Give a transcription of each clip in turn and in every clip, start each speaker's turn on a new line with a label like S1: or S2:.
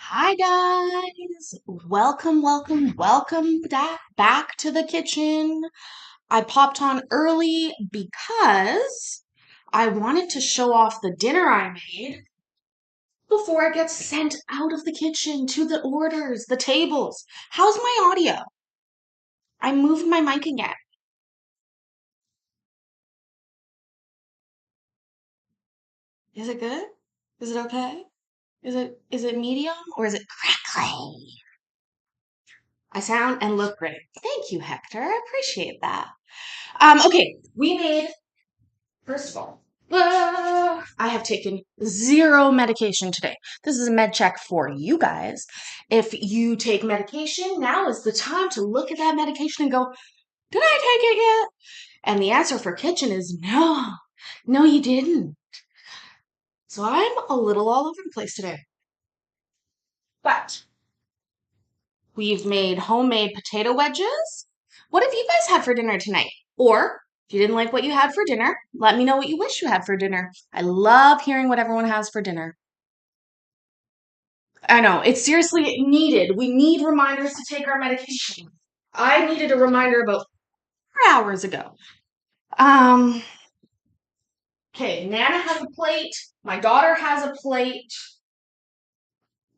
S1: Hi guys, welcome back to the kitchen. I popped on early because I wanted to show off the dinner I made before it gets sent out of the kitchen to the orders, the tables. How's my audio? I moved my mic again. Is it good? Is it okay? Is it medium or is it crackly? I sound and look great. Thank you, Hector. I appreciate that. Okay, we made. First of all, I have taken zero medication today. This is a med check for you guys. If you take medication, now is the time to look at that medication and go, did I take it yet? And the answer for kitchen is no. No, you didn't. So I'm a little all over the place today. But we've made homemade potato wedges. What have you guys had for dinner tonight? Or if you didn't like what you had for dinner, let me know what you wish you had for dinner. I love hearing what everyone has for dinner. I know, it's seriously needed. We need reminders to take our medication. I needed a reminder about 4 hours ago. Um, okay, Nana has a plate. My daughter has a plate.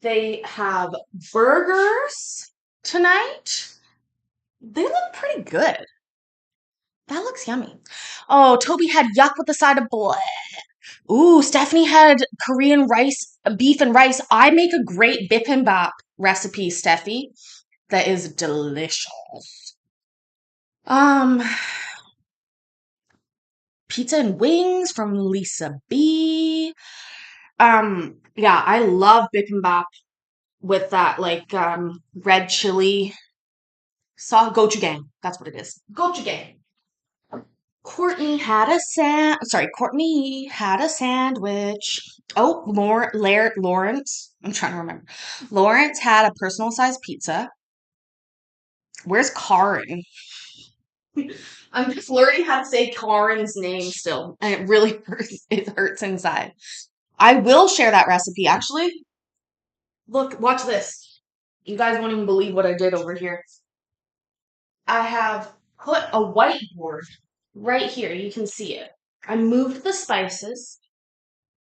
S1: They have burgers tonight. They look pretty good. That looks yummy. Oh, Toby had yuck with the side of bleh. Ooh, Stephanie had Korean rice, beef and rice. I make a great bibimbap recipe, Steffi, that is delicious. Um, Pizza and wings from Lisa B. Yeah, I love bibimbap with that red chili sauce. Gochujang. That's what it is. Gochujang. Courtney had a sandwich. Oh, Lawrence. I'm trying to remember. Lawrence had a personal sized pizza. Where's Karin? I'm just learning how to say Karin's name still, and it really hurts. It hurts inside. I will share that recipe. Actually, look, watch this. You guys won't even believe what I did over here. I have put a whiteboard right here. You can see it. I moved the spices.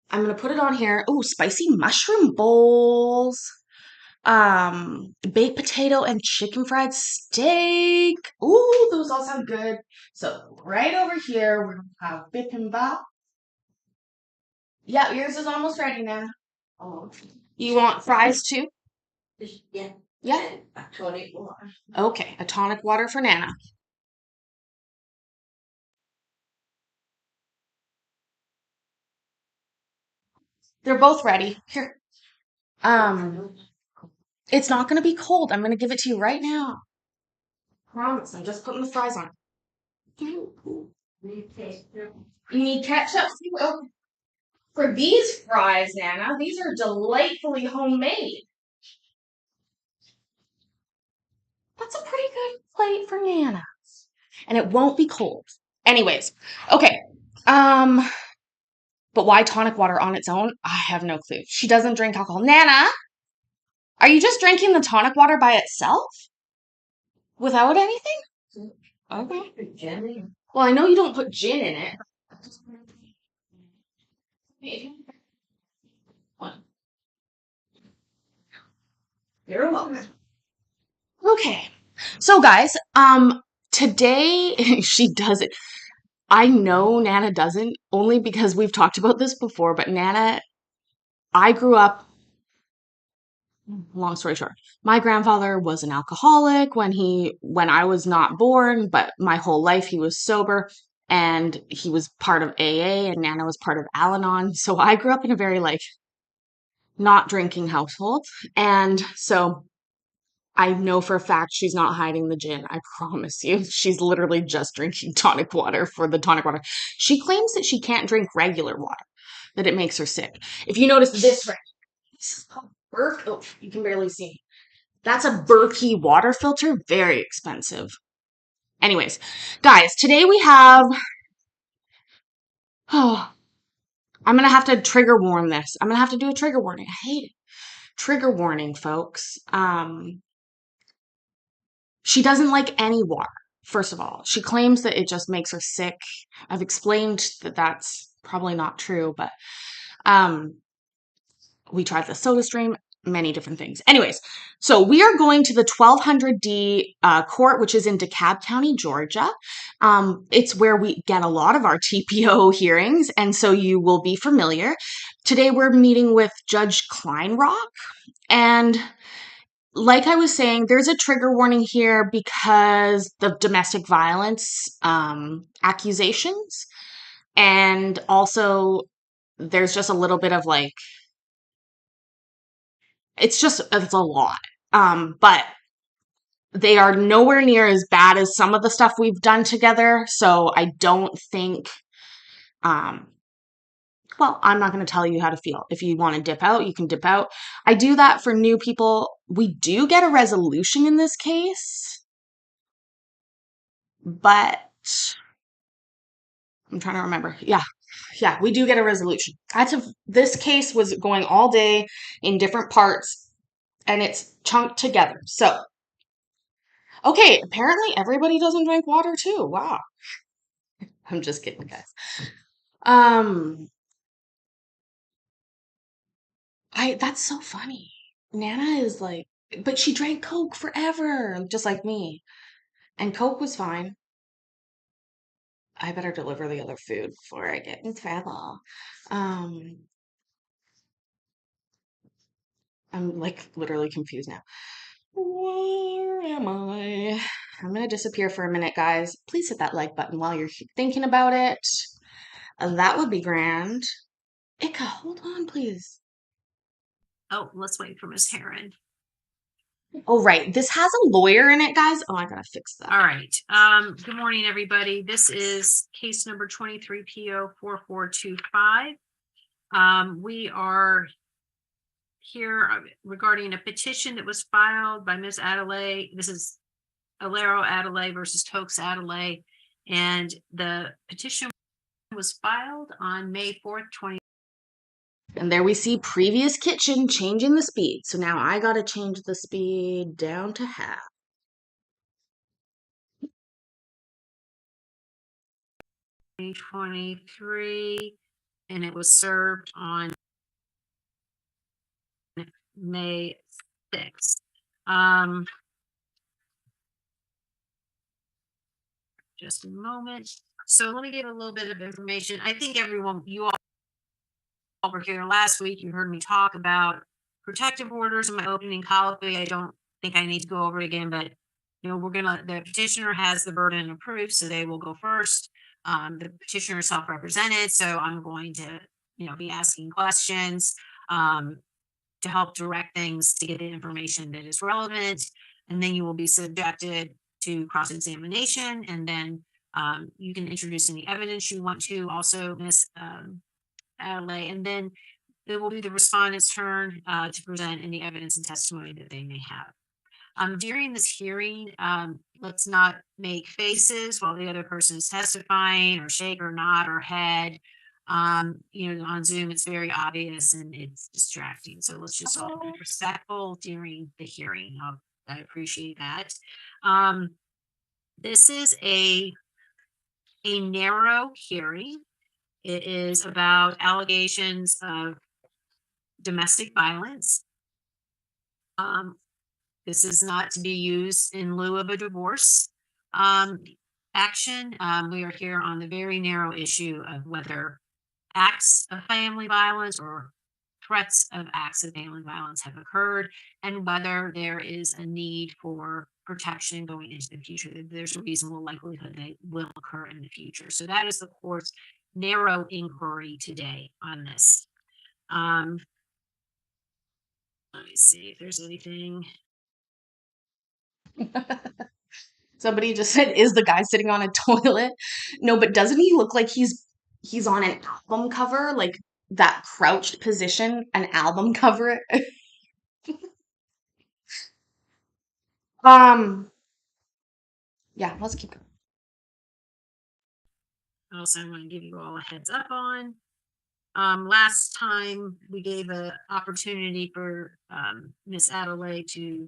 S1: I'm gonna put it on here. Oh, spicy mushroom bowls. Baked potato and chicken fried steak. Ooh, those all sound good. So right over here, we're gonna have bibimbap. Yeah, yours is almost ready now. Oh. You want fries too? Yeah. Yeah. A tonic water. Okay, a tonic water for Nana. They're both ready. Here. Um, it's not gonna be cold. I'm gonna give it to you right now. Promise. I'm just putting the fries on. You need ketchup too? Okay. For these fries, Nana, these are delightfully homemade. That's a pretty good plate for Nana. And it won't be cold. Anyways, okay. Um, but why tonic water on its own? I have no clue. She doesn't drink alcohol. Nana, are you just drinking the tonic water by itself? Without anything? Okay. Well, I know you don't put gin in it. You're welcome. Okay. So guys, today she does it. I know Nana doesn't only because we've talked about this before, but Nana, I grew up, long story short, my grandfather was an alcoholic when I was not born, but my whole life he was sober and he was part of AA and Nana was part of Al-Anon. So I grew up in a very not drinking household. And so I know for a fact she's not hiding the gin. I promise you. She's literally just drinking tonic water for the tonic water. She claims that she can't drink regular water, that it makes her sick. If you notice this right, this is called Berkey. Oh, you can barely see. That's a Berkey water filter. Very expensive. Anyways, guys, today we have. Oh, I'm going to have to trigger warn this. I'm going to have to do a trigger warning. I hate it. Trigger warning, folks. She doesn't like any water, first of all. She claims that it just makes her sick. I've explained that that's probably not true, but um, we tried the soda stream, many different things. Anyways, so we are going to the 1200D court, which is in DeKalb County, Georgia. It's where we get a lot of our TPO hearings, and so you will be familiar. Today we're meeting with Judge Kleinrock, and like I was saying, there's a trigger warning here because the domestic violence accusations. And also, there's just a little bit of like, it's a lot. But they are nowhere near as bad as some of the stuff we've done together. So I don't think, um, well, I'm not going to tell you how to feel. If you want to dip out, you can dip out. I do that for new people. We do get a resolution in this case, but I'm trying to remember. Yeah, we do get a resolution. This case was going all day in different parts and it's chunked together. So, okay, apparently everybody doesn't drink water too. Wow. I'm just kidding, guys. Um, that's so funny. Nana is like, but she drank Coke forever, just like me. And Coke was fine. I better deliver the other food before I get in trouble. Um, I'm like literally confused now. Where am I? I'm gonna disappear for a minute, guys. Please hit that like button while you're thinking about it. That would be grand. Ika, hold on, please.
S2: Oh, let's wait for Miss Heron.
S1: Oh, right. This has a lawyer in it, guys. Oh, I gotta fix that.
S2: All right. Good morning, everybody. This is case number 23 PO 4425. We are here regarding a petition that was filed by Ms. Adelaide. This is Alero Adelaide versus Tokes Adelaide. And the petition was filed on May 4th, 20.
S1: And there we see previous kitchen changing the speed. So now I gotta change the speed down to half.
S2: 2023, and it was served on May 6th. Just a moment. So let me give a little bit of information. I think you all were here last week. You heard me talk about protective orders in my opening colloquy. I don't think I need to go over it again, but the petitioner has the burden of proof, so they will go first. The petitioner is self-represented, so I'm going to, be asking questions to help direct things to get the information that is relevant. And then you will be subjected to cross-examination, and then you can introduce any evidence you want to also, Ms. Adelaide, and then it will be the respondent's turn to present any evidence and testimony that they may have. During this hearing, let's not make faces while the other person is testifying, or shake or nod or head. On Zoom, it's very obvious and it's distracting. So let's just all be respectful during the hearing. I appreciate that. This is a narrow hearing. It is about allegations of domestic violence. This is not to be used in lieu of a divorce action. We are here on the very narrow issue of whether acts of family violence or threats of acts of family violence have occurred, and whether there is a need for protection going into the future. There's a reasonable likelihood they will occur in the future. So that is the court's narrow inquiry today on this. Let me see if there's anything.
S1: Somebody just said, "Is the guy sitting on a toilet?" No, but doesn't he look like he's on an album cover, like that crouched position, an album cover? Yeah, let's keep going.
S2: Also, I'm going to give you all a heads up on Last time we gave an opportunity for Miss Adelaide to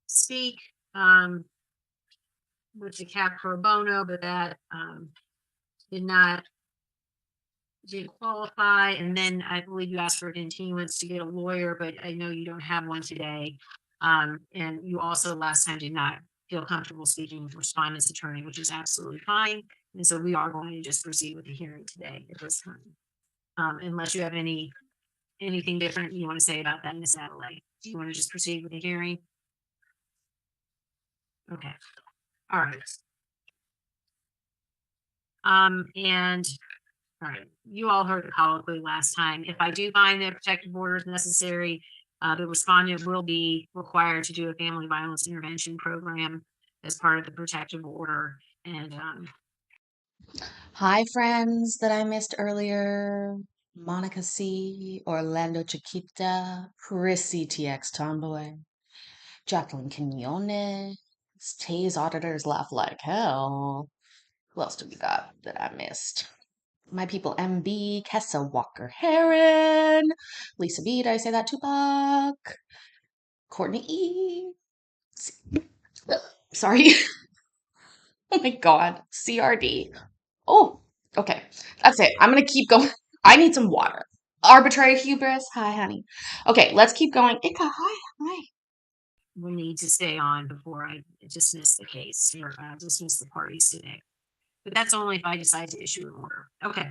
S2: speak with the cap pro bono, but that did not didn't qualify. And then I believe you asked for a continuance to get a lawyer, but I know you don't have one today. And you also last time did not feel comfortable speaking with respondent's attorney, which is absolutely fine. And so we are going to just proceed with the hearing today at this time. Unless you have anything different you want to say about that, Miss Adelaide. Do you want to just proceed with the hearing? Okay. All right. And all right, you all heard the colloquy last time. If I do find that protective order is necessary, the respondent will be required to do a family violence intervention program as part of the protective order. And
S1: Hi, friends that I missed earlier. Monica C, Orlando Chiquita, Prissy TX Tomboy, Jacqueline Quinones, Tay's auditors laugh like hell. Who else do we got that I missed? My people MB, Kessa Walker Heron, Lisa B, did I say that? Tupac, Courtney E. Sorry. Oh my God. CRD. Oh, okay. That's it. I'm gonna keep going. I need some water. Arbitrary hubris. Hi, honey. Okay, let's keep going. Ika, hi. Hi.
S2: we'll need to stay on before I dismiss the case or dismiss the parties today. But that's only if I decide to issue an order. Okay.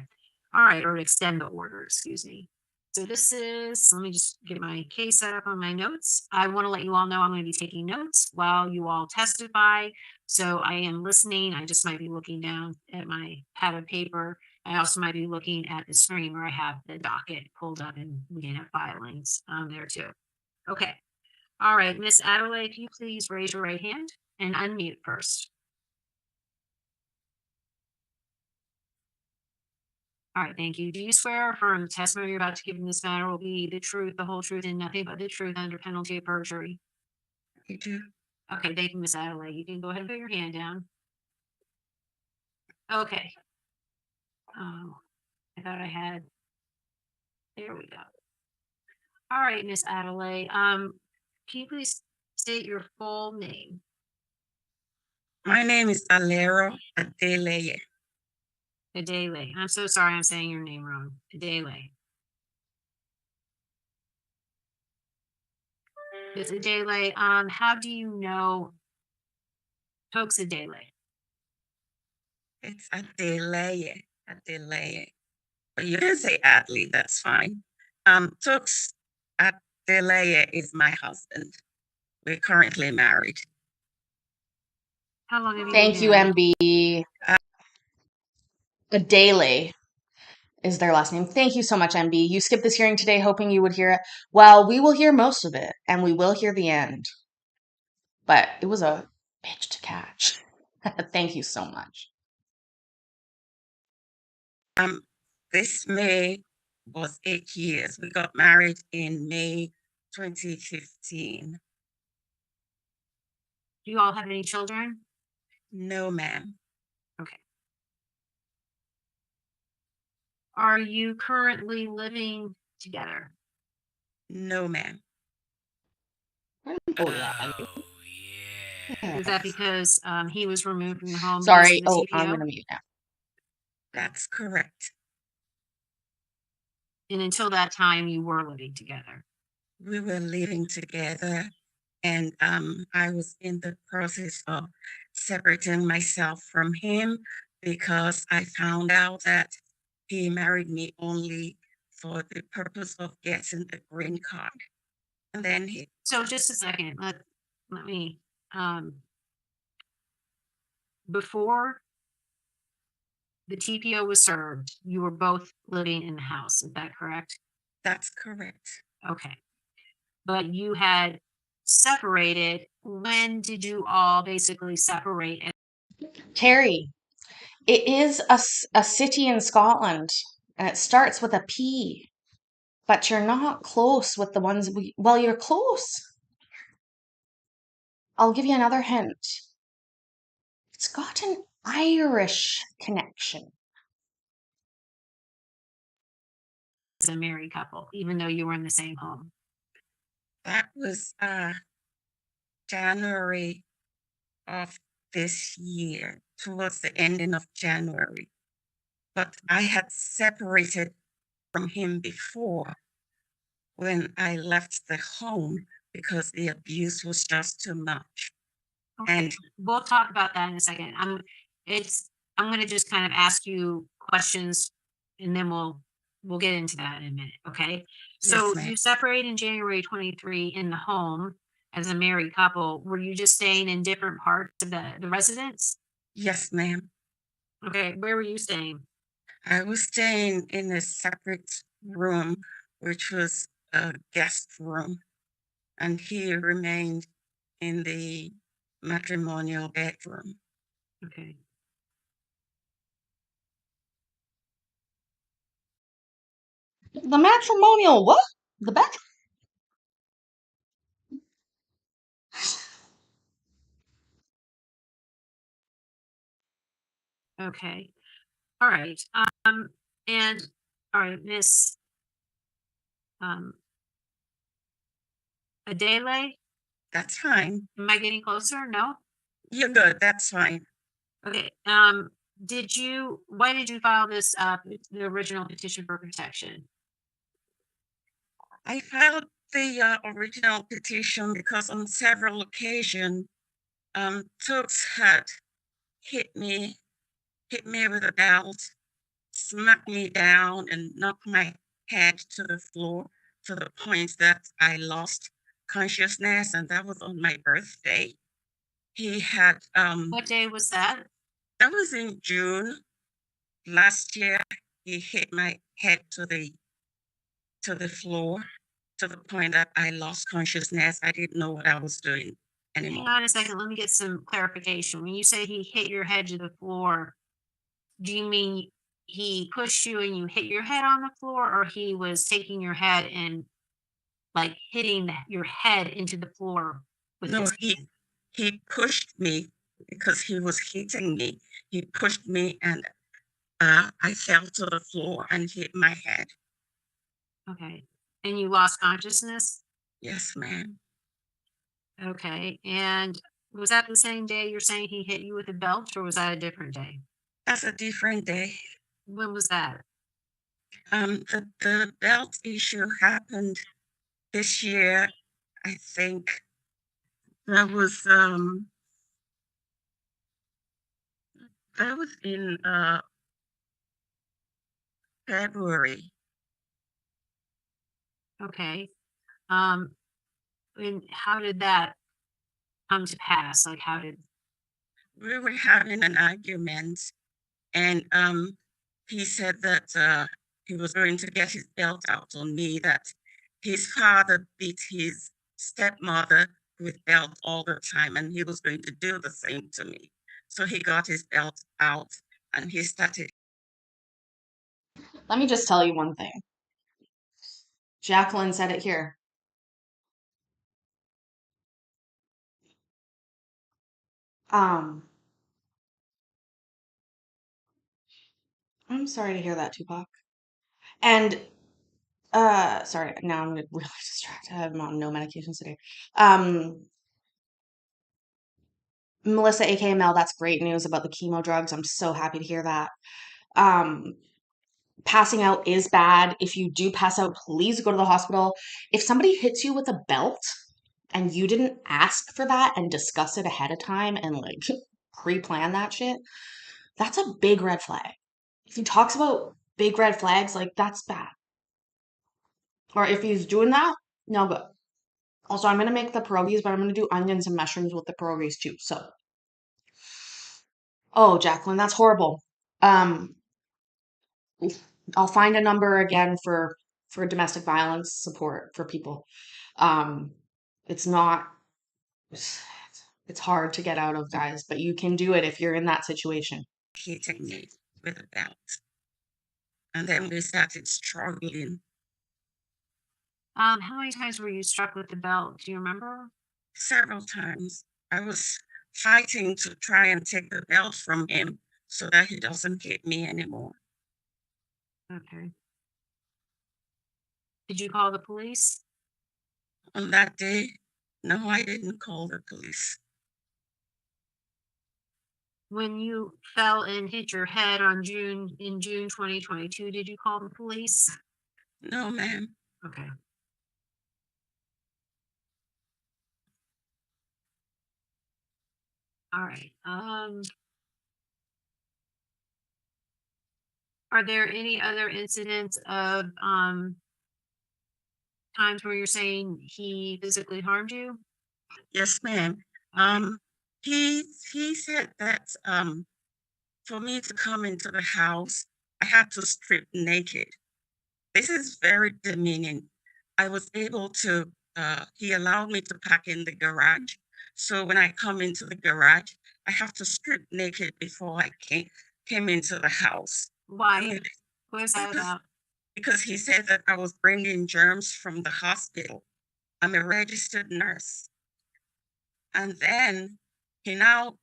S2: All right, or extend the order, excuse me. So this is, let me just get my case set up on my notes. I want to let you all know I'm going to be taking notes while you all testify. So I am listening. I just might be looking down at my pad of paper. I also might be looking at the screen where I have the docket pulled up and we can have filings there too. Okay. All right, Miss Adelaide, can you please raise your right hand and unmute first? All right, thank you. Do you swear or affirm the testimony you're about to give in this matter will be the truth, the whole truth, and nothing but the truth under penalty of perjury?
S3: You do.
S2: Okay, thank you, Miss Adelaide. You can go ahead and put your hand down. Okay. Oh, I thought I had. There we go. All right, Miss Adelaide. Can you please state your full name?
S3: My name is Alero Adeleye.
S2: Adele. I'm so sorry I'm saying your name wrong. Adele. Miss Adele, how do you know Tokes Adele?
S3: It's Adeleye. Adeleye. But you can say Adley, that's fine. Tux Adeleye is my husband. We're currently married.
S2: How long have you
S1: Thank
S2: been
S1: you,
S2: married?
S1: MB. Adele is their last name. Thank you so much, MB. You skipped this hearing today hoping you would hear it. Well, we will hear most of it, and we will hear the end. But it was a bitch to catch. Thank you so much.
S3: This May was 8 years. We got married in May 2015.
S2: Do you all have any children?
S3: No, ma'am.
S2: Okay. Are you currently living together?
S3: No, ma'am.
S1: Oh, yeah.
S2: Is that because he was removed from the home
S1: Sorry.
S2: because of
S1: Oh,
S2: the
S1: I'm
S2: TPO?
S1: gonna mute now.
S3: That's correct.
S2: And until that time, you were living together.
S3: We were living together, and I was in the process of separating myself from him because I found out that he married me only for the purpose of getting the green card. And then he,
S2: So just a second, let me before the TPO was served, you were both living in the house. Is that correct?
S3: that's correct.
S2: Okay. But you had separated. When did you all basically separate?
S1: Terry, it is a city in Scotland, and it starts with a P. But you're not close with the ones well, you're close. I'll give you another hint. It's got an Irish connection.
S2: a married couple, even though you were in the same home?
S3: That was January of this year, towards the ending of January. But I had separated from him before when I left the home because the abuse was just too much.
S2: Okay,
S3: And
S2: we'll talk about that in a second. I'm gonna just kind of ask you questions and then we'll get into that in a minute, okay? So
S3: yes, ma'am.
S2: you separate in January 23 in the home as a married couple. Were you just staying in different parts of the residence?
S3: Yes, ma'am.
S2: Okay, where were you staying?
S3: I was staying in a separate room, which was a guest room, and he remained in the matrimonial bedroom.
S2: Okay.
S1: The matrimonial what? The bet?
S2: Okay. All right. And all right, Miss um Adele,
S3: That's fine.
S2: am I getting closer? No?
S3: You're good. That's fine.
S2: Okay. Why did you file this the original petition for protection?
S3: I filed the original petition because on several occasions, Tooks had hit me, hit me with a belt, smacked me down, and knocked my head to the floor to the point that I lost consciousness, and that was on my birthday. He had
S2: What day was that?
S3: that was in June last year. He hit my head to the floor to the point that I lost consciousness. I didn't know what I was doing
S2: Hang
S3: anymore.
S2: on a second. Let me get some clarification. When you say he hit your head to the floor, do you mean he pushed you and you hit your head on the floor, or he was taking your head and like hitting your head into the floor with
S3: No,
S2: his
S3: he pushed me because he was hitting me. He pushed me and I fell to the floor and hit my head.
S2: Okay. And you lost consciousness?
S3: Yes, ma'am.
S2: Okay. And was that the same day you're saying he hit you with a belt, or was that a different day?
S3: That's a different day.
S2: When was that?
S3: The belt issue happened this year. I think that was in February.
S2: Okay. Um, and how did that come to pass? Like, how did?
S3: We were having an argument, and he said that he was going to get his belt out on me, that his father beat his stepmother with belt all the time, and he was going to do the same to me. So he got his belt out and he started.
S1: Let me just tell you one thing. Jacqueline said it here. Um, I'm sorry to hear that, Tupac. And sorry, now I'm really distracted. I'm on no medications today. Um, Melissa, aka Mel, that's great news about the chemo drugs. I'm so happy to hear that. Um, Passing out is bad. If you do pass out, please go to the hospital. If somebody hits you with a belt and you didn't ask for that and discuss it ahead of time and like pre-plan that shit, that's a big red flag. If he talks about big red flags, like that's bad. Or if he's doing that, no good. Also, I'm gonna make the pierogies, but I'm gonna do onions and mushrooms with the pierogies too. So, oh, Jacqueline, that's horrible. Um, I'll find a number again for domestic violence support for people. Um, it's not it's hard to get out of, guys, but you can do it if you're in that situation.
S3: Hitting me with a belt. And then we started struggling
S2: How many times were you struck with the belt? Do you remember?
S3: several times. I was fighting to try and take the belt from him so that he doesn't hit me anymore.
S2: Okay. Did you call the police?
S3: On that day, no, I didn't call the police.
S2: When you fell and hit your head in June 2022, did you call the police?
S3: No, ma'am.
S2: Okay. All right. Are there any other incidents of times where you're saying he physically harmed you?
S3: Yes, ma'am. He said that for me to come into the house, I had to strip naked. This is very demeaning. I was able to, he allowed me to park in the garage. So when I come into the garage, I have to strip naked before I came into the house.
S2: Why?
S3: I mean,
S2: What is that
S3: because,
S2: about?
S3: because he said that I was bringing germs from the hospital. I'm a registered nurse. And then he now,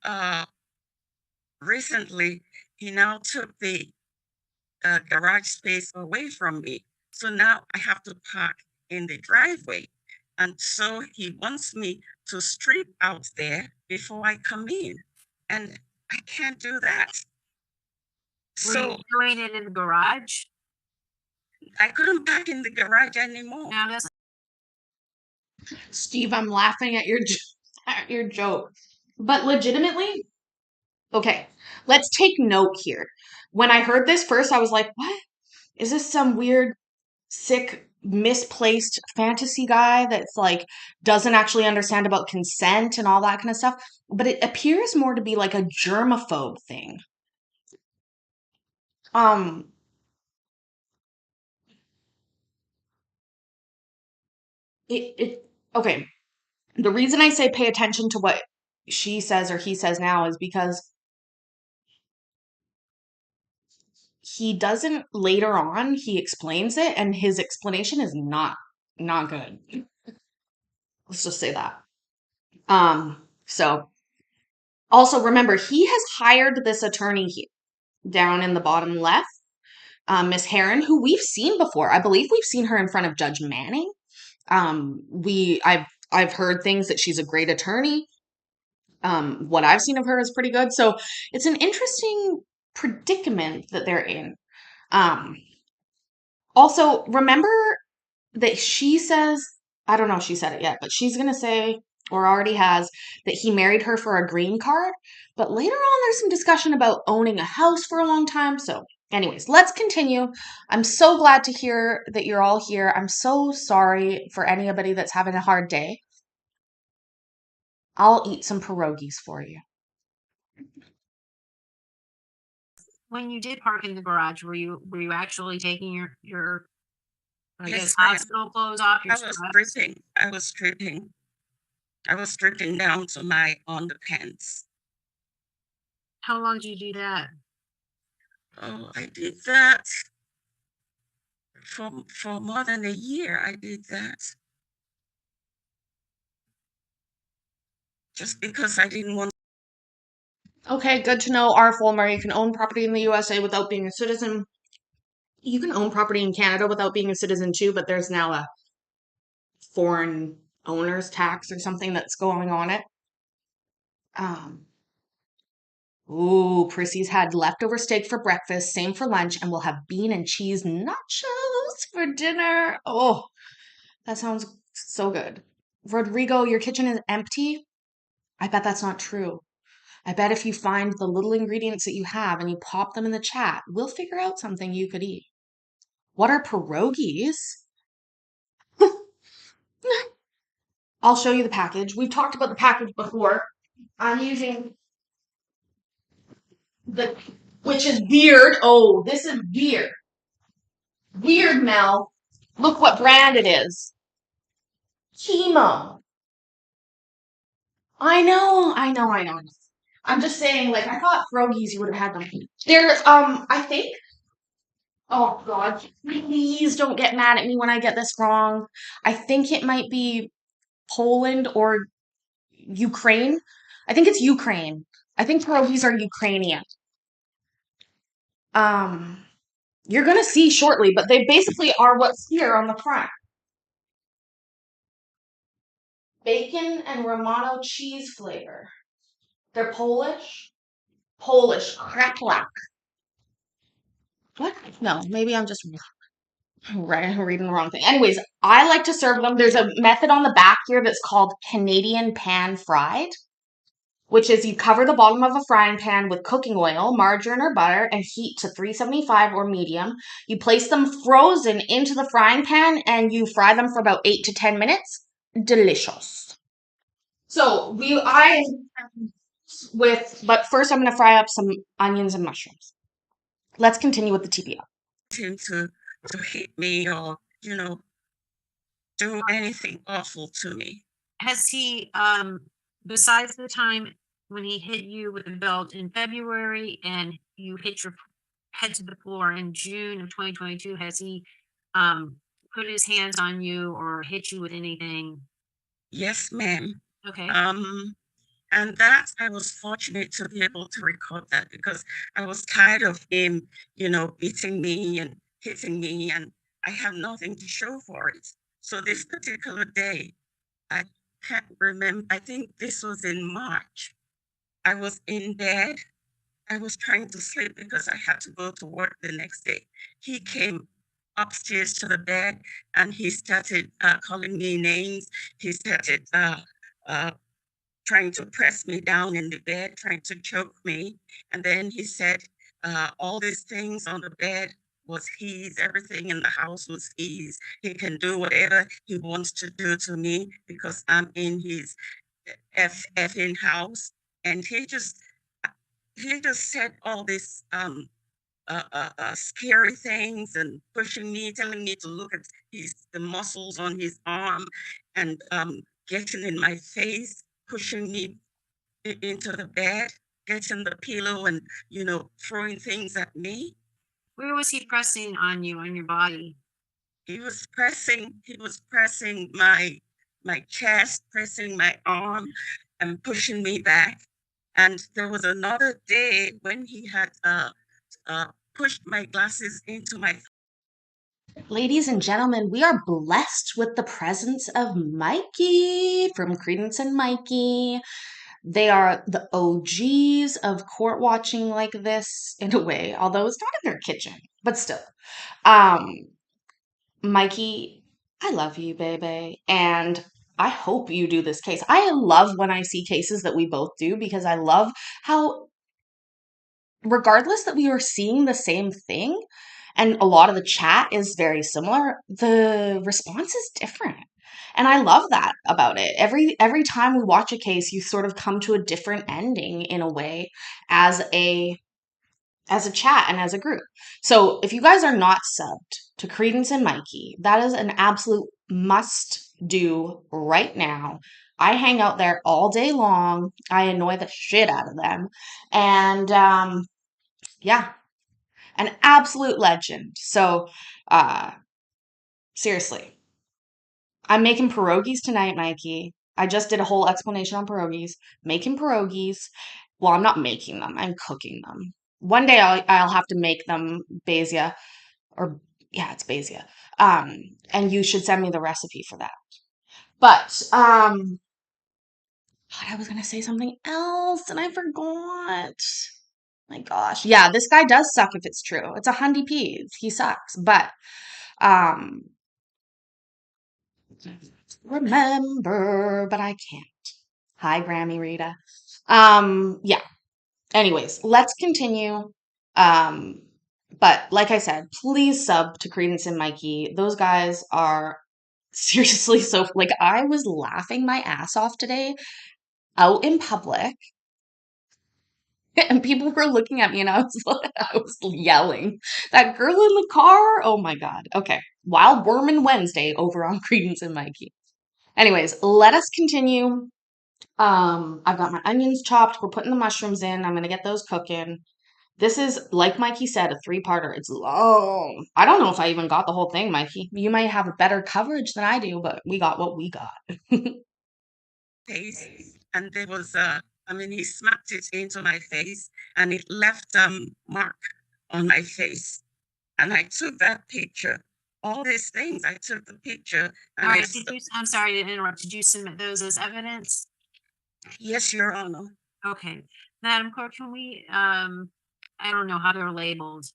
S3: recently, he now took the garage space away from me. So now I have to park in the driveway. And so he wants me to strip out there before I come in. And I can't do that.
S2: Were you
S3: So
S2: doing it in the garage?
S3: I couldn't park in the garage anymore.
S2: Now that's
S1: Steve, I'm laughing at at your joke. But legitimately, okay, let's take note here. When I heard this first, I was like, what? Is this some weird, sick, misplaced fantasy guy that's like doesn't actually understand about consent and all that kind of stuff? But it appears more to be like a germaphobe thing. Um, it okay. The reason I say pay attention to what she says or he says now is because he doesn't later on, he explains it and his explanation is not good. Let's just say that. So also remember he has hired this attorney here down in the bottom left, Miss Heron, who we've seen before. I believe we've seen her in front of Judge Manning. I've heard things that she's a great attorney. What I've seen of her is pretty good. So it's an interesting predicament that they're in. Um, Also, remember that she says, I don't know if she said it yet, but she's going to say, or already has, that he married her for a green card. But later on, there's some discussion about owning a house for a long time. So, anyways, let's continue. I'm so glad to hear that you're all here. I'm so sorry for anybody that's having a hard day. I'll eat some pierogies for you.
S2: when you did park in the garage, were you actually taking your I
S3: Yes,
S2: guess
S3: ma'am.
S2: hospital clothes off your
S3: I was
S2: scrubs?
S3: stripping. I was stripping down to my underpants.
S2: How long did you do that?
S3: Oh, I did that for more than a year. I did that just because I didn't want.
S1: Okay, good to know. R. Fulmer, you can own property in the USA without being a citizen. You can own property in Canada without being a citizen too, but there's now a foreign owner's tax or something that's going on it. Um, Ooh, Prissy's had leftover steak for breakfast, same for lunch, and we'll have bean and cheese nachos for dinner. Oh, that sounds so good. Rodrigo, your kitchen is empty? I bet that's not true. I bet if you find the little ingredients that you have and you pop them in the chat, we'll figure out something you could eat. What are pierogies? I'll show you the package. We've talked about the package before. I'm using the, which is weird. Oh, this is weird. Weird, Mel. Look what brand it is. Chemo. I know. I'm just saying, like, I thought pierogies you would have had them. They're, I think, oh God, please don't get mad at me when I get this wrong. I think it might be Poland or Ukraine. I think it's Ukraine. I think pierogies are Ukrainian. Um, You're going to see shortly, but they basically are what's here on the front. Bacon and Romano cheese flavor. They're Polish. Polish cracklock. What? No, maybe I'm just reading the wrong thing. Anyways, I like to serve them. There's a method on the back here that's called Canadian pan fried, which is you cover the bottom of a frying pan with cooking oil, margarine, or butter and heat to 375 or medium. You place them frozen into the frying pan and you fry them for about 8 to 10 minutes. Delicious. So but first I'm going to fry up some onions and mushrooms. Let's continue with the TPO.
S3: Him to hit me or, do anything awful to me.
S2: Has he, besides the time when he hit you with the belt in February and you hit your head to the floor in June of 2022, has he put his hands on you or hit you with anything?
S3: Yes, ma'am.
S2: Okay.
S3: And that I was fortunate to be able to record that because I was tired of him, beating me and hitting me, and I have nothing to show for it. So this particular day, I can't remember. I think this was in March. I was in bed. I was trying to sleep because I had to go to work the next day. He came upstairs to the bed and he started calling me names. He started trying to press me down in the bed, trying to choke me. And then he said, all these things on the bed was his, everything in the house was his. He can do whatever he wants to do to me because I'm in his effing house. And he just said all this scary things and pushing me, telling me to look at the muscles on his arm and getting in my face, pushing me into the bed, getting the pillow and, throwing things at me.
S2: Where was he pressing on you, on your body?
S3: He was pressing my chest, pressing my arm and pushing me back. And there was another day when he had pushed my glasses into my.
S1: Ladies and gentlemen, we are blessed with the presence of Mikey from Credence and Mikey. They are the OGs of court watching like this in a way, although it's not in their kitchen, but still. Mikey, I love you, baby. And I hope you do this case. I love when I see cases that we both do because I love how, regardless that we are seeing the same thing, and a lot of the chat is very similar, the response is different. And I love that about it. Every time we watch a case, you sort of come to a different ending in a way as a chat and as a group. So if you guys are not subbed to Credence and Mikey, that is an absolute must do right now. I hang out there all day long. I annoy the shit out of them. And yeah, an absolute legend. So seriously, I'm making pierogies tonight, Mikey. I just did a whole explanation on pierogies. Making pierogies. Well, I'm not making them. I'm cooking them. One day I'll have to make them, Basia, or yeah, it's Basia. And you should send me the recipe for that. But God, I was gonna say something else and I forgot. My gosh. Yeah, this guy does suck if it's true. It's a hundy peas. He sucks. But um remember, but I can't. Hi, Grammy Rita. Yeah. Anyways, let's continue. Um, but like I said, please sub to Credence and Mikey. Those guys are seriously so like I was laughing my ass off today out in public. And people were looking at me and I was yelling. That girl in the car, oh my God. Okay. Wild Wormin Wednesday over on Credence and Mikey. Anyways, let us continue. I've got my onions chopped. We're putting the mushrooms in. I'm gonna get those cooking. This is, like Mikey said, a three-parter. It's long. I don't know if I even got the whole thing, Mikey. You might have a better coverage than I do, but we got what we got.
S3: Face, and there was he smacked it into my face and it left mark on my face. And I took that picture. All these things, I took the picture.
S2: All right, I'm sorry to interrupt. Did you submit those as evidence?
S3: Yes, Your Honor.
S2: Okay. Madam Clerk, can we, I don't know how they're labeled.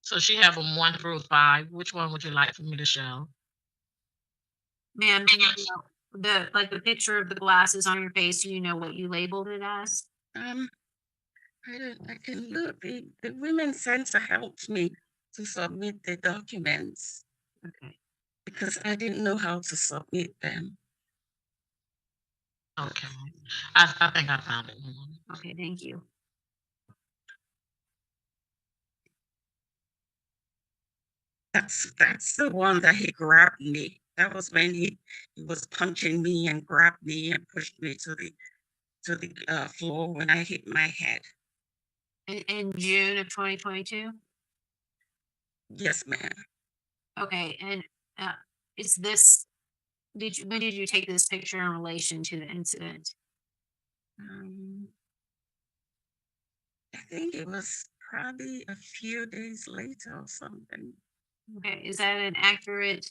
S4: So she have them 1 through 5. Which one would you like for me to show?
S2: Ma'am, do you know the picture of the glasses on your face, do you know what you labeled it as?
S3: I can look. The Women's Center helped me to submit the documents
S2: Okay.
S3: because I didn't know how to submit them.
S4: Okay. I think I found it.
S2: Okay, thank you.
S3: That's the one that he grabbed me. That was when he was punching me and grabbed me and pushed me to the floor when I hit my head.
S2: In June of 2022?
S3: Yes, ma'am.
S2: Okay, and is when did you take this picture in relation to the incident?
S3: I think it was probably a few days later or something.
S2: Okay, is that an accurate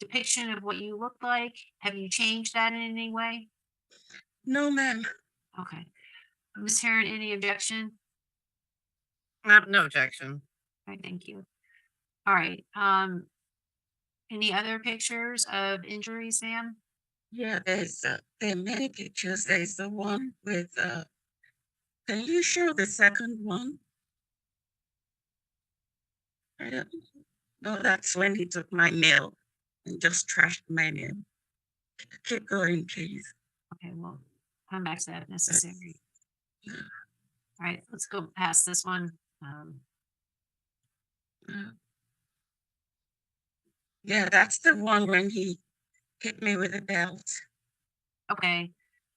S2: depiction of what you look like? Have you changed that in any way?
S3: No, ma'am.
S2: Okay. Ms. Heron, any objection?
S4: No objection.
S2: All right, thank you. All right. Any other pictures of injuries, ma'am?
S3: Yeah, there are many pictures. There's the one with can you show the second one? I don't know. That's when he took my mail and just trashed my mail. Keep going, please.
S2: Okay, well, come back to that if necessary. All right, let's go past this one.
S3: Yeah, that's the one when he hit me with a belt.
S2: Okay.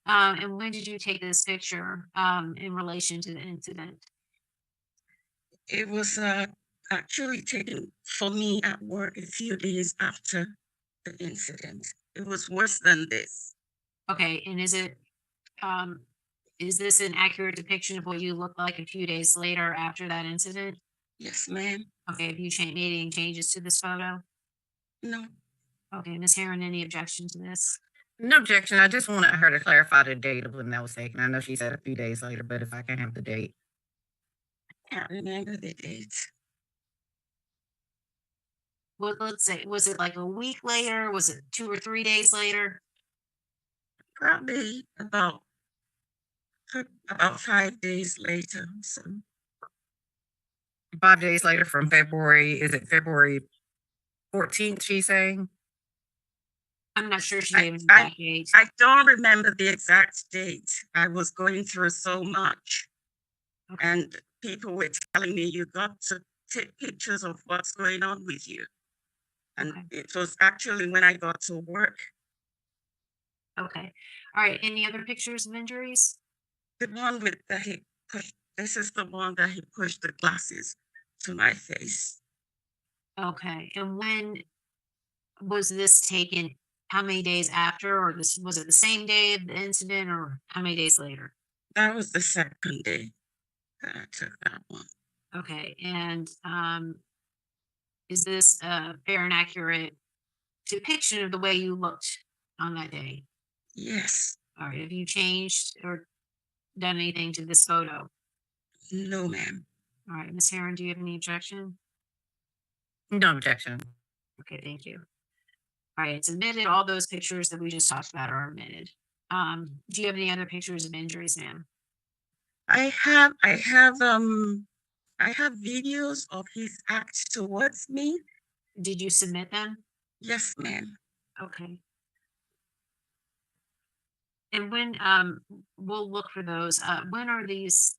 S2: And when did you take this picture in relation to the incident?
S3: It was actually taken for me at work a few days after the incident. It was worse than this.
S2: Okay, and is this an accurate depiction of what you look like a few days later after that incident?
S3: Yes, ma'am.
S2: Okay, have you made any changes to this photo?
S3: No.
S2: Okay, Ms. Heron, any objection to this?
S4: No objection. I just wanted her to clarify the date of when that was taken. I know she said a few days later, but if I can have the date.
S3: I can't remember the date.
S2: Well, let's say, was it like a week later? Was it 2 or 3 days later?
S3: Probably about 5 days later. So
S4: 5 days later from February, is it February 14th, she's saying?
S2: I'm not sure she gave an exact date.
S3: I don't remember the exact date. I was going through so much.
S2: Okay.
S3: And people were telling me, you got to take pictures of what's going on with you. And
S2: Okay.
S3: it was actually when I got to work.
S2: Okay. All right. Any other pictures of injuries?
S3: The one with that he pushed, this is the one that he pushed the glasses to my face.
S2: Okay. And when was this taken? How many days after, or was it the same day of the incident, or how many days later?
S3: That was the second day that I took that one.
S2: Okay. And is this a fair and accurate depiction of the way you looked on that day?
S3: Yes.
S2: All right. Have you changed or done anything to this photo?
S3: No, ma'am.
S2: All right. Ms. Heron, do you have any objection?
S4: No objection.
S2: Okay, thank you. All right, it's admitted. All those pictures that we just talked about are admitted. Do you have any other pictures of injuries, ma'am?
S3: I have videos of his acts towards me.
S2: Did you submit them?
S3: Yes, ma'am.
S2: Okay. And when we'll look for those. When are these?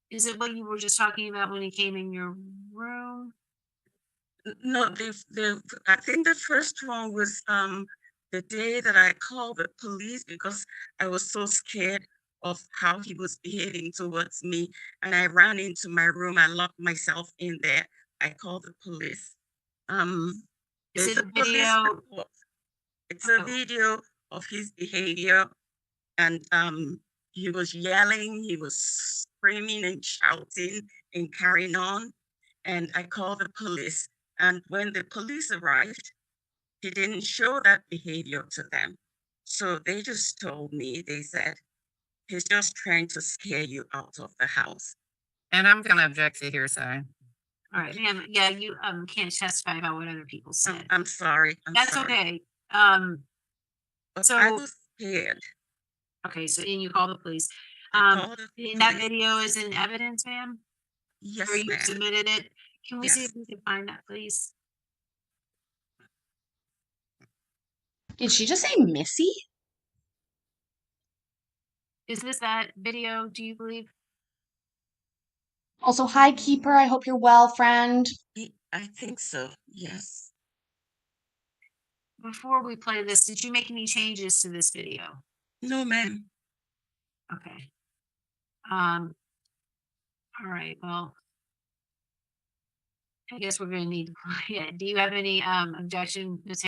S2: Is it what you were just talking about when he came in your room?
S3: No, I think the first one was the day that I called the police because I was so scared of how he was behaving towards me. And I ran into my room, I locked myself in there. I called the police.
S2: Is
S3: There's
S2: it
S3: a
S2: a
S3: police
S2: video?
S3: report. It's a video of his behavior, and he was yelling, he was screaming and shouting and carrying on. And I called the police. And when the police arrived, he didn't show that behavior to them. So they just told me, they said, he's just trying to scare you out of the house.
S4: And I'm gonna object to hearsay.
S2: All right, ma'am. Yeah, you can't testify about what other people said.
S3: I'm sorry.
S2: That's
S3: sorry.
S2: okay.
S3: But
S2: so-
S3: I was scared.
S2: Okay, so and you call the police.
S3: I called the
S2: And that
S3: police.
S2: video is in evidence, ma'am?
S3: Yes,
S2: Or you
S3: ma'am.
S2: submitted it? Can we see
S3: Yes.
S2: if we can find that, please?
S1: Did she just say Missy?
S2: Is this that video, do you believe?
S1: Also, hi, Keeper. I hope you're well, friend.
S3: I think so. Yes.
S2: Before we play this, did you make any changes to this video?
S3: No, ma'am.
S2: Okay. All right, well, I guess we're gonna need to play it. Do you have any objection, Ms.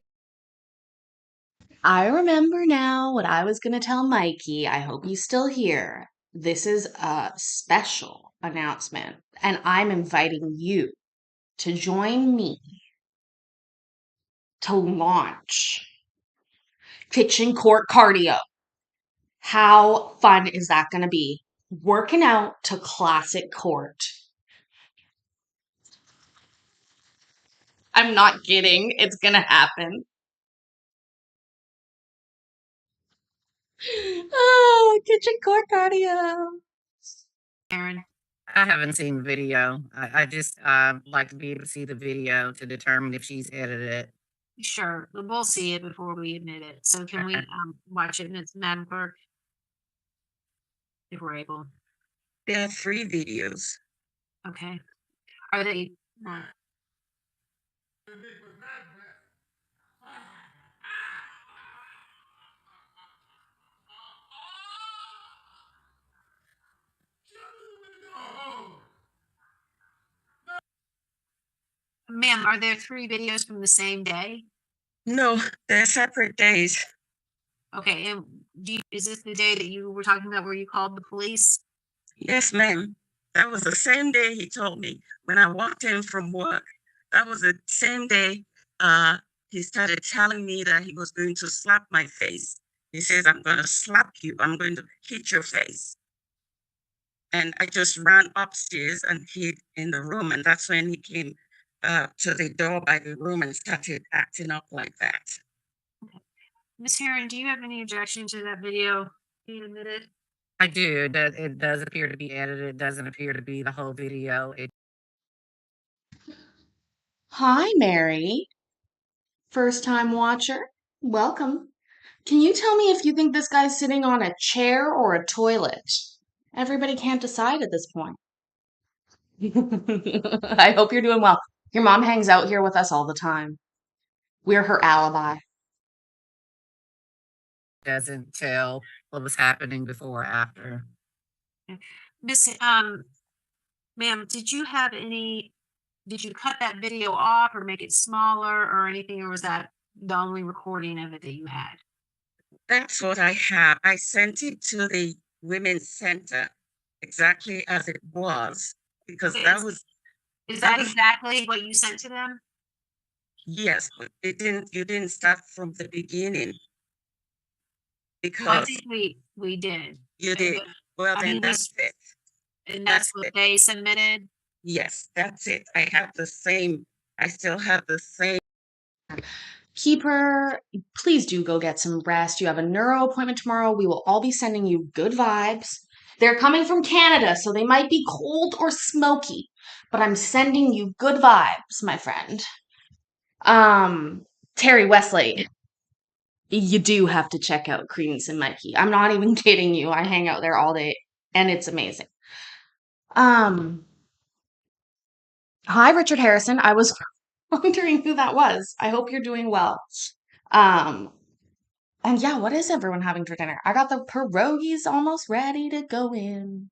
S1: I remember now what I was going to tell Mikey. I hope he's still here. This is a special announcement, and I'm inviting you to join me to launch Kitchen Court Cardio. How fun is that going to be? Working out to classic court. I'm not kidding. It's going to happen. Oh, Kitchen Court Cardio.
S2: Aaron?
S4: I haven't seen the video. I just like to be able to see the video to determine if she's edited it.
S2: Sure, we'll see it before we admit it. So can we watch it, Madam Clerk? If we're able.
S3: There are 3 videos.
S2: Okay. Are they? Ma'am, are there 3 videos from the same day?
S3: No, they're separate days.
S2: Okay, and is this the day that you were talking about where you called the police?
S3: Yes, ma'am. That was the same day he told me when I walked in from work. That was the same day he started telling me that he was going to slap my face. He says, I'm going to slap you. I'm going to hit your face. And I just ran upstairs and hid in the room. And that's when he came to the door by the room and started acting up like that.
S2: Ms. Heron, do you have any objection to that video being admitted?
S4: I do. It does appear to be edited. It doesn't appear to be the whole video.
S1: Hi, Mary. First time watcher. Welcome. Can you tell me if you think this guy's sitting on a chair or a toilet? Everybody can't decide at this point. I hope you're doing well. Your mom hangs out here with us all the time. We're her alibi.
S4: doesn't tell what was happening before or after.
S2: Miss, ma'am, did you cut that video off or make it smaller or anything, or was that the only recording of it that you had?
S3: That's what I have. I sent it to the Women's Center exactly as it was because
S2: Okay,
S3: that was.
S2: Is
S3: that
S2: that
S3: was-
S2: exactly what you sent to them?
S3: Yes, but you didn't start from the beginning
S2: I
S3: because
S2: think we did.
S3: you did. Well,
S2: I
S3: then
S2: mean,
S3: that's it.
S2: And that's what
S3: it.
S2: they submitted?
S3: Yes, that's it. I still have the same.
S1: Keeper, please do go get some rest. You have a neuro appointment tomorrow. We will all be sending you good vibes. They're coming from Canada, so they might be cold or smoky, but I'm sending you good vibes, my friend. Terry Westlake, you do have to check out Credence and Mikey. I'm not even kidding you. I hang out there all day, and it's amazing. Hi, Richard Harrison. I was wondering who that was. I hope you're doing well. And yeah, what is everyone having for dinner? I got the pierogies almost ready to go in.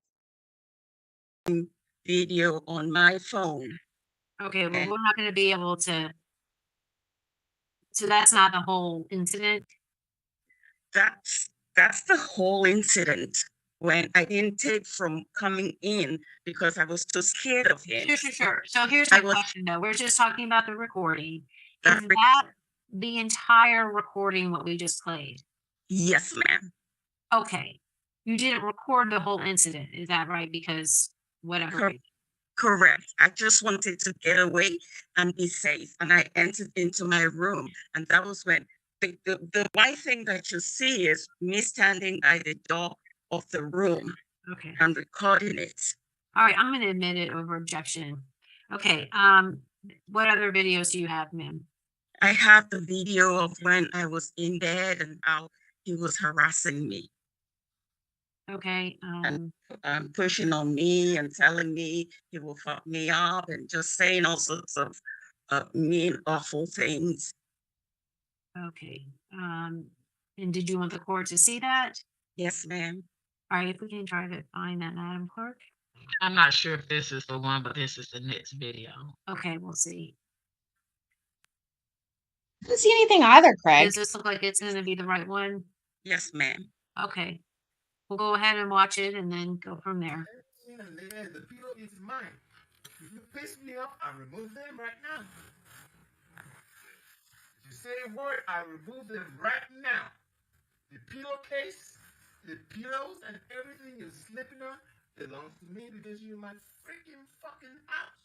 S3: Video on my phone.
S2: Okay, well,
S3: And-
S2: we're not gonna be able to. So that's not the whole incident?
S3: That's the whole incident. when I didn't take from coming in because I was too scared of him.
S2: Sure. So here's
S3: I
S2: my
S3: was-
S2: question though. We're just talking about the recording. Is
S3: That re-
S2: that the entire recording what we just played?
S3: Yes, ma'am.
S2: Okay. You didn't record the whole incident, is that right? Because whatever.
S3: Cor- Correct. I just wanted to get away and be safe. And I entered into my room. And that was when the white thing that you see is me standing by the door of the room
S2: Okay.
S3: and recording it.
S2: All right. I'm going to admit it over objection. Okay. What other videos do you have, ma'am?
S3: I have the video of when I was in bed and how he was harassing me.
S2: Okay.
S3: Pushing on me and telling me he will fuck me up and just saying all sorts of mean, awful things.
S2: Okay. And did you want the court to see that?
S3: Yes, ma'am.
S2: All right. If we can try to find that, Madam Clerk.
S4: I'm not sure if this is the one, but this is the next video.
S2: Okay. We'll see.
S1: I don't see anything either, Craig.
S2: Does this look like it's going to be the right one?
S3: Yes, ma'am.
S2: Okay. We'll go ahead and watch it and then go from there.
S5: The pillow is mine. If you piss me off, I remove them right now. If you say a word, I remove them right now. The pillowcase, the pillows, and everything you're sleeping on belongs to me because you're my freaking fucking house.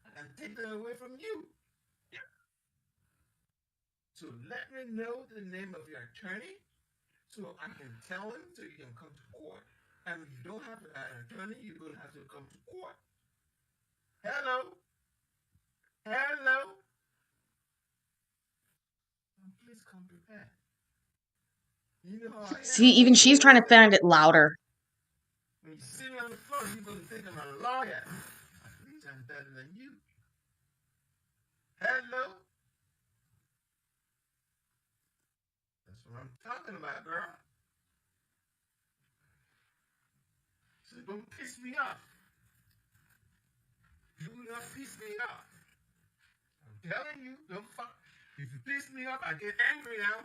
S5: I can take them away from you. So let me know the name of your attorney so I can tell him so you can come to court. And if you don't have an attorney, you're going to have to come to court. Hello? Hello? Please come prepared. You know how I am.
S1: See, even she's trying to find it louder.
S5: When you see me on the phone, you're going to think I'm a lawyer. At least I'm better than you. Hello? That's what I'm talking about, girl. So don't piss me off. Do not piss me off. I'm telling you, don't fuck. If you piss me off, I get angry now.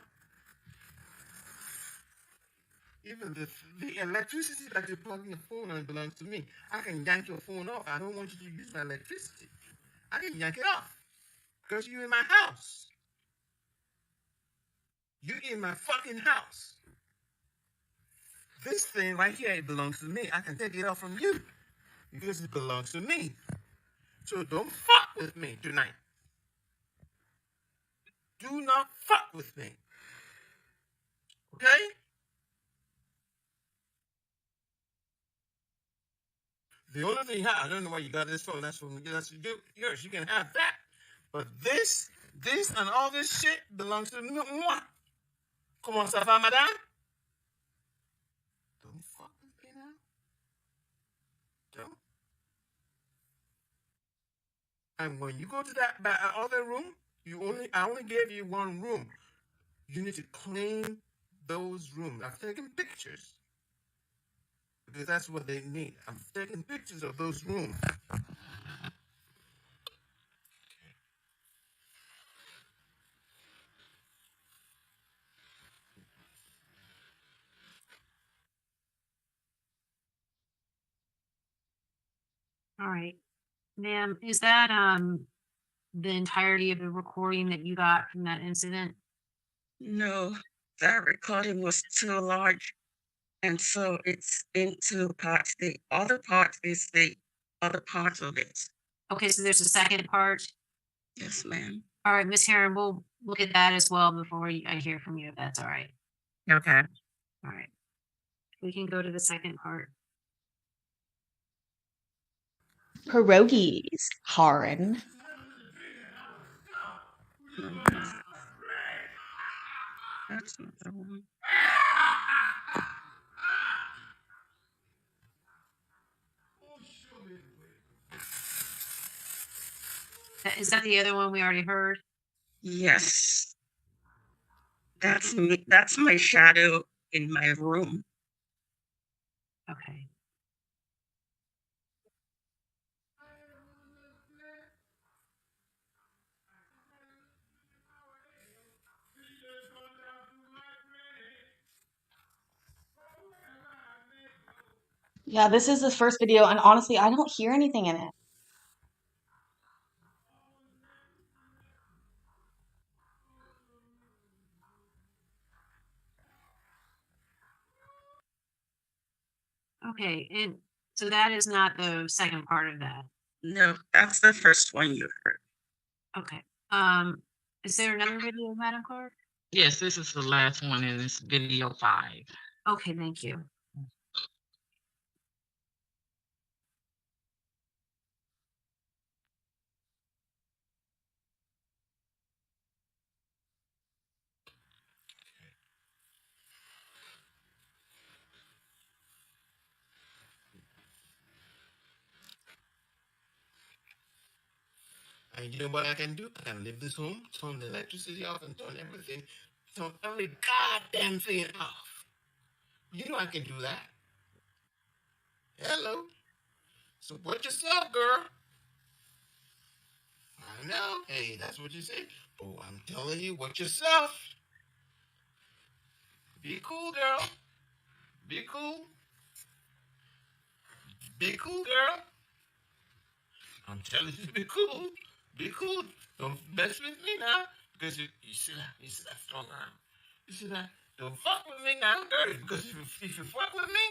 S5: Even the electricity that you're plugging your phone on belongs to me. I can yank your phone off. I don't want you to use my electricity. I can yank it off. Because you're in my house. You're in my fucking house. This thing right here, it belongs to me. I can take it off from you. Because it belongs to me. So don't fuck with me tonight. Do not fuck with me. Okay? The only thing I don't know why you got this phone. That's yours. You can have that. But this, and all this shit belongs to me. Comment ça va, madame? Don't fuck with me now. Don't. And when you go to that other room, I only gave you one room. You need to clean those rooms. I've taken pictures. Because that's what they need. I'm taking pictures of those rooms.
S2: All right. Ma'am, is that the entirety of the recording that you got from that incident?
S3: No, that recording was too large. And so it's in two parts. The other part is the other part of it.
S2: Okay, so there's a second part.
S3: Yes, ma'am.
S2: All right, Miss Heron, we'll look at that as well before I hear from you, if that's all right.
S4: Okay.
S2: All right. We can go to the second part.
S1: Pierogies, Haran.
S3: That's not the one.
S2: Is that the other one we already heard?
S3: Yes. That's me. That's my shadow in my room.
S2: Okay.
S1: Yeah, this is the first video, and honestly, I don't hear anything in it.
S2: Okay, and so that is not the second part of that.
S3: No, that's the first one you heard.
S2: Okay. Is there another video, Madam Clerk?
S4: Yes, this is the last one in this video 5.
S2: Okay, thank you.
S5: And you know what I can do? I can leave this home, turn the electricity off, and turn everything, turn every goddamn thing off. You know I can do that. Hello. Support yourself, girl. I know. Hey, that's what you say. Oh, I'm telling you, watch yourself. Be cool, girl. Be cool. Be cool, girl. I'm telling you, be cool. Be cool. Don't mess with me now. Because you see that strong arm. You see that? Don't fuck with me now, girl. Because if you fuck with me,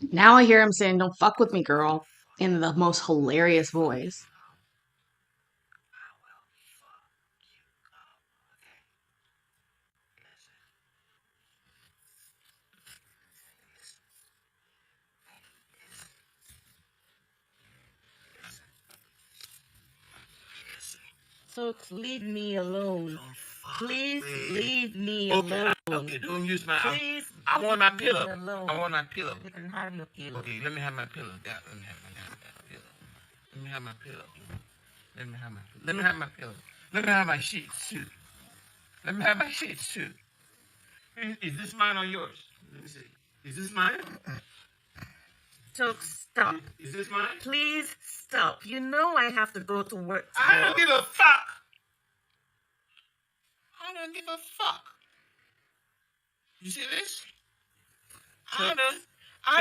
S5: girl.
S1: Now I hear him saying, "Don't fuck with me, girl," in the most hilarious voice.
S3: So leave me alone. Please leave me
S5: Okay,
S3: alone.
S5: okay, don't use my.
S3: Please.
S5: I want my pillow.
S3: leave me alone.
S5: I want my pillow.
S3: You can have your pillow.
S5: Okay, let me have my pillow. Yeah, let me have my pillow. Let me have my pillow. Let me have my. Let me have my pillow. Let me have my sheets too. Let me have my sheets too. Is this mine or yours? Let me see. Is this mine?
S3: So stop.
S5: Is this mine?
S3: Please stop. You know I have to go to work
S5: I
S3: tomorrow.
S5: don't give a fuck. I don't give a fuck. You see this? I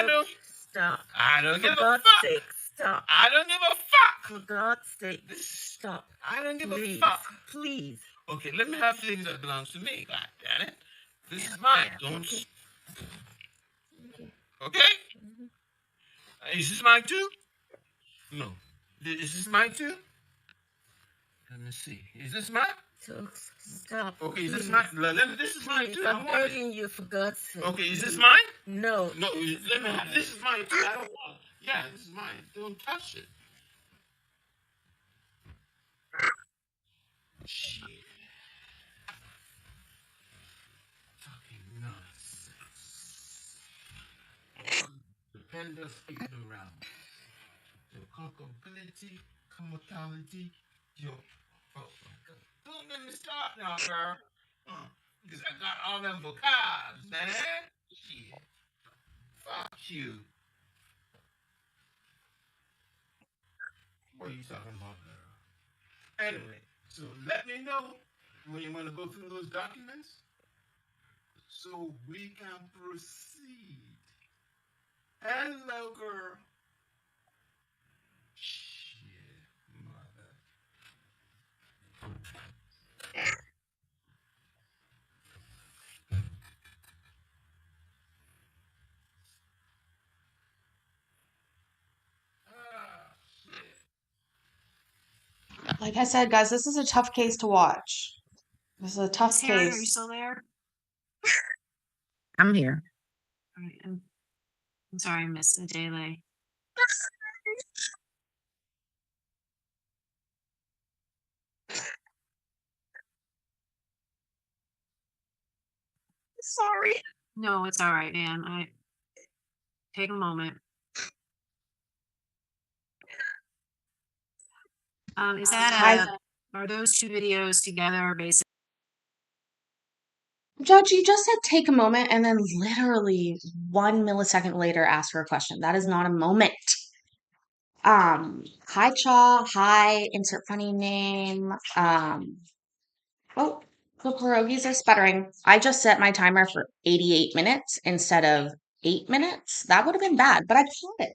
S5: don't.
S3: Stop.
S5: I don't give
S3: For
S5: a
S3: God's
S5: fuck.
S3: sake, stop.
S5: I don't give a fuck.
S3: For God's sake, stop.
S5: I don't give
S3: Please.
S5: a fuck.
S3: Please.
S5: Okay, let me have things that belongs to me. God damn it. This is mine. Don't. Okay? Is this mine too? No. Is this mine too? Let me see. Is this mine?
S3: So stop.
S5: Okay, is this
S3: Please.
S5: mine? This is mine
S3: Please,
S5: too. I
S3: I'm
S5: want it.
S3: begging you for God's sake.
S5: Okay, is this mine?
S3: No.
S5: No, let me have. This is mine too. I don't want it. Yeah, this is mine. Don't touch it. Shit. Fucking nonsense. Dependence ignorance. The culpability, commodality, yo. Oh my god. Don't let me start now, girl. Because I got all them vocabs, man. Shit. Fuck you. What are you talking about, girl? Anyway, so let me know when you want to go through those documents so we can proceed. Hello, girl. Shit, mother.
S1: Like I said, guys, this is a tough case to watch. This is a tough
S2: Miss Harry, are you
S1: case.
S2: still there?
S4: I'm here.
S2: All right, I'm sorry I missed the delay.
S3: Sorry.
S2: No, it's all right, ma'am. I take a moment. Is that are those two videos together basically?
S1: Judge, you just said take a moment and then literally 1 millisecond later ask her a question. That is not a moment. Hi Chaw, hi, insert funny name. Oh, the pierogies are sputtering. I just set my timer for 88 minutes instead of 8 minutes. That would have been bad, but I caught it.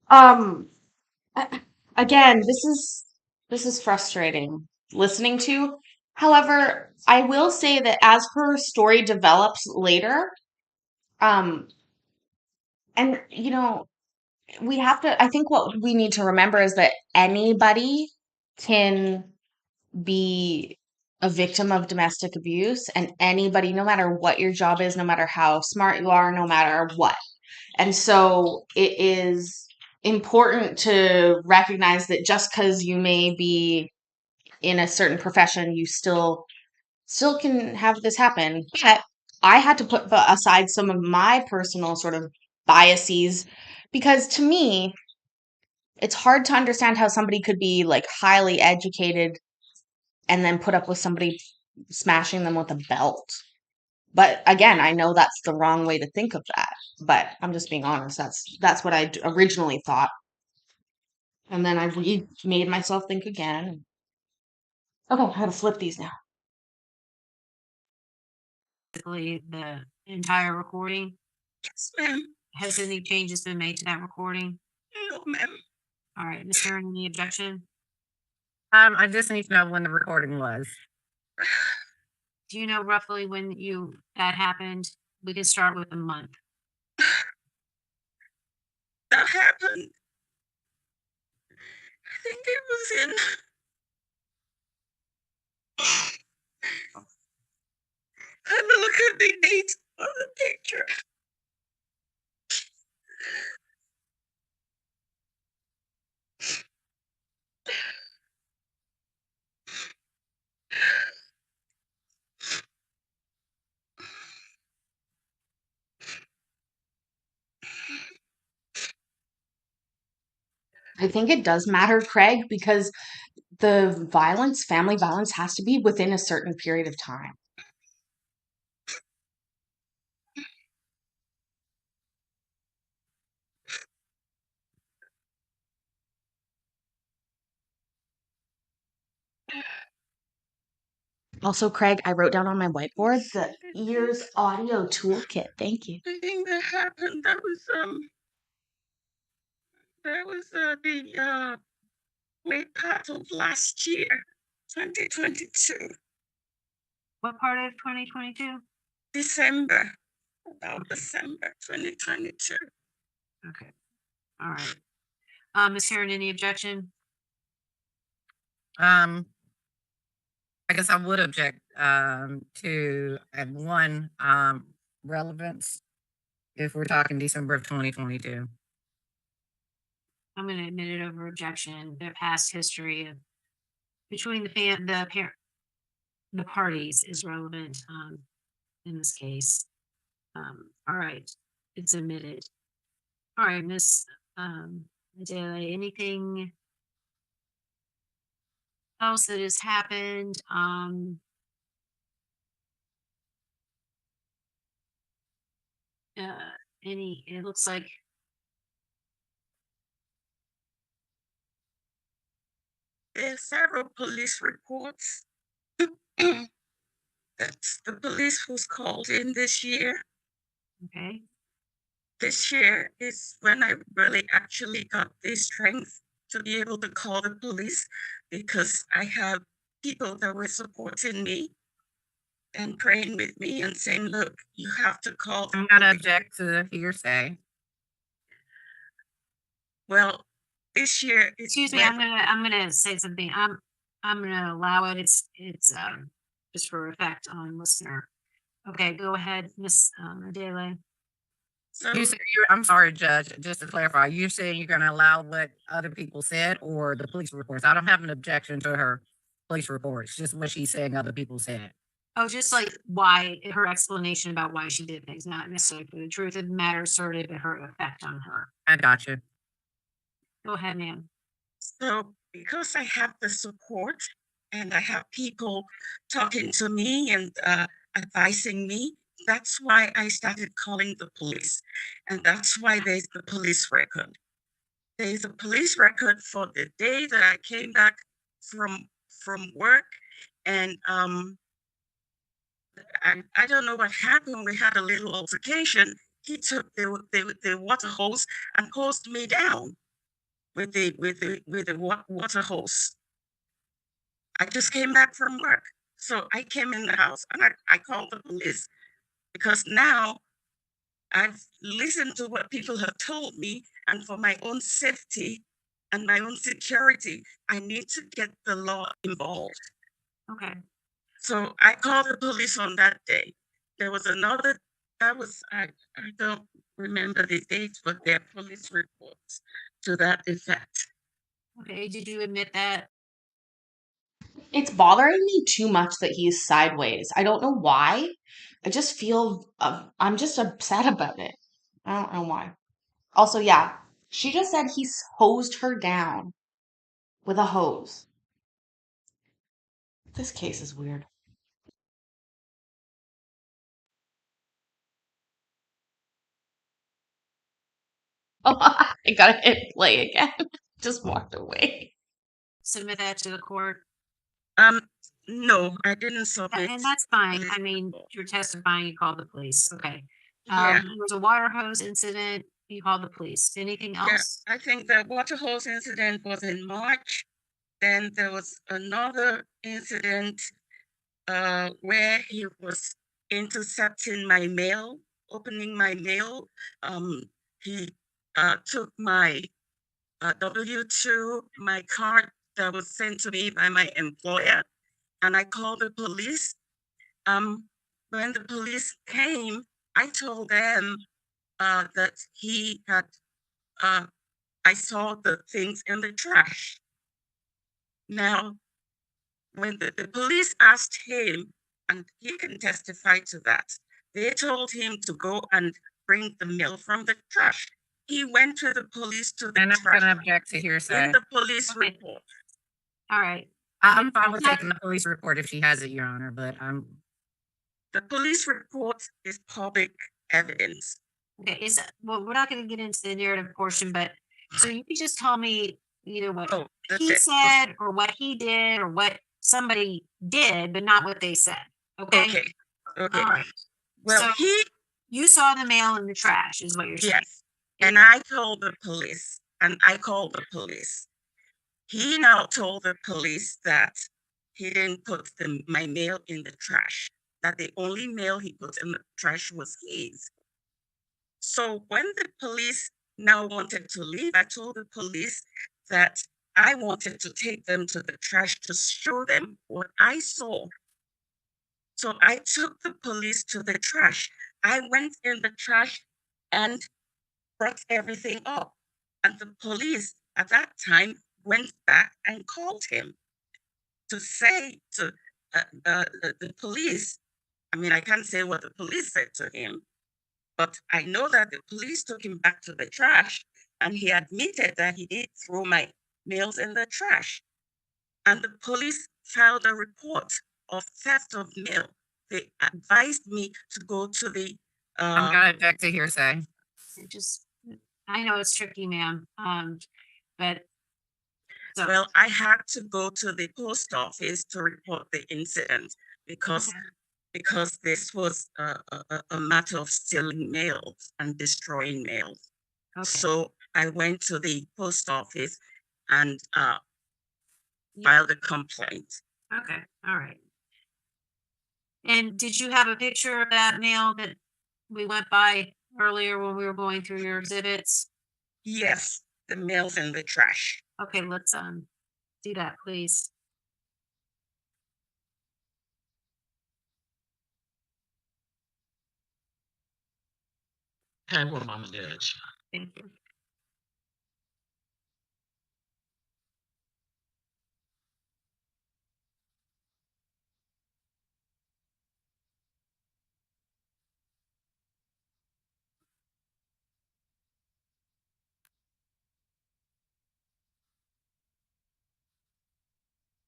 S1: Um, again, this is frustrating listening to. However, I will say that as her story develops later, um, and we have to, I think what we need to remember is that anybody can be a victim of domestic abuse, and anybody, no matter what your job is, no matter how smart you are, no matter what. And so it is important to recognize that just because you may be in a certain profession, you still can have this happen. But I had to put aside some of my personal sort of biases because to me, it's hard to understand how somebody could be like highly educated and then put up with somebody smashing them with a belt. But again, I know that's the wrong way to think of that. But I'm just being honest. That's what I originally thought, and then I made myself think again. Okay, I gotta flip these now.
S2: Basically, the entire recording.
S3: Yes, ma'am.
S2: Has any changes been made to that recording?
S3: No, ma'am.
S2: All right, Ms. Heron, any objection?
S4: I just need to know when the recording was.
S2: Do you know roughly when that happened? We can start with a month.
S3: That happened. I think it was in. Have a look at the date on the picture.
S1: I think it does matter, Craig, because the violence, family violence, has to be within a certain period of time. Also, Craig, I wrote down on my whiteboard the ears audio toolkit. Thank you.
S3: I think that happened. That was the late part of last year, 2022,
S2: What part of 2022?
S3: December, about December 2022.
S2: Okay. All right. Ms. Heron, any objection?
S4: I guess I would object to one relevance if we're talking December of 2022.
S2: I'm going to admit it over objection. The past history of between the parties is relevant in this case. All right, it's admitted. All right, Miss Adele, anything else that has happened? It looks like
S3: There's several police reports. That's the police who's called in this year.
S2: okay.
S3: This year is when I really actually got the strength to be able to call the police because I have people that were supporting me and praying with me and saying, look, you have to call.
S4: I'm going to object to the hearsay.
S3: Well, this year.
S2: Excuse me, I'm gonna say something. I'm gonna allow it. It's just for effect on listener. Okay, go ahead, Miss Adele.
S3: So
S4: I'm sorry, Judge, just to clarify, you're saying you're going to allow what other people said or the police reports? I don't have an objection to her police reports, just what she's saying other people said.
S2: Oh, just like why her explanation about why she did things, not necessarily for the truth of the matter asserted, but her effect on her.
S4: I got you.
S2: Go ahead, ma'am.
S3: So because I have the support and I have people talking to me and advising me, that's why I started calling the police. And that's why there's the police record. there's a police record for the day that I came back from work, and I don't know what happened. We had a little altercation. He took the water hose and hosed me down with the water hose. I just came back from work. So I came in the house and I called the police because now I've listened to what people have told me, and for my own safety and my own security, I need to get the law involved.
S2: Okay.
S3: So I called the police on that day. There was another, I don't remember the date, but there are police reports to that effect.
S2: Okay. Did you admit that?
S1: It's bothering me too much that he's sideways. I don't know why. I just feel I'm just upset about it. I don't know why. Also, yeah, she just said he hosed her down with a hose. This case is weird. Oh, I gotta hit play again. Just walked away.
S2: Submit that to the court.
S3: No, I didn't submit.
S2: And that's fine.
S3: police
S2: I mean,
S3: report.
S2: you're testifying, you called the police. Okay.
S3: Yeah.
S2: There was a water hose incident, you called the police. Anything
S3: Yeah,
S2: else?
S3: I think the water hose incident was in March. Then there was another incident where he was intercepting my mail, opening my mail. He took my W-2, my card that was sent to me by my employer, and I called the police. When the police came, I told them that he had, I saw the things in the trash. Now, when the police asked him, and he can testify to that, they told him to go and bring the mail from the trash. He went to the police to the
S4: And I'm
S3: trash
S4: gonna object to hearsay.
S3: in the police
S2: Okay.
S3: report.
S2: All right.
S4: I'm fine with
S2: Yeah.
S4: taking the police report if she has it, Your Honor, but
S3: The police report is public evidence.
S2: Okay. Well, we're not going to get into the narrative portion, but so you can just tell me either what
S3: Oh, that's
S2: he
S3: it.
S2: said or what he did or what somebody did, but not what they said. Okay.
S3: Okay. Okay.
S2: All right.
S3: Well,
S2: So you saw the mail in the trash, is what you're saying.
S3: yes. And I told the police, and I called the police. He now told the police that he didn't put my mail in the trash, that the only mail he put in the trash was his. So when the police now wanted to leave, I told the police that I wanted to take them to the trash to show them what I saw. So I took the police to the trash. I went in the trash and brought everything up. And the police at that time went back and called him to say to the police, I mean, I can't say what the police said to him, but I know that the police took him back to the trash and he admitted that he did throw my mails in the trash. And the police filed a report of theft of mail. They advised me to go to the
S4: I'm gonna object to hearsay.
S2: I know it's tricky, ma'am. But so
S3: well, I had to go to the post office to report the incident because
S2: okay.
S3: because this was a matter of stealing mails and destroying mails.
S2: Okay.
S3: So I went to the post office and
S2: Yeah.
S3: filed a complaint.
S2: Okay. All right. And did you have a picture of that mail that we went by earlier when we were going through your exhibits?
S3: Yes, the mail's in the trash.
S2: Okay, let's do that, please.
S5: Hey, hold on, Judge.
S2: Thank you.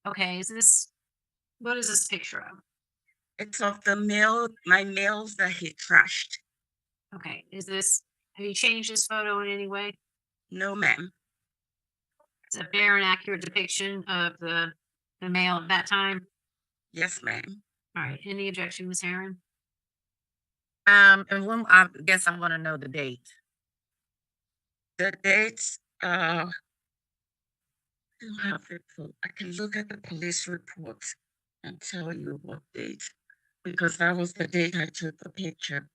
S2: Okay, what is this picture of?
S3: It's of the mail, my mails that he trashed.
S2: Okay, have you changed this photo in any way?
S3: No, ma'am.
S2: Is a fair and accurate depiction of the male at that time?
S3: Yes, ma'am.
S2: All right. Any objection, Ms. Herron?
S4: And when, I guess I want to know the date.
S3: The dates, I don't have it. I can look at the police report and tell you what date, because that was the date I took the picture.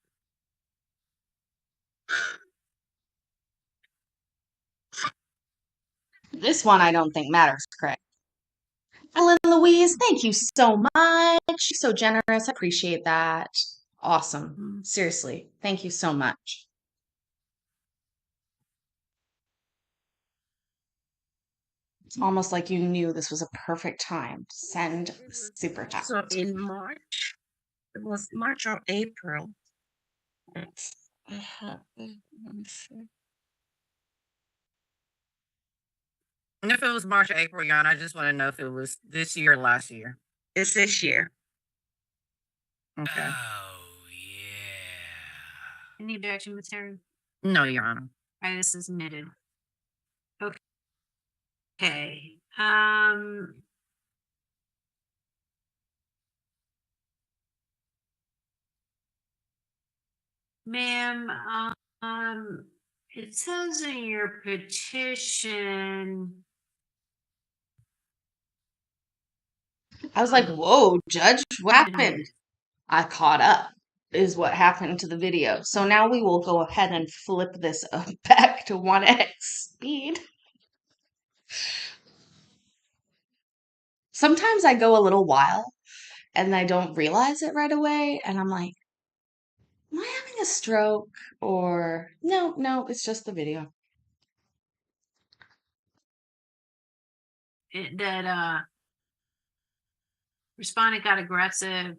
S1: This one I don't think matters, Craig. Ellen Louise, thank you so much. You're so generous. I appreciate that. Awesome. Seriously, thank you so much. It's almost like you knew this was a perfect time to send super chat.
S3: So in March, it was March or April. Let me see.
S4: And if it was March or April, Jan, I just want to know if it was this year or last year.
S3: It's this year.
S4: Okay.
S5: Oh, yeah.
S2: Any objection, Ms. Herron?
S4: No, Your Honor.
S2: All right, this is admitted. Okay. Ma'am, it says in your petition.
S1: I was like, whoa, Judge, what happened? I caught up, is what happened to the video. So now we will go ahead and flip this back to 1x speed. Sometimes I go a little while and I don't realize it right away. And I'm like, am I having a stroke? Or no, it's just the video.
S2: That respondent got aggressive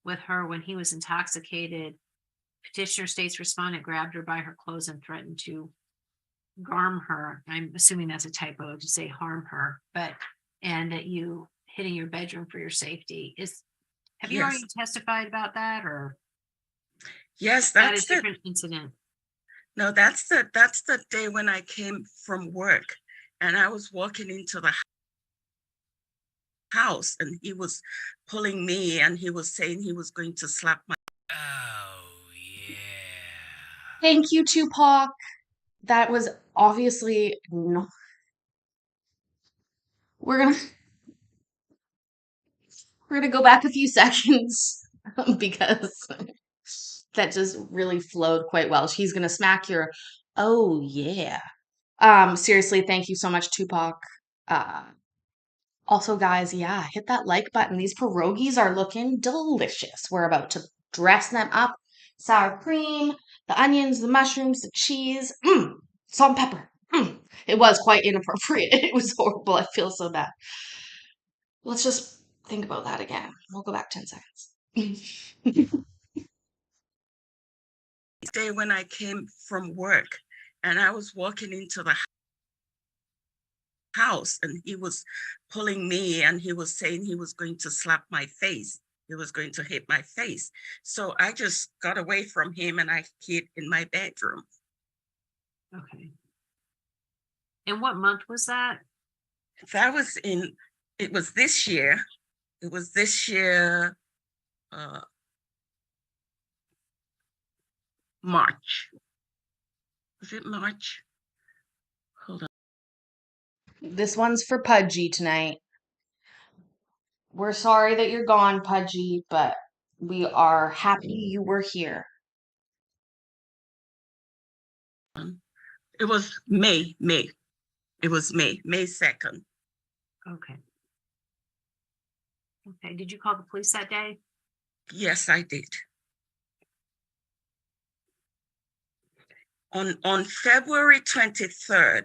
S2: with her when he was intoxicated. Petitioner states respondent grabbed her by her clothes and threatened to harm her. I'm assuming that's a typo to say harm her, and that you hid in your bedroom for your safety. Have you already testified about that, or
S3: Yes,
S2: that
S3: that's
S2: a different incident?
S3: No, that's the day when I came from work and I was walking into the house and he was pulling me and he was saying he was going to slap my.
S5: Oh, yeah.
S1: Thank you, Tupac. That was obviously no. We're gonna go back a few seconds because that just really flowed quite well. She's gonna smack your oh yeah. Seriously, thank you so much, Tupac. Also, guys, yeah, hit that like button. These pierogies are looking delicious. We're about to dress them up. Sour cream, the onions, the mushrooms, the cheese. Salt and pepper. It was quite inappropriate. It was horrible. I feel so bad. Let's just think about that again. We'll go back 10 seconds.
S3: Day when I came from work and I was walking into the house and he was pulling me and he was saying he was going to slap my face. He was going to hit my face. So I just got away from him and I hid in my bedroom.
S2: Okay. And what month was that?
S3: That was it was this year. It was this year, March. Was it March? Hold on.
S1: This one's for Pudgy tonight. We're sorry that you're gone, Pudgy, but we are happy you were here.
S3: It was May. It was May 2nd.
S2: Okay. Okay. Did you call the police that day?
S3: Yes, I did. On February 23rd,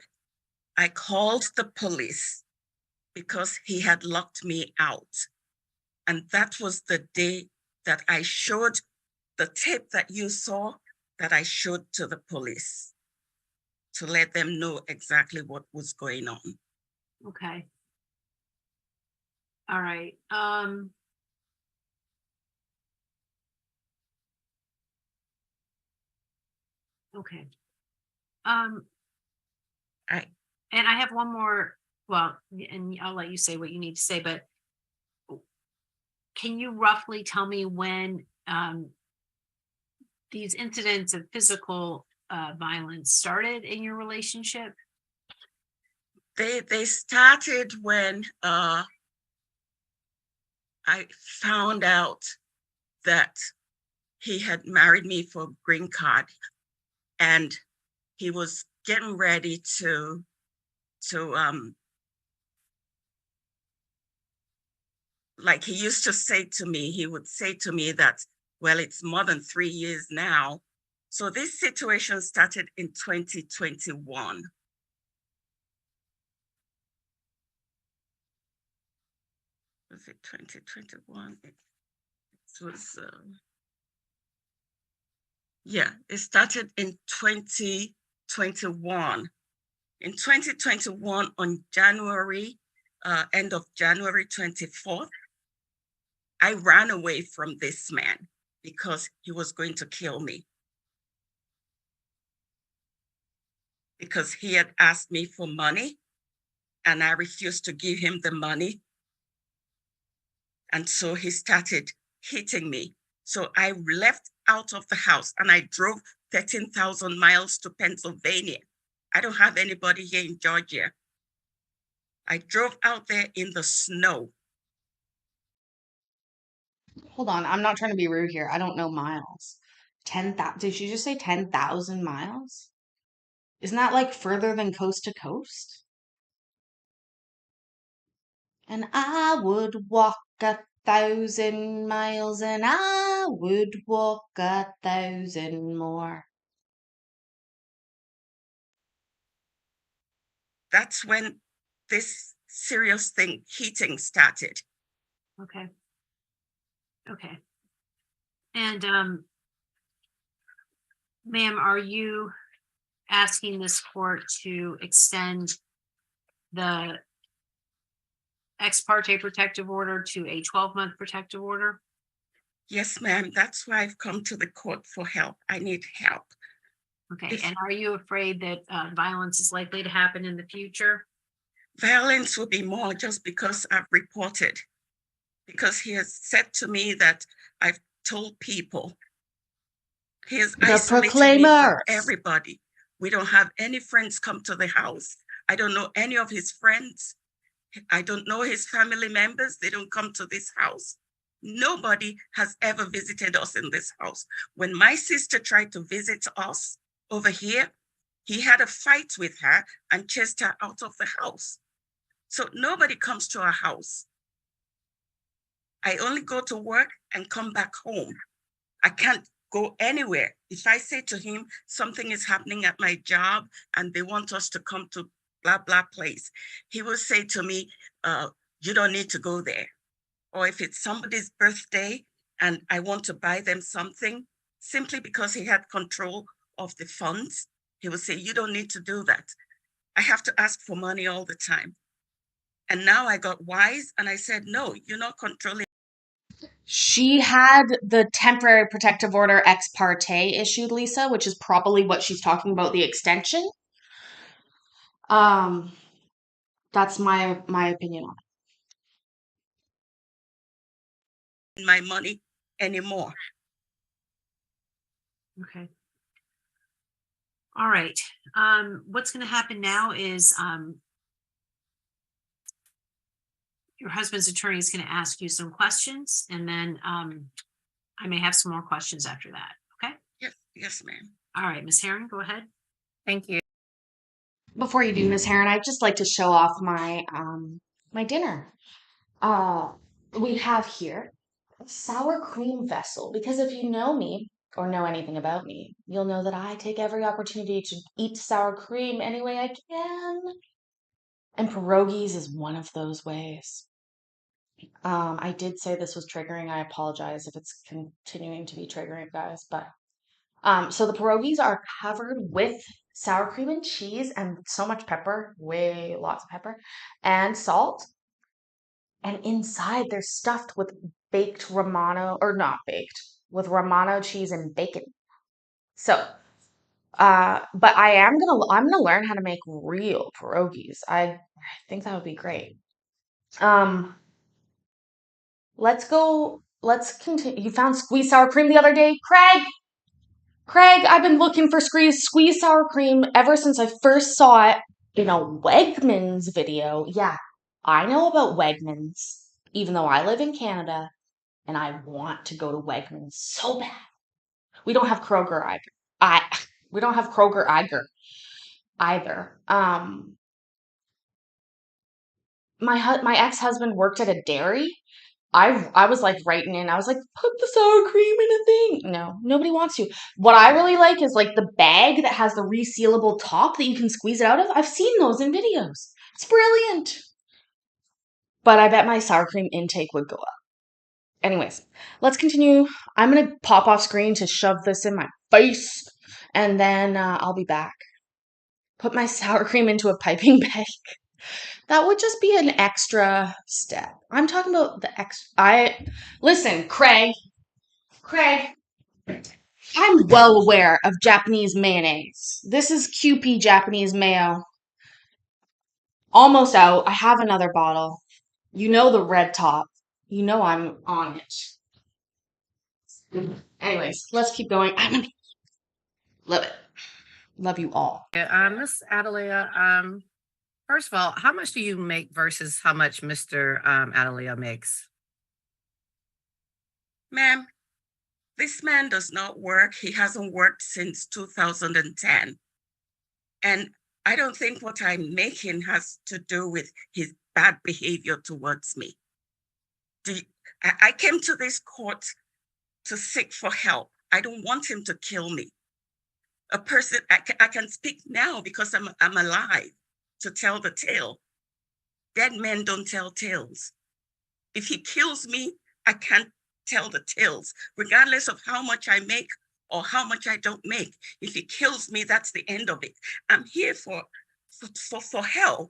S3: I called the police because he had locked me out. And that was the day that I showed the tape that you saw, that I showed to the police to let them know exactly what was going on.
S2: Okay. All right. Okay. And I have one more well, and I'll let you say what you need to say, but can you roughly tell me when these incidents of physical violence started in your relationship?
S3: They started when I found out that he had married me for a green card, and he was getting ready to like he used to say to me, he would say to me that, well, it's more than 3 years now. So this situation started in 2021. Was it 2021? It was, yeah, it started in 2021. In 2021, on January, end of January 24th, I ran away from this man because he was going to kill me. Because he had asked me for money and I refused to give him the money. And so he started hitting me. So I left out of the house and I drove 13,000 miles to Pennsylvania. I don't have anybody here in Georgia. I drove out there in the snow.
S1: Hold on, I'm not trying to be rude here. I don't know miles. 10,000, did you just say 10,000 miles? Isn't that like further than coast to coast? And I would walk 1,000 miles and I would walk 1,000 more.
S3: That's when this serious thing, heating, started.
S2: Okay. Okay. And ma'am, are you asking this court to extend the ex parte protective order to a 12-month protective order?
S3: Yes, ma'am. That's why I've come to the court for help. I need help.
S2: Okay.
S3: If
S2: And are you afraid that violence is likely to happen in the future?
S3: violence will be more just because I've reported, because he has said to me that I've told people. He has
S1: The
S3: isolated me from
S1: proclaimers.
S3: everybody. We don't have any friends come to the house. I don't know any of his friends. I don't know his family members. They don't come to this house. Nobody has ever visited us in this house. When my sister tried to visit us over here, he had a fight with her and chased her out of the house. So nobody comes to our house. I only go to work and come back home. I can't go anywhere. If I say to him, something is happening at my job and they want us to come to blah, blah place, he will say to me, you don't need to go there. Or if it's somebody's birthday and I want to buy them something, simply because he had control of the funds, he will say, you don't need to do that. I have to ask for money all the time. And now I got wise and I said, no, you're not controlling.
S1: She had the temporary protective order ex parte issued, Lisa, which is probably what she's talking about, the extension. That's my opinion on it.
S3: My money anymore.
S2: Okay. All right. What's going to happen now is your husband's attorney is going to ask you some questions, and then I may have some more questions after that. Okay.
S3: Yes, ma'am.
S2: All right, Ms. Herring, go ahead.
S4: Thank you.
S1: Before you do, Miss Heron, I'd just like to show off my my dinner. We have here a sour cream vessel, because if you know me or know anything about me, you'll know that I take every opportunity to eat sour cream any way I can. And pierogies is one of those ways. I did say this was triggering. I apologize if it's continuing to be triggering, guys. But so the pierogies are covered with sour cream and cheese and so much pepper, way lots of pepper, and salt. And inside they're stuffed with baked Romano, or not baked, with Romano cheese and bacon. So But I'm gonna learn how to make real pierogies. I think that would be great. Um, let's continue. You found squeezed sour cream the other day, Craig? Craig, I've been looking for squeezed sour cream ever since I first saw it in a Wegmans video. Yeah, I know about Wegmans, even though I live in Canada and I want to go to Wegmans so bad. We don't have Kroger either. We don't have Kroger either. My ex-husband worked at a dairy. I was like writing in. I was like, put the sour cream in a thing. No, nobody wants to. What I really like is like the bag that has the resealable top that you can squeeze it out of. I've seen those in videos. It's brilliant. But I bet my sour cream intake would go up. Anyways, let's continue. I'm gonna pop off screen to shove this in my face, and then I'll be back. Put my sour cream into a piping bag. That would just be an extra step. I'm talking about the listen, Craig, I'm well aware of Japanese mayonnaise. This is QP Japanese mayo. Almost out. I have another bottle. You know the red top. You know I'm on it. Anyways, let's keep going. Love it. Love you all.
S4: Miss Adelia, first of all, how much do you make versus how much Mr. Adelia makes?
S3: Ma'am, this man does not work. He hasn't worked since 2010. And I don't think what I'm making has to do with his bad behavior towards me. I came to this court to seek for help. I don't want him to kill me. A person, I can speak now because I'm alive to tell the tale. Dead men don't tell tales. If he kills me, I can't tell the tales, regardless of how much I make or how much I don't make. If he kills me, that's the end of it. I'm here for help.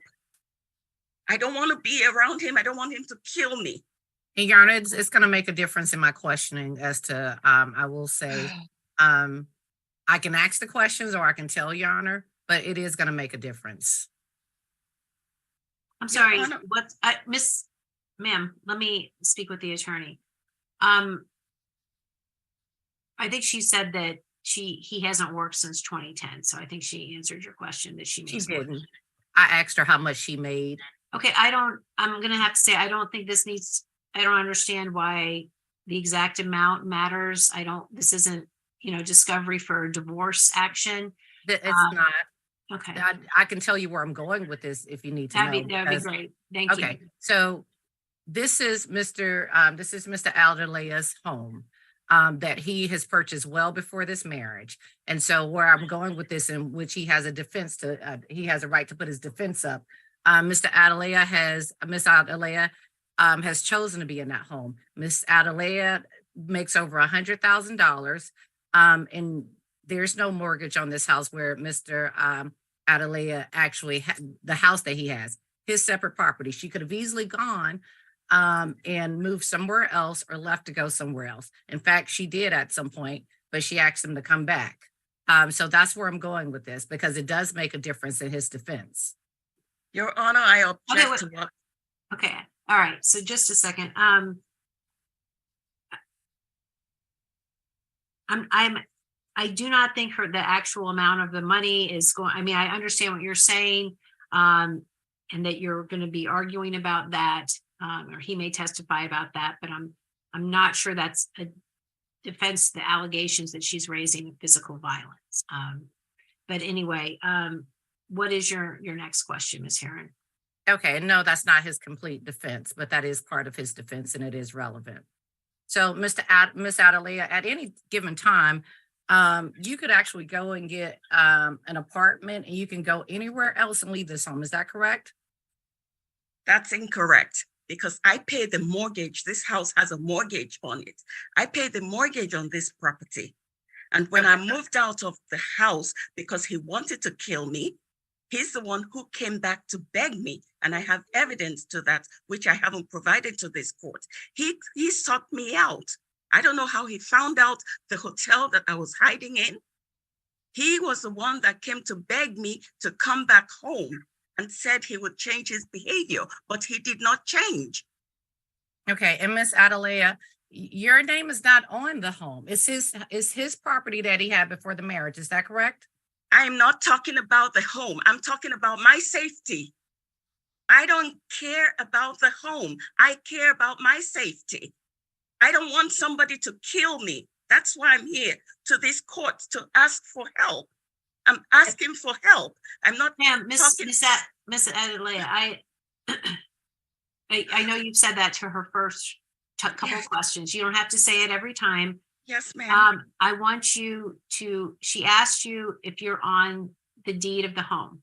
S3: I don't want to be around him. I don't want him to kill me.
S4: And Your Honor, it's going to make a difference in my questioning as to, I will say, I can ask the questions or I can tell Your Honor, but it is going to make a difference.
S2: I'm sorry, ma'am, let me speak with the attorney. I think she said that he hasn't worked since 2010. So I think she answered your question that she makes.
S4: She didn't. I asked her how much she made.
S2: Okay, I'm gonna have to say I don't understand why the exact amount matters. This isn't, discovery for divorce action.
S4: It's not.
S2: Okay.
S4: I can tell you where I'm going with this if you need to know.
S2: That'd be great. Thank you.
S4: Okay, so this is Mr. Aldalea's home that he has purchased well before this marriage. And so where I'm going with this, in which he has a defense to, he has a right to put his defense up. Miss Adelea has chosen to be in that home. Miss Adelea makes over $100,000, and there's no mortgage on this house where Mr. Adelea actually the house that he has, his separate property. She could have easily gone and moved somewhere else or left to go somewhere else. In fact, she did at some point, but she asked him to come back. So that's where I'm going with this, because it does make a difference in his defense.
S3: Your Honor, I object to what.
S2: Okay. All right. So just a second. I do not think the actual amount of the money is going. I mean, I understand what you're saying, and that you're going to be arguing about that, or he may testify about that. But I'm not sure that's a defense to the allegations that she's raising of physical violence. But anyway, what is your next question, Ms. Heron?
S4: Okay, no, that's not his complete defense, but that is part of his defense, and it is relevant. So, Miss Adelea, at any given time, you could actually go and get an apartment, and you can go anywhere else and leave this home. Is that correct?
S3: That's incorrect, because I pay the mortgage. This house has a mortgage on it. I pay the mortgage on this property. And when I moved out of the house because he wanted to kill me, he's the one who came back to beg me. And I have evidence to that, which I haven't provided to this court. He sought me out. I don't know how he found out the hotel that I was hiding in. He was the one that came to beg me to come back home and said he would change his behavior, but he did not change.
S4: Okay, and Miss Adelea, your name is not on the home. It's his property that he had before the marriage. Is that correct?
S3: I'm not talking about the home. I'm talking about my safety. I don't care about the home. I care about my safety. I don't want somebody to kill me. That's why I'm here to this court to ask for help. I'm asking for help. I'm not
S2: Ma'am,
S3: talking.
S2: Miss Adelea, I know you've said that to her first couple
S3: Yes.
S2: of questions. You don't have to say it every time.
S3: Yes, ma'am.
S2: I want you to, she asked you if you're on the deed of the home.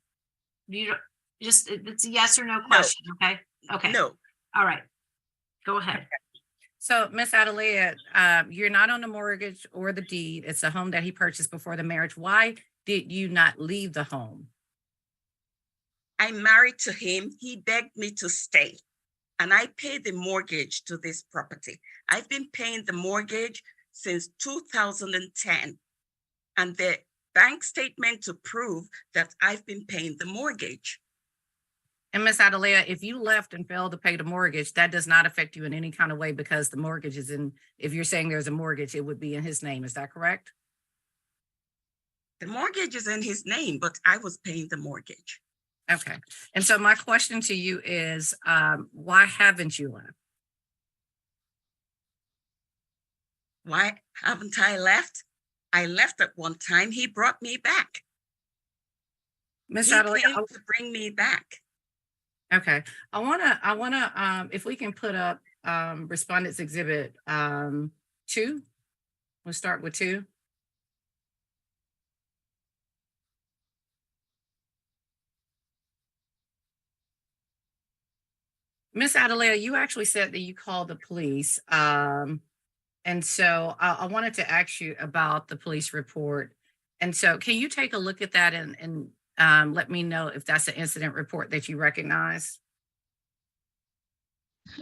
S2: You don't, just, it's a yes or no question, okay? Okay,
S3: No.
S2: all right, go ahead.
S4: So, Miss Adelea, you're not on the mortgage or the deed. It's a home that he purchased before the marriage. Why did you not leave the home?
S3: I'm married to him. He begged me to stay. And I paid the mortgage to this property. I've been paying the mortgage since 2010. And the bank statement to prove that I've been paying the mortgage.
S4: And Miss Adelea, if you left and failed to pay the mortgage, that does not affect you in any kind of way because the mortgage is in, if you're saying there's a mortgage, it would be in his name. Is that correct?
S3: The mortgage is in his name, but I was paying the mortgage.
S4: Okay. And so my question to you is, why haven't you left?
S3: Why haven't I left? I left at one time. He brought me back.
S4: Miss
S3: He
S4: Adelea,
S3: came to bring me back.
S4: okay. I wanna, if we can put up Respondent's Exhibit 2. We'll start with 2. Miss Adelea, you actually said that you called the police. And so I wanted to ask you about the police report. And so can you take a look at that and let me know if that's an incident report that you recognize?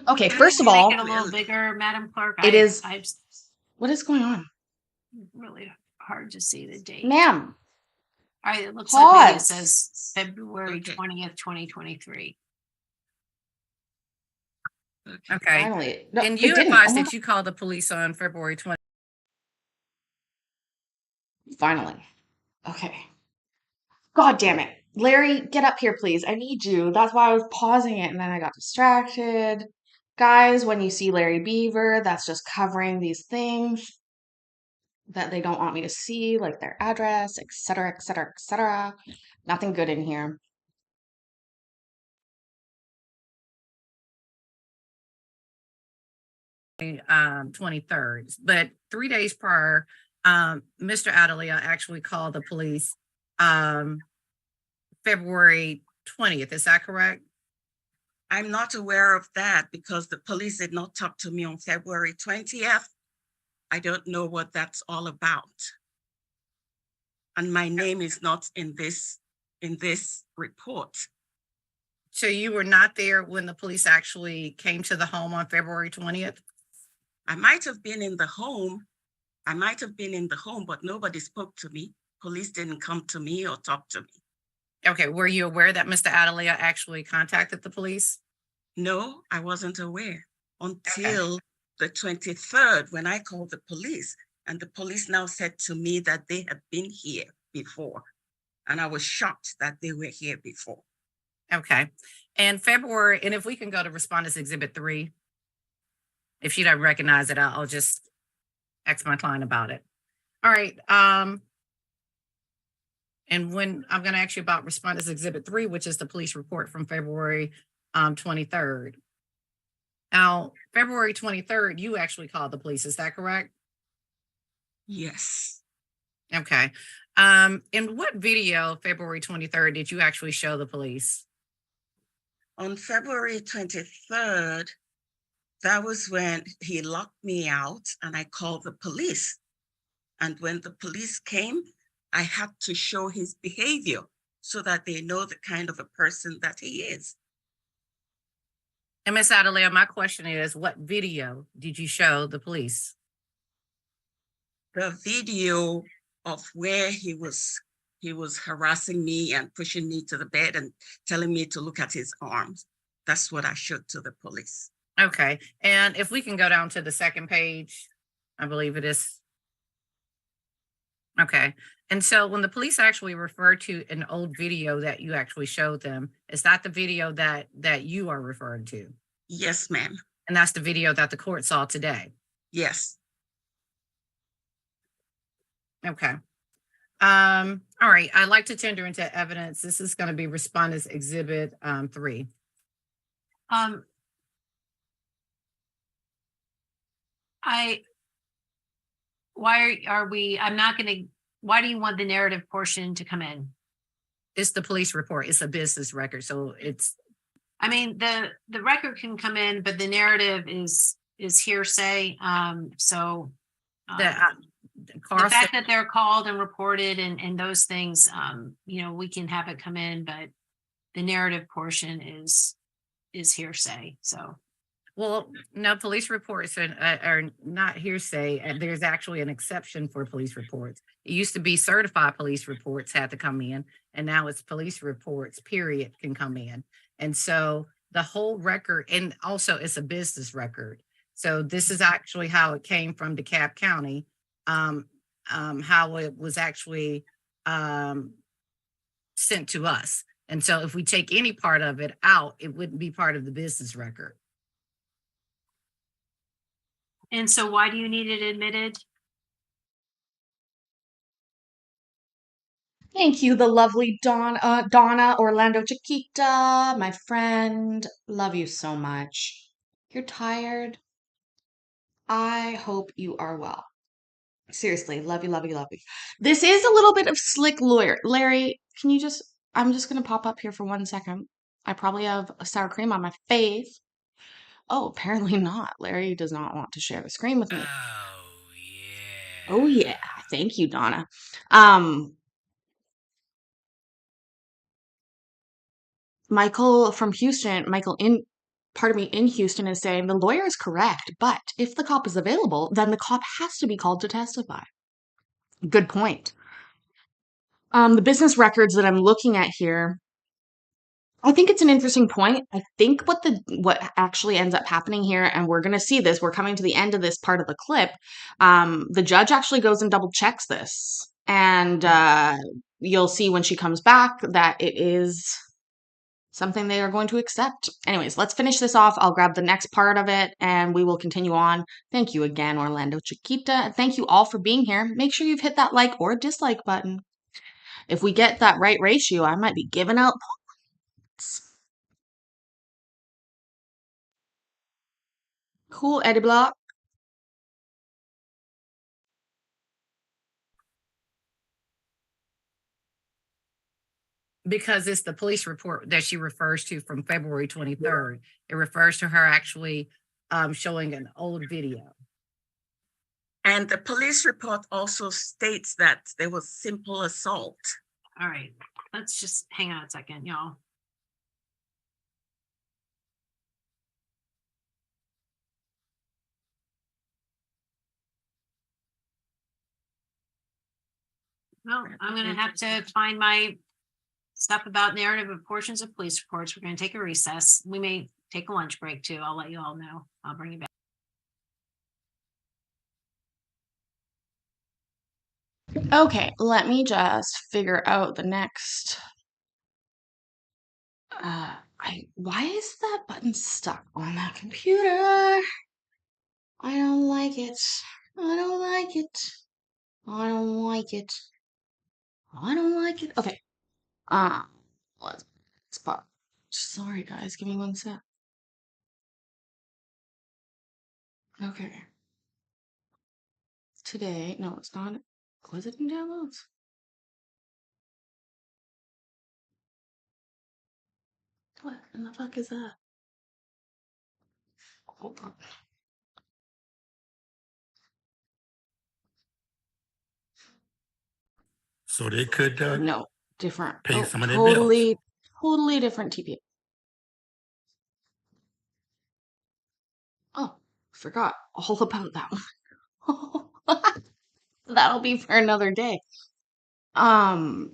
S1: Okay,
S2: Maybe
S1: first
S2: we
S1: of all,
S2: make it a little bigger, Madam Clerk.
S1: it is.
S2: I'm
S1: What is going on?
S2: really hard to see the date.
S1: Ma'am,
S2: All right, it looks like maybe it
S1: pause.
S2: says February
S3: Okay.
S2: 20th, 2023.
S4: Okay.
S1: Finally. No,
S4: And
S1: it
S4: you
S1: didn't.
S4: advised
S1: Oh my
S4: that you called the police on February 20th.
S1: Finally. Okay. God damn it. Larry, get up here, please. I need you. That's why I was pausing it and then I got distracted. Guys, when you see Larry Beaver, that's just covering these things that they don't want me to see, like their address, etc., etc., etc. Nothing good in here.
S4: Um, 23rd, but 3 days prior, Mr. Adelea actually called the police February 20th. Is that correct?
S3: I'm not aware of that because the police did not talk to me on February 20th. I don't know what that's all about. And my name is not in this report.
S4: So you were not there when the police actually came to the home on February 20th?
S3: I might have been in the home. But nobody spoke to me. Police didn't come to me or talk to me.
S4: Okay, were you aware that Mr. Adelea actually contacted the police?
S3: No, I wasn't aware until the 23rd when I called the police. And the police now said to me that they had been here before. And I was shocked that they were here before.
S4: Okay. And February, and if we can go to Respondent's Exhibit 3, if she doesn't recognize it, I'll just ask my client about it. All right. And when I'm going to ask you about Respondent's Exhibit 3, which is the police report from February 23rd. Now, February 23rd, you actually called the police. Is that correct?
S3: Yes.
S4: Okay. In what video, February 23rd, did you actually show the police?
S3: On February 23rd, that was when he locked me out and I called the police. And when the police came, I had to show his behavior so that they know the kind of a person that he is.
S4: And Ms. Adelea, my question is, what video did you show the police?
S3: The video of where he was harassing me and pushing me to the bed and telling me to look at his arms. That's what I showed to the police.
S4: Okay. And if we can go down to the second page, I believe it is. Okay. And so when the police actually refer to an old video that you actually showed them, is that the video that you are referring to?
S3: Yes, ma'am.
S4: And that's the video that the court saw today?
S3: Yes.
S4: Okay. All right. I'd like to tender into evidence. This is going to be Respondent's Exhibit 3.
S2: Why do you want the narrative portion to come in?
S4: It's the police report. It's a business record. So it's,
S2: I mean, the record can come in, but the narrative is hearsay. So
S4: the
S2: fact that they're called and reported and those things, we can have it come in, but the narrative portion is hearsay. So,
S4: well, no, police reports are not hearsay, and there's actually an exception for police reports. It used to be certified police reports had to come in, and now it's police reports, period, can come in. And so the whole record, and also it's a business record. So this is actually how it came from DeKalb County, how it was actually sent to us. And so if we take any part of it out, it wouldn't be part of the business record.
S2: And so why do you need it admitted?
S1: Thank you, the lovely Donna Orlando Chiquita, my friend. Love you so much. You're tired. I hope you are well. Seriously, love you, love you, love you. This is a little bit of slick lawyer. Larry, I'm just going to pop up here for 1 second. I probably have a sour cream on my face. Oh, apparently not. Larry does not want to share the screen with me. Oh, yeah. Thank you, Donna. Michael in Houston is saying the lawyer is correct, but if the cop is available, then the cop has to be called to testify. Good point. The business records that I'm looking at here, I think it's an interesting point. I think what actually ends up happening here, and we're going to see this, we're coming to the end of this part of the clip. The judge actually goes and double checks this, and you'll see when she comes back that it is something they are going to accept. Anyways, let's finish this off. I'll grab the next part of it and we will continue on. Thank you again, Orlando Chiquita. Thank you all for being here. Make sure you've hit that like or dislike button. If we get that right ratio, I might be giving out points. Cool, Eddie Block.
S4: Because it's the police report that she refers to from February 23rd. It refers to her actually showing an old video.
S3: And the police report also states that there was simple assault.
S2: All right, let's just hang on a second, y'all. Well, I'm going to have to find my stuff about narrative of portions of police reports. We're going to take a recess. We may take a lunch break too. I'll let you all know. I'll bring you back.
S1: Okay, let me just figure out the next. Why is that button stuck on that computer? I don't like it. I don't like it. I don't like it. I don't like it. Okay. Let's spot. Sorry, guys. Give me 1 sec. Okay. Today, no, it's not. Was it in downloads? What in the fuck is that? Hold on.
S5: So they could
S1: No, different.
S5: pay some of their bills.
S1: Totally different TPO. Oh, forgot all about that one. That'll be for another day. Okay.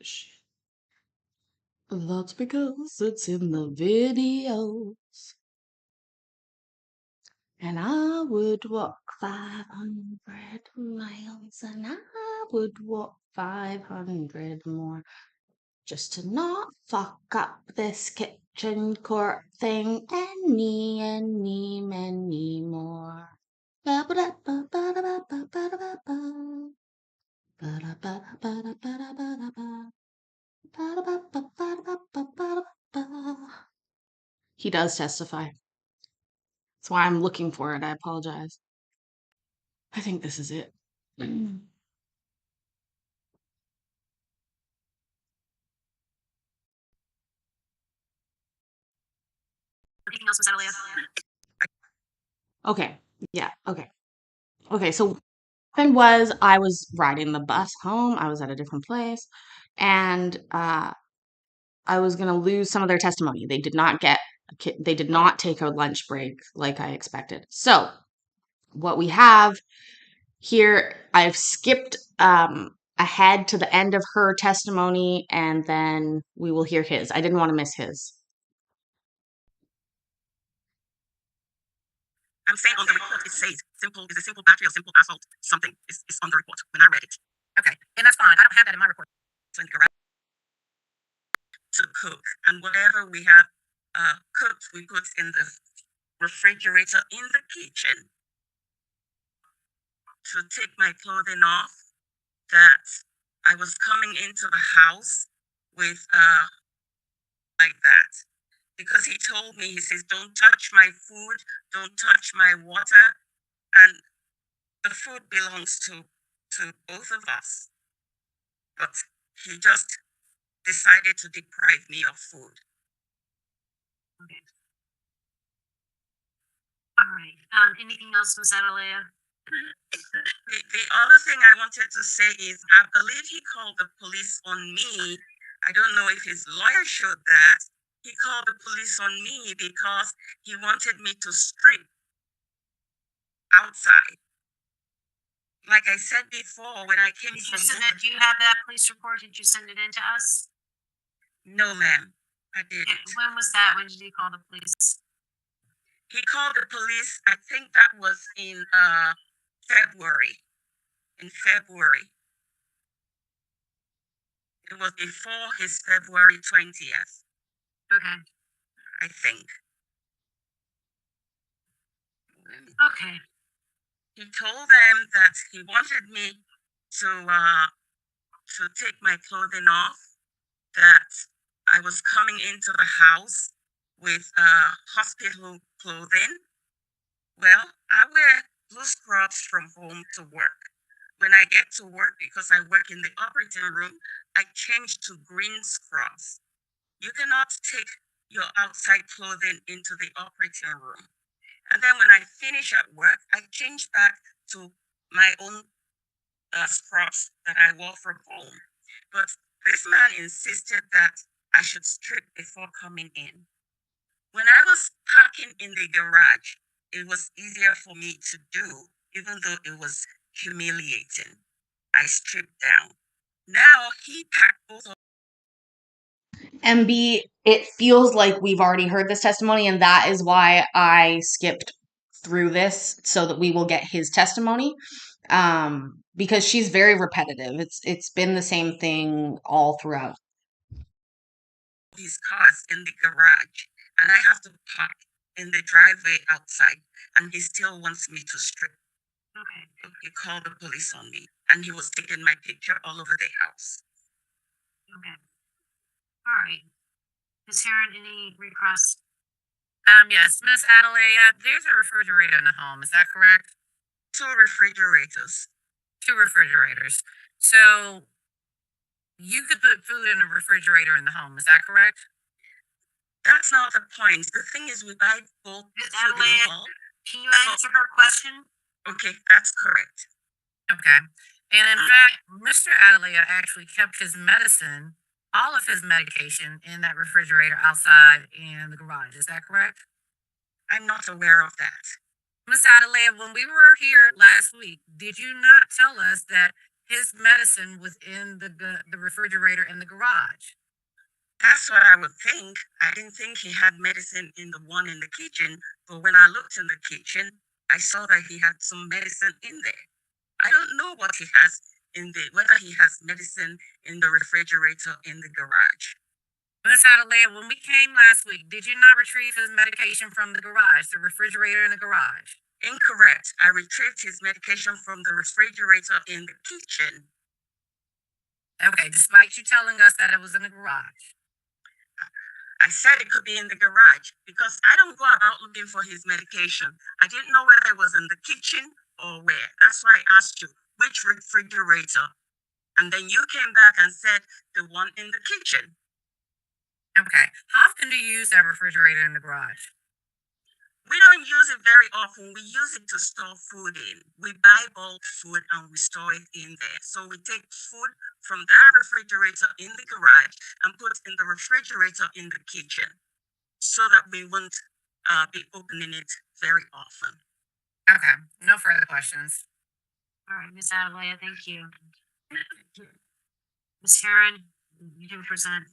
S1: Shit. That's because it's in the videos. And I would walk 500 miles, and I would walk 500 more just to not fuck up this kitchen court thing any more. He does testify. That's why I'm looking for it. I apologize. I think this is it.
S2: Anything else, Miss Adelia?
S1: Okay. Yeah. Okay. Okay. So what happened was I was riding the bus home. I was at a different place, and I was gonna lose some of their testimony. They did not get. They did not take a lunch break like I expected. So what we have here, I've skipped ahead to the end of her testimony, and then we will hear his. I didn't want to miss his.
S3: I'm saying on the report it says simple is a simple battery or simple assault. Something is on the report when I read it. Okay, and that's fine. I don't have that in my report. So in the garage to cook, and whatever we have cooked, we put in the refrigerator in the kitchen. To take my clothing off, that I was coming into the house with like that. Because he told me, he says, don't touch my food, don't touch my water, and the food belongs to both of us. But he just decided to deprive me of food.
S2: Okay. All right. Anything else, Miss Adelia?
S3: The other thing I wanted to say is I believe he called the police on me. I don't know if his lawyer showed that. He called the police on me because he wanted me to strip outside. Like I said before, when I came
S2: Did you
S3: from
S2: send it? Do you have that police report? Did you send it in to us?
S3: No, ma'am, I didn't.
S2: When was that? When did he call the police?
S3: He called the police, I think that was in February. In February. It was before his February 20th,
S2: Okay.
S3: I think.
S2: Okay.
S3: He told them that he wanted me to take my clothing off, that I was coming into the house with hospital clothing. Well, I wear blue scrubs from home to work. When I get to work, because I work in the operating room, I change to green scrubs. You cannot take your outside clothing into the operating room. And then when I finish at work, I change back to my own scrubs that I wore from home. But this man insisted that I should strip before coming in. When I was parking in the garage, it was easier for me to do, even though it was humiliating. I stripped down. Now he packed both of
S1: MB, it feels like we've already heard this testimony, and that is why I skipped through this so that we will get his testimony. Because she's very repetitive. It's been the same thing all throughout.
S3: his cars in the garage, and I have to park in the driveway outside, and he still wants me to strip.
S2: Okay.
S3: He called the police on me, and he was taking my picture all over the house.
S2: Okay. All right. Ms. Heron, any requests?
S4: Yes, Miss Adelia, there's a refrigerator in the home. Is that correct?
S3: 2 refrigerators.
S4: 2 refrigerators. So you could put food in a refrigerator in the home. Is that correct?
S3: That's not the point. The thing is, we buy both
S2: Ms.
S3: food in
S2: Adelia,
S3: bulk.
S2: can you answer her question?
S3: Okay, that's correct.
S4: Okay. And in fact, Mr. Adelia actually kept his medicine, all of his medication, in that refrigerator outside in the garage. Is that correct?
S3: I'm not aware of that.
S4: Miss Adelaide, when we were here last week, did you not tell us that his medicine was in the refrigerator in the garage?
S3: That's what I would think. I didn't think he had medicine in the one in the kitchen, but when I looked in the kitchen, I saw that he had some medicine in there. I don't know what he has whether he has medicine in the refrigerator in the garage.
S4: Miss Adelaide, when we came last week, did you not retrieve his medication from the garage, the refrigerator in the garage?
S3: Incorrect. I retrieved his medication from the refrigerator in the kitchen.
S4: Okay, despite you telling us that it was in the garage.
S3: I said it could be in the garage because I don't go about looking for his medication. I didn't know whether it was in the kitchen or where. That's why I asked you which refrigerator. And then you came back and said the one in the kitchen.
S4: Okay. How often do you use that refrigerator in the garage?
S3: We don't use it very often. We use it to store food in. We buy bulk food and we store it in there. So we take food from that refrigerator in the garage and put in the refrigerator in the kitchen so that we won't be opening it very often.
S4: Okay. No further questions.
S2: All right, Miss Adelaide, thank you. Miss Heron, you can present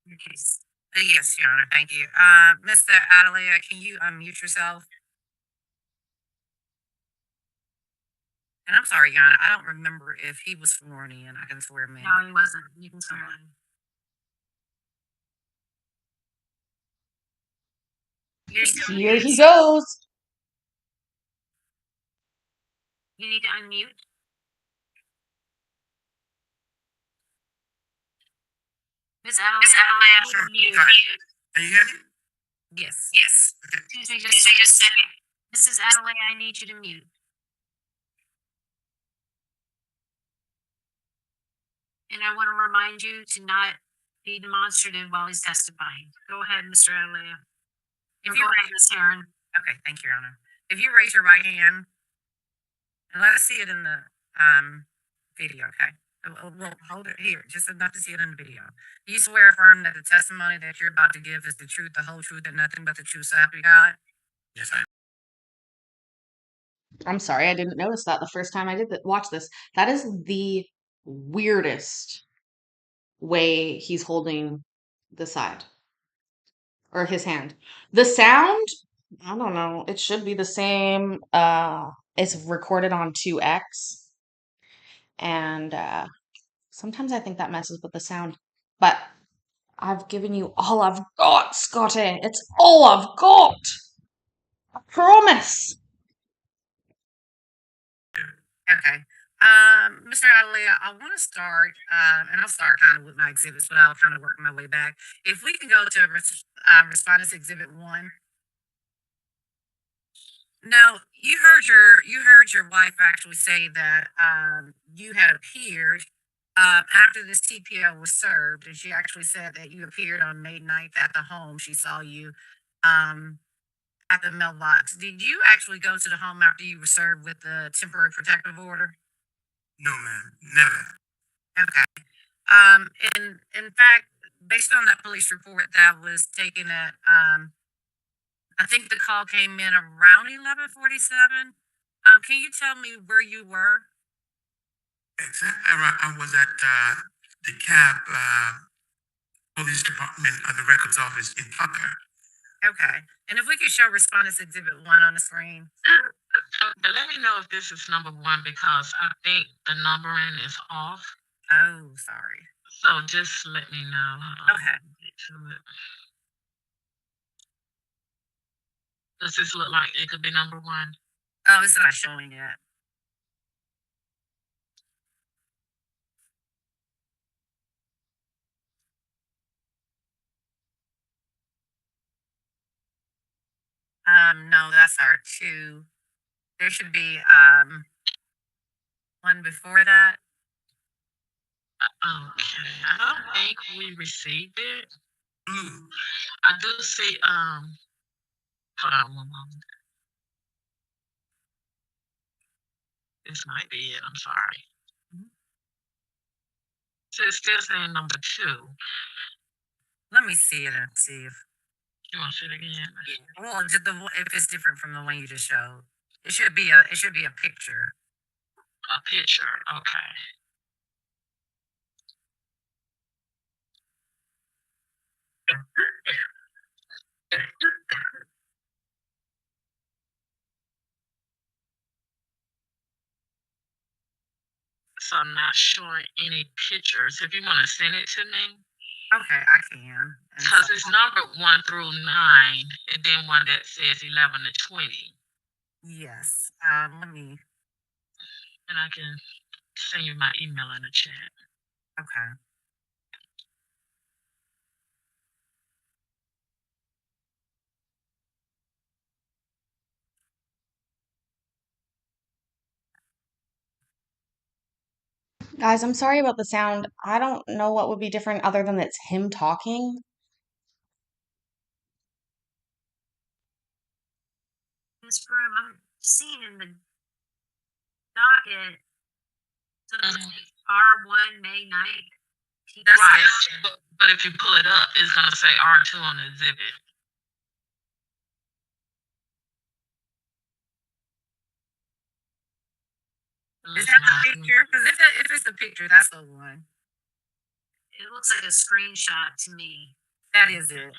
S2: your case.
S4: Yes, Your Honor. Thank you. Mr. Adelaide, can you unmute yourself? And I'm sorry, Your Honor, I don't remember if he was sworn in. I can swear him in.
S2: No, he wasn't. You can swear in.
S1: Here he goes.
S2: You need to unmute. Miss Adelaide,
S5: Sure. Can you hear me?
S4: Yes. Yes.
S2: excuse me just a second. Mrs. Adelaide, I need you to mute. And I want to remind you to not be demonstrative while he's testifying. Go ahead, Mr. Adelaide.
S4: If
S2: Go
S4: you
S2: ahead, Ms. Heron.
S4: Okay, thank you, Your Honor. If you raise your right hand and let us see it in the video, okay? We'll hold it here, just enough to see it in the video. Do you swear or affirm that the testimony that you're about to give is the truth, the whole truth, and nothing but the truth, so help you God?
S5: Yes, I.
S1: I'm sorry, I didn't notice that the first time I did watch this. That is the weirdest way he's holding the side or his hand. The sound, I don't know. It should be the same. It's recorded on 2x, and sometimes I think that messes with the sound. But I've given you all I've got, Scotty. It's all I've got. I promise.
S4: Okay. Mr. Adelaide, I want to start, and I'll start kind of with my exhibits, but I'll kind of work my way back. If we can go to Respondent's Exhibit 1. Now, you heard your wife actually say that you had appeared after this TPO was served, and she actually said that you appeared on May 9th at the home. She saw you at the mailbox. Did you actually go to the home after you were served with the temporary protective order?
S5: No, ma'am. Never.
S4: Okay. In fact, based on that police report that was taken at I think the call came in around 11:47. Can you tell me where you were?
S5: Exactly. I was at the cab police department at the records office in Tucker.
S4: Okay. And if we could show Respondent's Exhibit 1 on the screen.
S6: Let me know if this is number one because I think the numbering is off.
S4: Oh, sorry.
S6: So just let me know.
S4: Okay.
S6: Get to it. Does this look like it could be number one?
S4: Oh, it's not showing yet. No, that's our 2. There should be one before that.
S6: Okay, I don't think we received it.
S5: Blue.
S6: I do see. Hold on one moment. This might be it. I'm sorry. So it's still saying number 2.
S4: Let me see it and see if
S6: You want to see it again?
S4: Well, if it's different from the one you just showed, it should be a picture.
S6: A picture. Okay. So I'm not showing any pictures. If you want to send it to me,
S4: Okay, I can.
S6: because it's numbered 1 through 9, and then one that says 11 to 20,
S4: Yes. Let me.
S6: and I can send you my email in the chat.
S4: Okay.
S1: Guys, I'm sorry about the sound. I don't know what would be different other than it's him talking.
S2: This room, I'm seeing in the docket, so this is R1 May 9th.
S4: That's
S6: Right.
S4: it.
S6: But if you pull it up, it's going to say R2 on the exhibit.
S4: Is that the picture? Because if it's a picture, that's the one.
S2: It looks like a screenshot to me.
S4: That is it.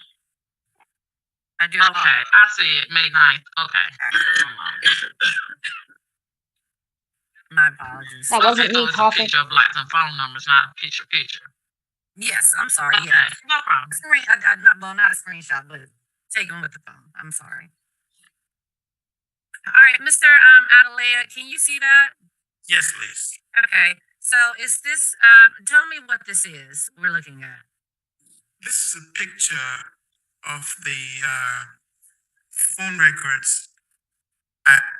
S4: I do.
S6: Okay, I see it. May 9th. Okay.
S4: My apologies.
S1: That wasn't me
S6: so it's
S1: coughing.
S6: a picture of lights and phone numbers, not a picture.
S4: Yes, I'm sorry.
S6: Okay,
S4: Yeah.
S6: no problem.
S4: Well, not a screenshot, but taken with the phone. I'm sorry. All right, Mr. Adelea, can you see that?
S5: Yes, please.
S4: Okay. So is this? Tell me what this is we're looking at.
S5: This is a picture of the phone records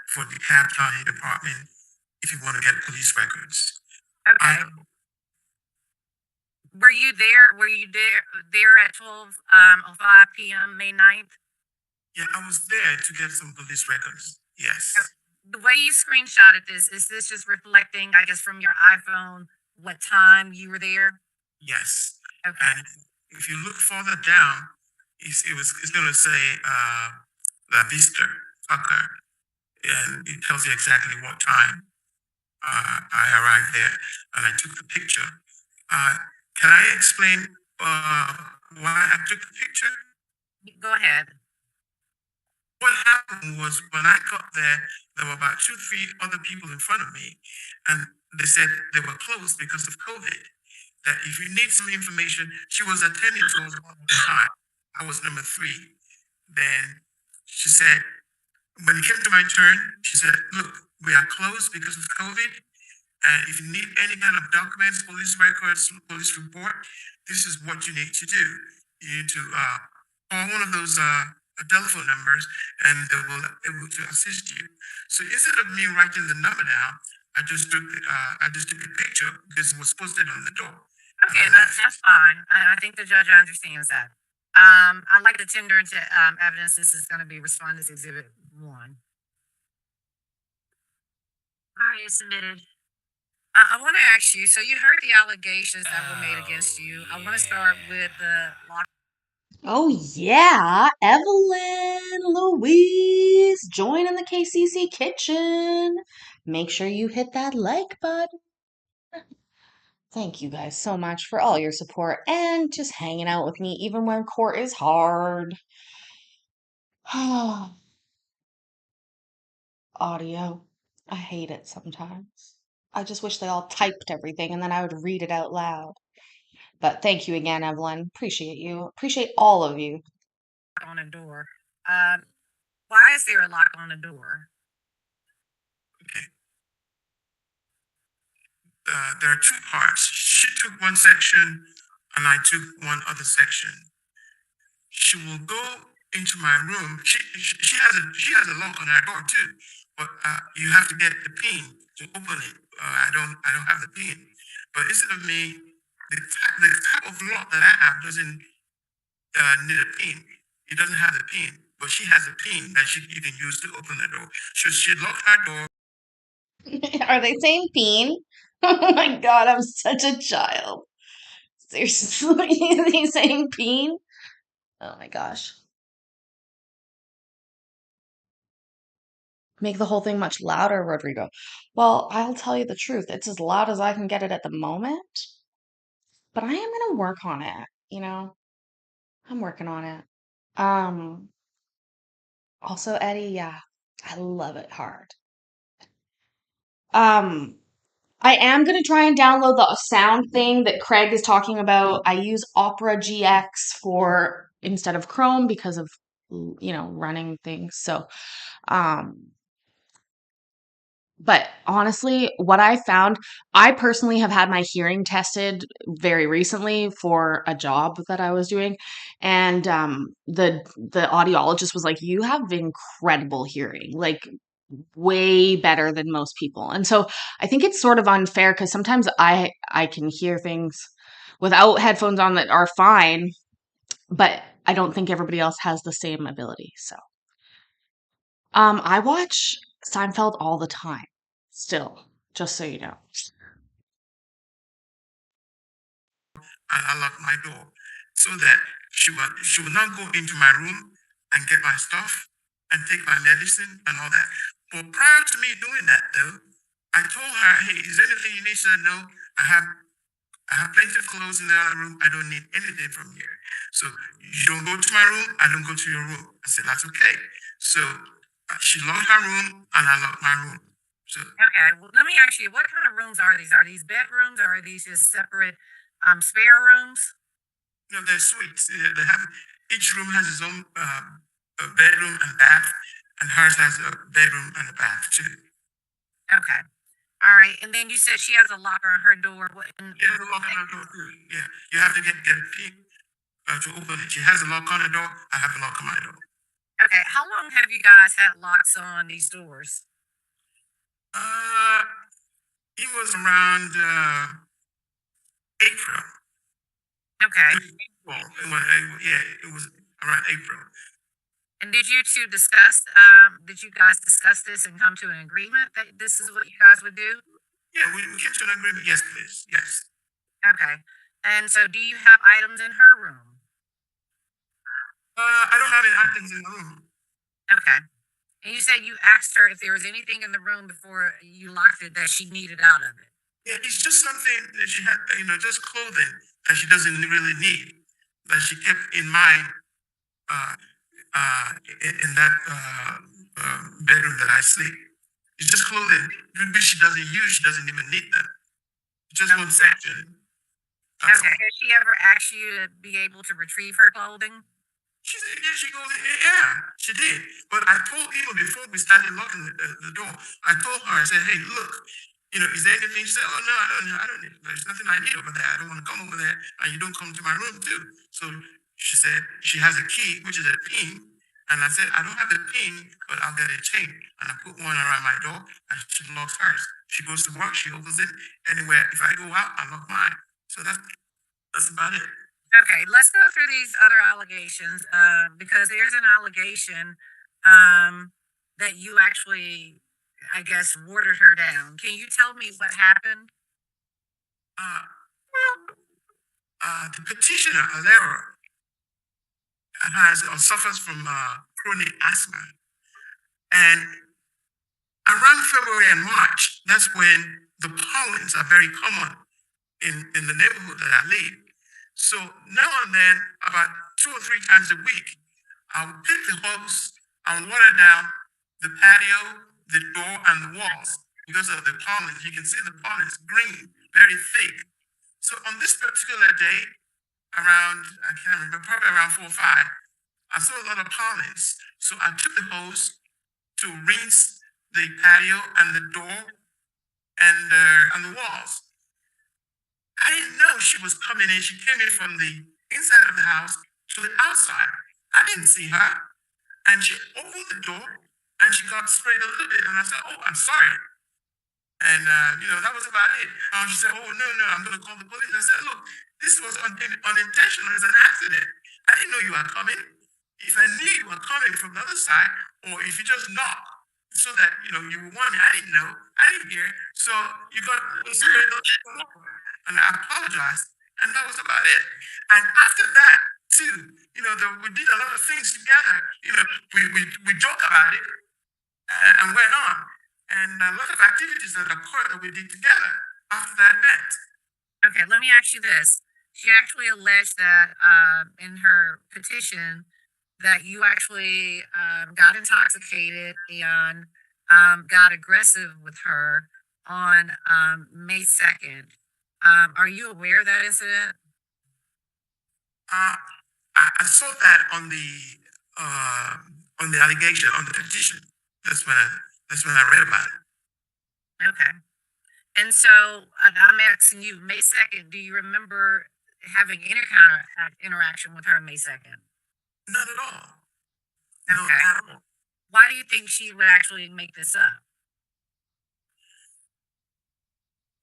S5: for the Cobb County Department if you want to get police records.
S4: Okay. Were you there? Were you there at 12:05 p.m. May 9th?
S5: Yeah, I was there to get some police records. Yes.
S4: The way you screenshotted this, is this just reflecting, I guess, from your iPhone what time you were there?
S5: Yes.
S4: Okay.
S5: And if you look further down, it's going to say La Vista, Tucker, and it tells you exactly what time I arrived there, and I took the picture. Can I explain why I took the picture?
S4: Go ahead.
S5: What happened was when I got there were about 2-3 other people in front of me, and they said they were closed because of COVID. That if you need some information, she was attending to us all the time. I was number 3. Then she said, when it came to my turn, she said, "Look, we are closed because of COVID. And if you need any kind of documents, police records, police report, this is what you need to do. You need to call one of those telephone numbers, and they will able to assist you." So instead of me writing the number down, I just took a picture because it was posted on the door.
S4: Okay, that's fine. I think the judge understands that. I'd like to tender into evidence. This is going to be Respondent's Exhibit 1.
S2: All right, it's submitted.
S4: I want to ask you, so you heard the allegations that were made against you. I want to start with the lock.
S1: Oh, yeah. Evelyn, Louise, join in the KCC kitchen. Make sure you hit that like button. Thank you guys so much for all your support and just hanging out with me even when court is hard. Audio. I hate it sometimes. I just wish they all typed everything and then I would read it out loud. But thank you again, Evelyn. Appreciate you. Appreciate all of you.
S4: On a door. Why is there a lock on the door?
S5: Okay. There are 2 parts. She took one section, and I took one other section. She will go into my room. She has a lock on her door too, but you have to get the pin to open it. I don't have the pin. But instead of me, the type of lock that I have doesn't need a pin. It doesn't have the pin, but she has a pin that you can use to open the door. So she locked her door.
S1: Are they saying peen? Oh my god, I'm such a child. Seriously, are they saying peen? Oh my gosh. make the whole thing much louder, Rodrigo. Well, I'll tell you the truth. It's as loud as I can get it at the moment, but I am gonna work on it, you know? I'm working on it. Um, Also, Eddie, yeah, I love it hard. Um, I am gonna try and download the sound thing that Craig is talking about. I use Opera GX for instead of Chrome because of running things. So, um, but honestly, what I found, I personally have had my hearing tested very recently for a job that I was doing, and the audiologist was like, "You have incredible hearing, like way better than most people." And so I think it's sort of unfair because sometimes I can hear things without headphones on that are fine, but I don't think everybody else has the same ability. So, I watch Seinfeld all the time, still, just so you know.
S5: And I lock my door so that she will not go into my room and get my stuff and take my medicine and all that. But prior to me doing that though, I told her, hey, is there anything you need? She said, no, I have plenty of clothes in the other room. I don't need anything from here. So you don't go to my room, I don't go to your room. I said, that's okay. So she locked her room and I locked my room. So
S4: Okay, well, let me ask you, what kind of rooms are these? Are these bedrooms or are these just separate spare rooms?
S5: they're suites. They have each room has its own bedroom and bath, and hers has a bedroom and a bath too.
S4: Okay. All right. And then you said she has a locker on her door.
S5: Yeah, the lock on her door too. Yeah, you have to get a key to open it. She has a lock on the door. I have a lock on my door.
S4: Okay. How long have you guys had locks on these doors?
S5: Uh, it was around April.
S4: Okay.
S5: Well, it was around April.
S4: And did you did you guys discuss this and come to an agreement that this is what you guys would do?
S5: Yeah, we came to an agreement. Yes, please. Yes.
S4: Okay. And so do you have items in her room?
S5: I don't have any items in the room.
S4: Okay. And you said you asked her if there was anything in the room before you locked it that she needed out of it.
S5: Yeah, it's just something that she had, just clothing that she doesn't really need, that she kept in mind uh, in that bedroom that I sleep. It's just clothing which she doesn't use. She doesn't even need them. It's just one section.
S4: Okay. Has she ever asked you to be able to retrieve her clothing?
S5: She said, yeah, she goes, yeah, she did. But I told even before we started locking the door, I told her, I said, hey, look, is there anything? She said, oh, no, I don't need, there's nothing I need over there. I don't want to come over there. And you don't come to my room too. So she said, she has a key, which is a pin. And I said, I don't have the pin, but I'll get a chain. And I put one around my door and she locks hers. She goes to work, she opens it. Anywhere, if I go out, I lock mine. So that's about it.
S4: Okay, let's go through these other allegations because there's an allegation that you actually, I guess, watered her down. Can you tell me what happened?
S5: The petitioner, Alera, suffers from chronic asthma. And around February and March, that's when the pollens are very common in the neighborhood that I live. So now and then, about 2 or 3 times a week, I'll pick the hose, I'll water down the patio, the door, and the walls because of the pollen. You can see the pollen is green, very thick. So on this particular day, around, I can't remember, probably around 4 or 5, I saw a lot of pollens. So I took the hose to rinse the patio and the door and the walls. I didn't know she was coming in. She came in from the inside of the house to the outside. I didn't see her. And she opened the door and she got sprayed a little bit. And I said, oh, I'm sorry. And, that was about it. She said, oh, no, I'm going to call the police. I said, look, this was unintentional. It's an accident. I didn't know you were coming. If I knew you were coming from the other side, or if you just knocked so that, you were warning, I didn't know. I didn't hear. So you got sprayed and I apologized. And that was about it. And after that, too, we did a lot of things together. We joke about it. and went on. And a lot of activities that occurred that we did together after that event.
S4: Okay, let me ask you this. She actually alleged that in her petition that you actually got intoxicated and got aggressive with her on May 2nd. Are you aware of that incident?
S5: I saw that on the allegation, on the petition. That's when I read about it.
S4: Okay. And so I'm asking you, May 2nd, do you remember having any kind of interaction with her on May 2nd?
S5: Not at all. No,
S4: Okay.
S5: at all.
S4: Why do you think she would actually make this up?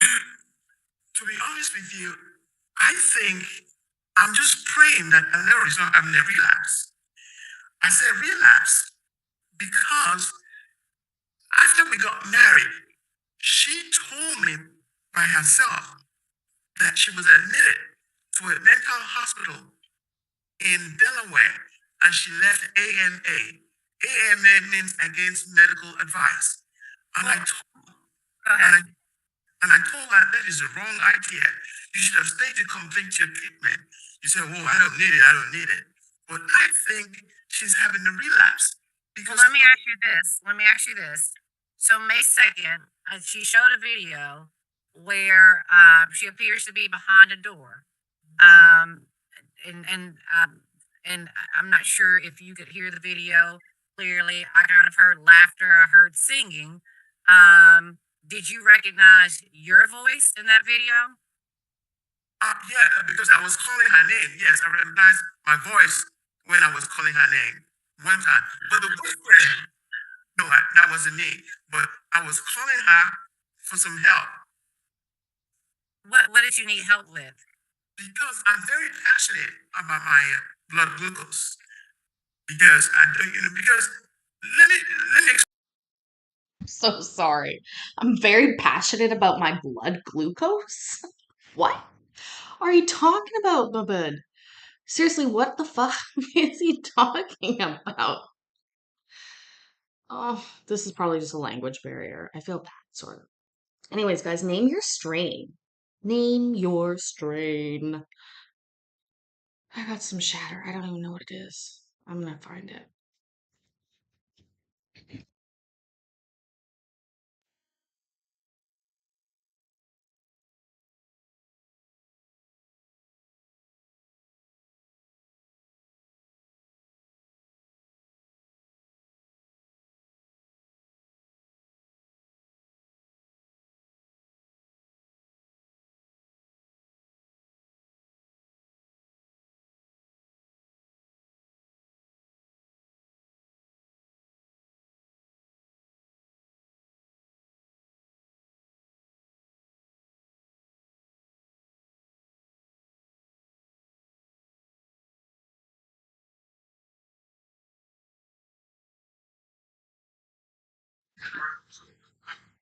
S5: To be honest with you, I think I'm just praying that Alera is not having a relapse. I said relapse because after we got married, she told me by herself that she was admitted to a mental hospital in Delaware and she left AMA. AMA means against medical advice. And I told
S4: Go ahead.
S5: and I told her that is the wrong idea. You should have stayed to complete your treatment. You said, "Oh, I don't need it. I don't need it." But I think she's having a relapse because
S4: Well, let me ask you this. So May 2nd, she showed a video where she appears to be behind a door. And I'm not sure if you could hear the video clearly. I kind of heard laughter. I heard singing. Did you recognize your voice in that video?
S5: yeah, because I was calling her name. Yes, I recognized my voice when I was calling her name one time. But the boyfriend, no, that wasn't me. But I was calling her for some help
S4: What did you need help with?
S5: because I'm very passionate about my blood glucose. Because let me
S1: I'm so sorry. I'm very passionate about my blood glucose. What are you talking about, bud? Seriously, what the fuck is he talking about? Oh, this is probably just a language barrier. I feel bad, sort of. Anyways, guys, name your strain. Name your strain. I got some shatter. I don't even know what it is. I'm gonna find it.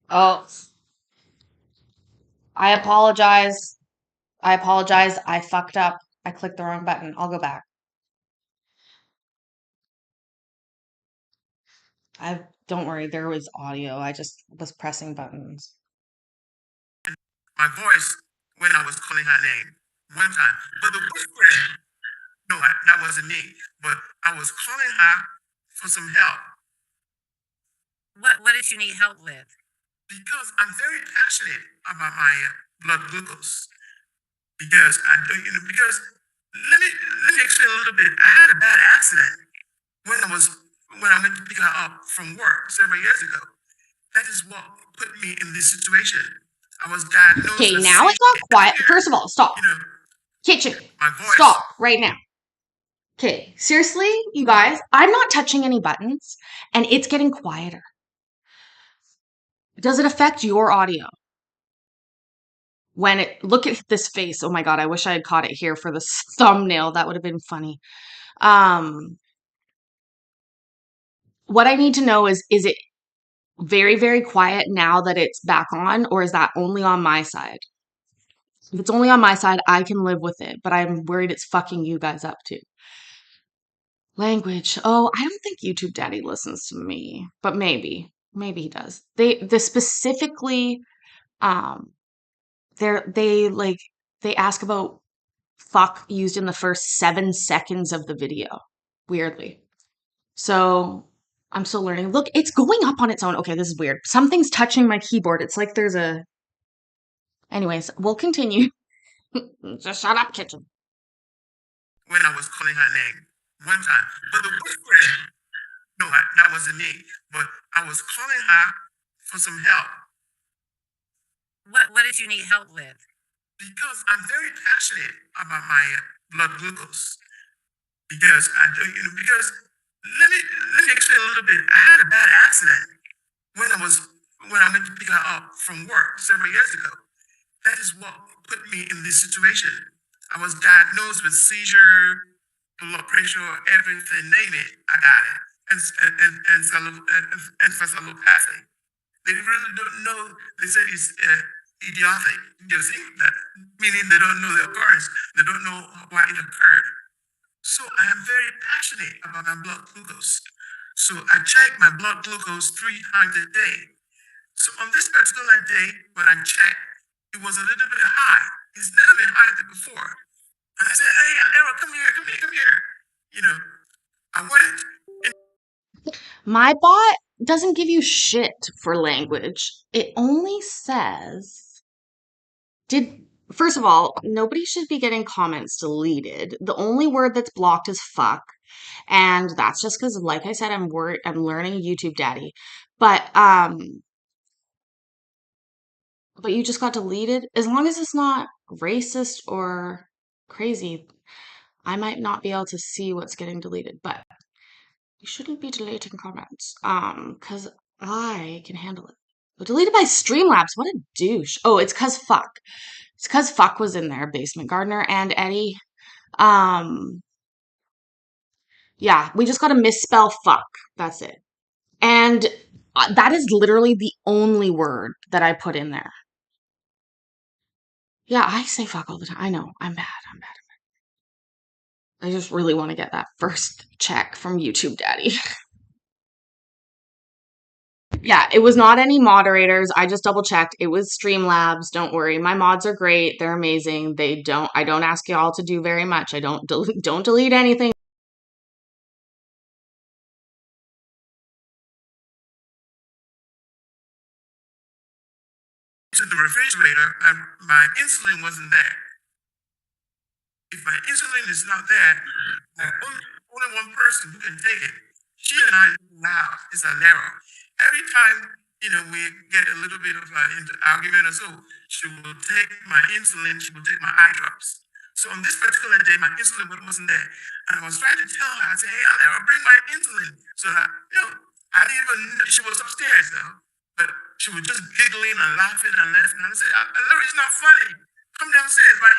S1: Oh, I apologize. I fucked up. I clicked the wrong button. I'll go back. Don't worry, there was audio. I just was pressing buttons.
S5: my voice when I was calling her name one time. But the boyfriend, no, that wasn't me. But I was calling her for some help
S4: What did you need help with?
S5: because I'm very passionate about my blood glucose. Because let me explain a little bit. I had a bad accident when I went to pick her up from work several years ago. That is what put me in this situation. I was diagnosed.
S1: Okay,
S5: as
S1: now it's all quiet.
S5: severe.
S1: First of all, stop.
S5: You know,
S1: Kitchen.
S5: my voice.
S1: Stop right now. Okay, seriously, you guys, I'm not touching any buttons and it's getting quieter. Does it affect your audio? Look at this face. Oh my God, I wish I had caught it here for the thumbnail. That would have been funny. What I need to know is it very, very quiet now that it's back on, or is that only on my side? If it's only on my side, I can live with it, but I'm worried it's fucking you guys up too. Language. Oh, I don't think YouTube Daddy listens to me, but maybe. maybe he does. They specifically, they ask about fuck used in the first 7 seconds of the video. Weirdly. So I'm still learning. Look, it's going up on its own. Okay, this is weird. Something's touching my keyboard. It's like there's a. Anyways, we'll continue. Just shut up, kitchen.
S5: When I was calling her name one time, but the worst part, no, that wasn't me. But I was calling her for some help
S4: What did you need help with?
S5: because I'm very passionate about my blood glucose. Because because let me explain a little bit. I had a bad accident when I went to pick her up from work several years ago. That is what put me in this situation. I was diagnosed with seizure, blood pressure, everything, name it, I got it. And encephalopathy. They really don't know. They say it's idiotic. You think that, meaning they don't know the occurrence. They don't know why it occurred. So I am very passionate about my blood glucose. So I check my blood glucose 3 times a day. So on this particular day, when I checked, it was a little bit high. It's never been higher than before. And I said, hey, Alera, come here. You know, I went.
S1: My bot doesn't give you shit for language. It only says, first of all, nobody should be getting comments deleted. The only word that's blocked is fuck. And that's just because, like I said, I'm learning YouTube daddy. But you just got deleted. As long as it's not racist or crazy, I might not be able to see what's getting deleted. But you shouldn't be deleting comments. Because I can handle it. But deleted by Streamlabs. What a douche. Oh, it's because fuck. It's because fuck was in there, Basement Gardener and Eddie. Yeah, we just got to misspell fuck. That's it. And that is literally the only word that I put in there. Yeah, I say fuck all the time. I know. I'm bad. I just really want to get that first check from YouTube Daddy. Yeah, it was not any moderators. I just double checked. It was Streamlabs. Don't worry. My mods are great. They're amazing. I don't ask y'all to do very much. I don't delete anything.
S5: To the refrigerator, and my insulin wasn't there. If my insulin is not there, only one person who can take it. She and I laugh. It's Alera. Every time we get a little bit of an argument or so, she will take my insulin. She will take my eye drops. So on this particular day, my insulin wasn't there, and I was trying to tell her. I said, "Hey, Alera, bring my insulin." So that I didn't even know she was upstairs though, but she was just giggling and laughing and laughing. And I said, "Alera, it's not funny. Come downstairs. My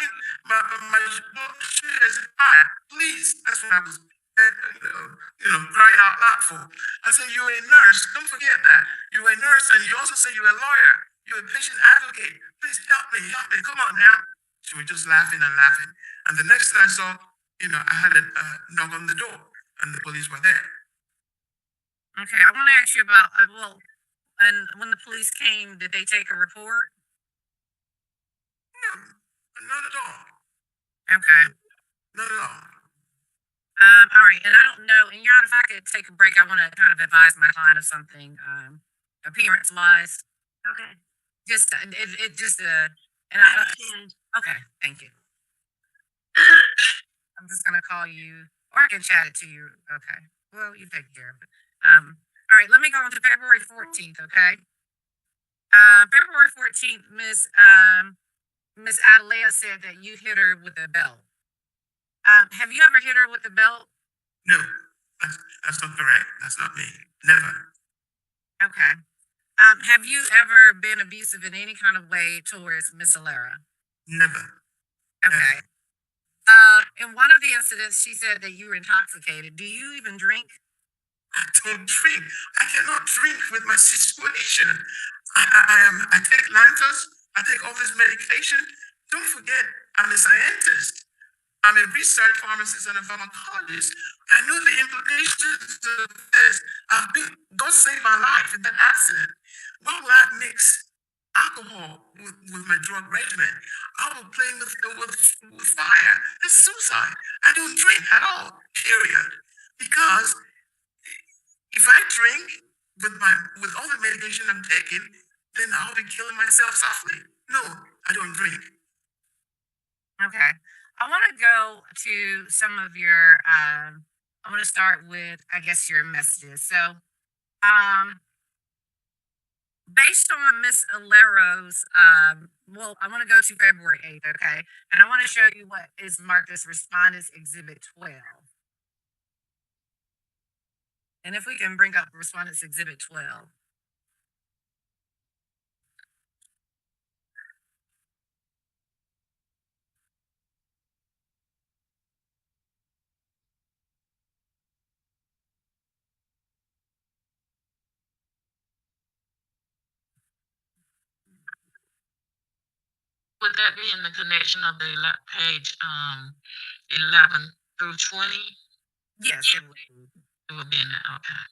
S5: blood sugar is high. Please." That's what I was, crying out loud for. I said, "You're a nurse. Don't forget that. You're a nurse, and you also say you're a lawyer. You're a patient advocate. Please help me. Come on now." She was just laughing and laughing. And the next thing I saw, I had a knock on the door, and the police were there.
S4: Okay, I want to ask you about and when the police came, did they take a report?
S5: No, not at all.
S4: Okay.
S5: Not at all.
S4: All right, and I don't know, and Your Honor, if I could take a break, I want to kind of advise my client of something, appearance-wise.
S2: Okay.
S4: Just, and okay, thank you. I'm just gonna call you, or I can chat it to you. Okay, well, you take care of it. All right, let me go on to February 14th, okay? February 14th, Miss Adelea said that you hit her with a belt. Have you ever hit her with a belt?
S5: No, that's not correct. That's not me. Never.
S4: Okay. Have you ever been abusive in any kind of way towards Miss Alera?
S5: Never.
S4: Okay. In one of the incidents, she said that you were intoxicated. Do you even drink?
S5: I don't drink. I cannot drink with my situation. I take Lantus. I take all this medication. Don't forget, I'm a scientist. I'm a research pharmacist and a pharmacologist. I know the implications of this. God saved my life in that accident. Why would I mix alcohol with my drug regimen? I was playing with fire. It's suicide. I don't drink at all, period. Because if I drink with all the medication I'm taking, then I'll be killing myself softly. No, I don't drink.
S4: Okay. I want to go to some of your I want to start with, I guess, your messages. So, based on Miss Alero's, well, I want to go to February 8th, okay? And I want to show you what is marked as Respondents Exhibit 12. And if we can bring up Respondents Exhibit 12.
S6: Would that be in the connection of the page 11 through 20?
S4: Yes, it would be.
S6: It would be in there. Okay.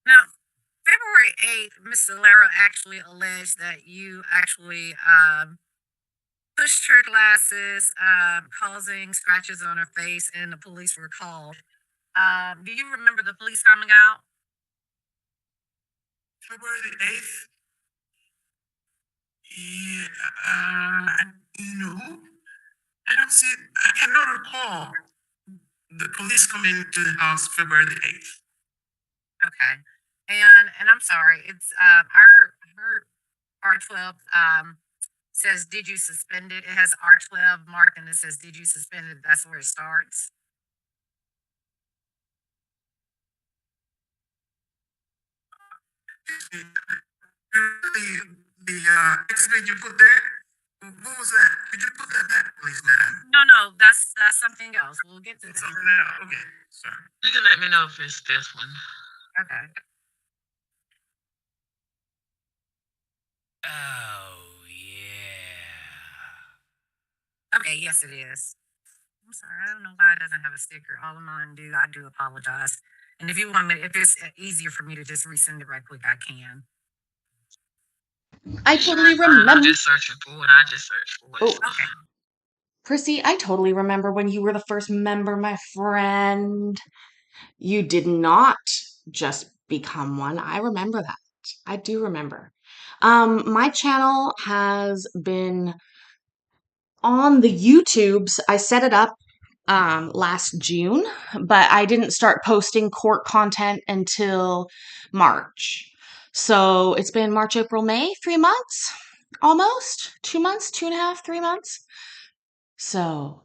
S4: Now, February 8th, Miss Alero actually alleged that you actually pushed her glasses, causing scratches on her face, and the police were called. Do you remember the police coming out?
S5: February the 8th? Yeah, no. I don't see it. I cannot recall the police coming to the house February the 8th.
S4: Okay. And I'm sorry, it's our R12 says, did you suspend it? It has R12 marked and it says, did you suspend it? That's where it starts.
S5: The exhibit you put there, what was that? Could you put that back, please, madam?
S4: No, that's something else. We'll get to that.
S5: Okay, sorry.
S6: You can let me know if it's this one.
S4: Okay.
S7: Oh, yeah.
S4: Okay, yes, it is. I'm sorry, I don't know why it doesn't have a sticker. All of mine do. I do apologize. And if you want me, if it's easier for me to just resend it right quick, I can.
S1: I totally
S6: I'm
S1: remember.
S6: just searching for it. I just searched for it.
S1: Oh,
S4: Okay.
S1: Prissy, I totally remember when you were the first member, my friend. You did not just become one. I remember that. I do remember. My channel has been on the YouTubes. I set it up last June, but I didn't start posting court content until March. So it's been March, April, May, 3 months, almost 2 months, 2.5, 3 months. So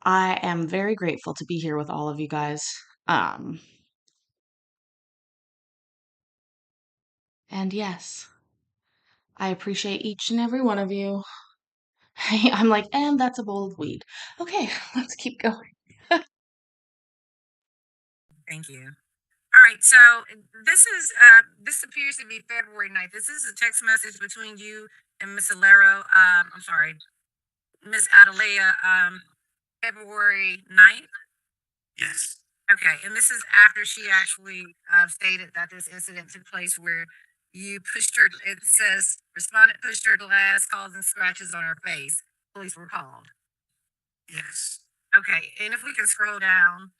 S1: I am very grateful to be here with all of you guys. And yes, I appreciate each and every one of you. I'm like, and that's a bowl of weed. Okay, let's keep going.
S4: Thank you. All right, so this appears to be February 9th. This is a text message between you and Miss Alero. I'm sorry, Miss Adelea, February 9th.
S5: Yes.
S4: Okay, and this is after she actually stated that this incident took place where you pushed her. It says respondent pushed her glass, causing scratches on her face. Police were called.
S5: Yes.
S4: Okay, and if we can scroll down.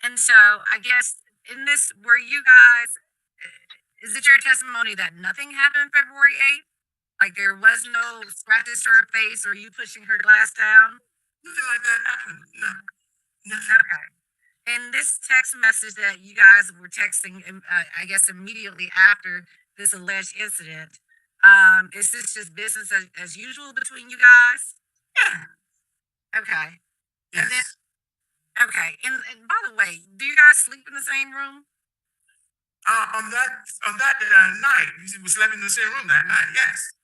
S4: And so I guess in this, were you guys, is it your testimony that nothing happened February 8th? Like there was no scratches to her face or you pushing her glass down?
S5: Nothing like that happened. No. Nothing.
S4: Okay. And this text message that you guys were texting, I guess immediately after this alleged incident, is this just business as usual between you guys?
S5: Yeah.
S4: Okay.
S5: Yes.
S4: And then, okay. And by the way, do you guys sleep in the same room?
S5: On that night, we slept in the same room that night. Yes.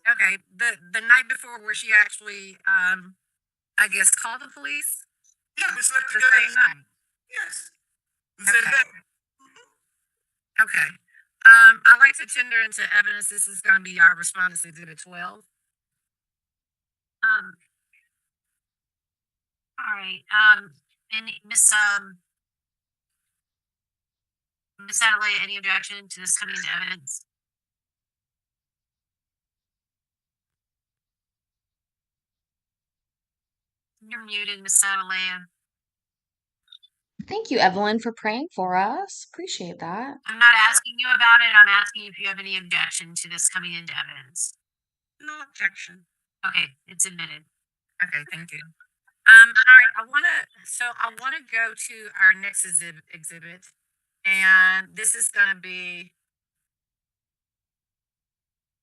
S4: Okay. The night before, where she actually, I guess, called the police.
S5: Yeah, we slept
S4: The
S5: together.
S4: same night.
S5: Yes.
S4: Okay. I'd like to tender into evidence. This is going to be our Respondent's Exhibit 12.
S2: All right. And Miss Adelaide, any objection to this coming into evidence? You're muted, Miss Adelaide.
S1: Thank you, Evelyn, for praying for us. Appreciate that.
S2: I'm not asking you about it. I'm asking you if you have any objection to this coming into evidence.
S3: No objection.
S2: Okay, it's admitted.
S4: Okay, thank you. All right, I want to go to our next exhibit, and this is going to be,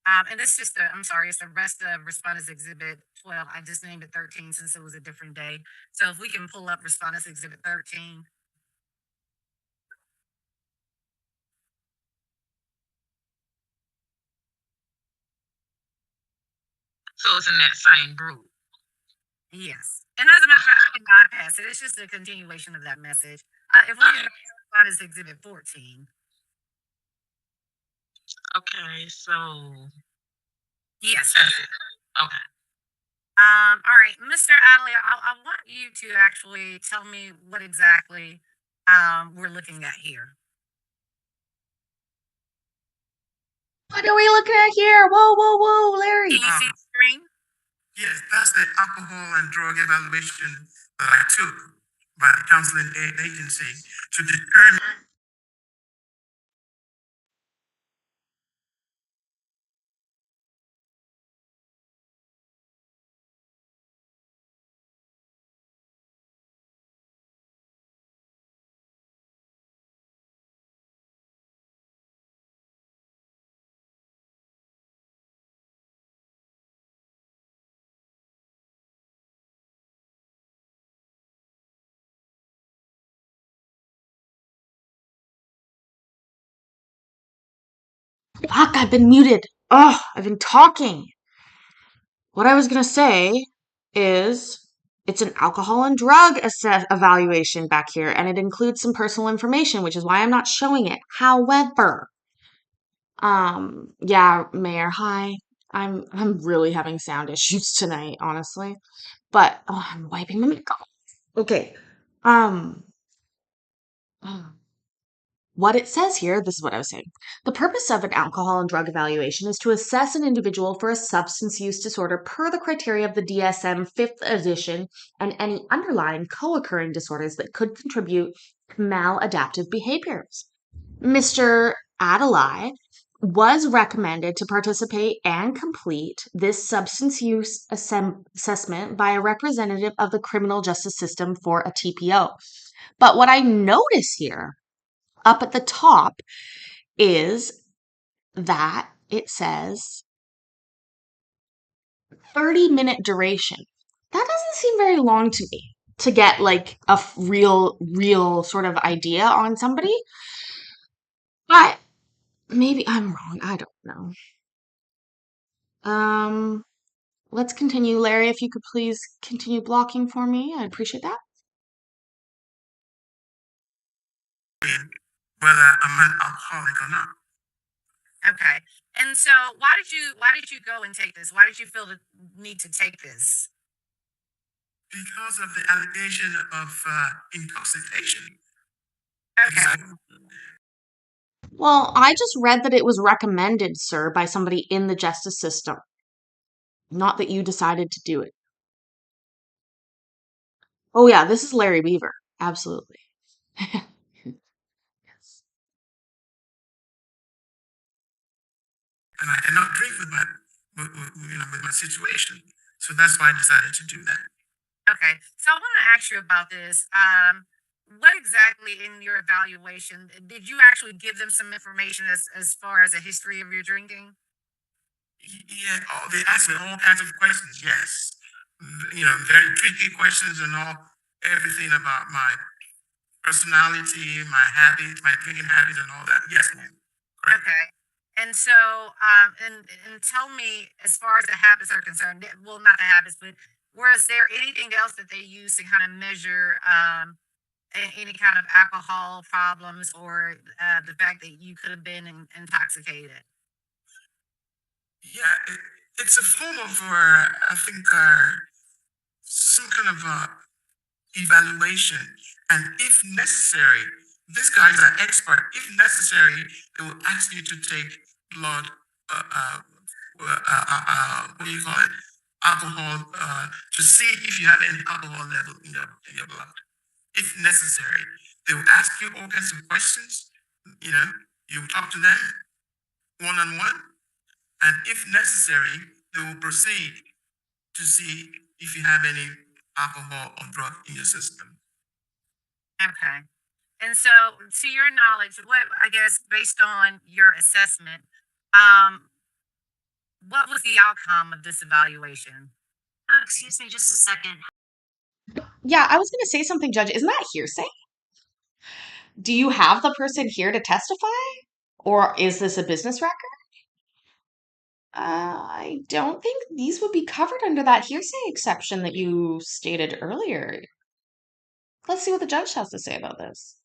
S4: and this is I'm sorry, it's the rest of Respondent's Exhibit 12. I just named it 13 since it was a different day. So if we can pull up Respondent's Exhibit 13.
S6: So it's in that same group.
S4: Yes. And as a matter of fact, I can bypass it. It's just a continuation of that message. If we can Respondent's Exhibit 14.
S6: Okay, so
S4: Yes.
S6: that's it. Okay.
S4: All right, Mr. Adley, I want you to actually tell me what exactly we're looking at here.
S1: What are we looking at here? Whoa, whoa, whoa, Larry.
S4: Can you see the screen?
S5: Yes, that's the alcohol and drug evaluation that I took by the counseling agency to determine.
S1: Fuck, I've been muted. Ugh, I've been talking. What I was gonna say is it's an alcohol and drug evaluation back here, and it includes some personal information, which is why I'm not showing it. However, yeah, Mayor, hi. I'm really having sound issues tonight, honestly. But I'm wiping my makeup. Okay. Um, what it says here, this is what I was saying. The purpose of an alcohol and drug evaluation is to assess an individual for a substance use disorder per the criteria of the DSM 5th edition and any underlying co-occurring disorders that could contribute to maladaptive behaviors. Mr. Adelaide was recommended to participate and complete this substance use assessment by a representative of the criminal justice system for a TPO. But what I notice here up at the top is that it says 30-minute duration. That doesn't seem very long to me to get like a real sort of idea on somebody. But maybe I'm wrong. I don't know. Let's continue. Larry, if you could please continue blocking for me. I'd appreciate that.
S5: Whether I'm an alcoholic or not.
S4: Okay. And so why did you go and take this? Why did you feel the need to take this?
S5: Because of the allegation of intoxication.
S4: Okay.
S1: Well, I just read that it was recommended, sir, by somebody in the justice system. Not that you decided to do it. Oh, yeah, this is Larry Beaver. Absolutely. Yes.
S5: And I cannot drink with my situation. So that's why I decided to do that.
S4: Okay. So I want to ask you about this. What exactly in your evaluation did you actually give them some information as far as a history of your drinking?
S5: Yeah, they asked me all kinds of questions. Yes, very tricky questions and everything about my personality, my habits, my drinking habits, and all that. Yes, ma'am. Correct.
S4: Okay. And so, and tell me, as far as the habits are concerned, well, not the habits, but was there anything else that they used to kind of measure any kind of alcohol problems or the fact that you could have been intoxicated?
S5: Yeah, it's a form of, I think, some kind of evaluation. And if necessary, these guys are expert. If necessary, they will ask you to take blood, what do you call it? Alcohol, to see if you have any alcohol level in your blood. If necessary, they will ask you all kinds of questions. You talk to them one on one, and if necessary, they will proceed to see if you have any alcohol or drug in your system.
S4: Okay. And so, to your knowledge, what I guess based on your assessment, what was the outcome of this evaluation?
S2: Excuse me just a second.
S1: Yeah, I was going to say something, Judge. Isn't that hearsay? Do you have the person here to testify? Or is this a business record? I don't think these would be covered under that hearsay exception that you stated earlier. Let's see what the judge has to say about this.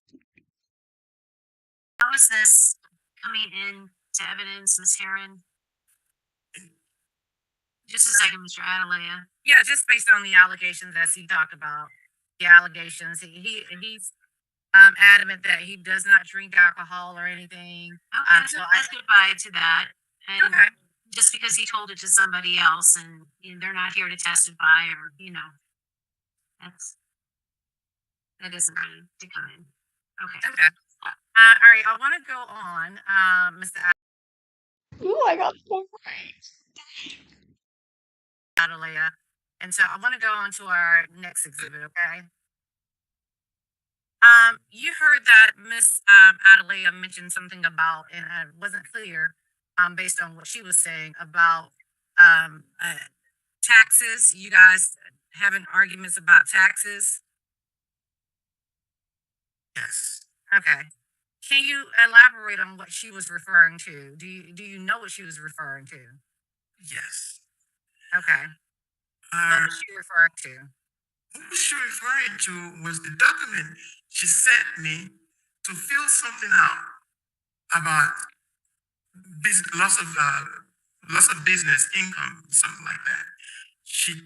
S2: How is this coming in to evidence, Ms. Heron? Just a second, Mr. Adelea.
S4: Yeah, just based on the allegations that he talked about. The allegations. He's adamant that he does not drink alcohol or anything.
S2: Okay, so let's goodbye to that. And
S4: Okay.
S2: just because he told it to somebody else and they're not here to testify, or that doesn't need to come in. Okay.
S4: Okay. All right. I want to go on, Mr.
S1: Ooh, I got so right.
S4: Adelea. And so I want to go on to our next exhibit, okay? You heard that Miss Adelea mentioned something about, and it wasn't clear, based on what she was saying about taxes. You guys having arguments about taxes?
S5: Yes.
S4: Okay. Can you elaborate on what she was referring to? Do you know what she was referring to?
S5: Yes.
S4: Okay. What was she referring to?
S5: What she was referring to was the document she sent me to fill something out about loss of business income, something like that. She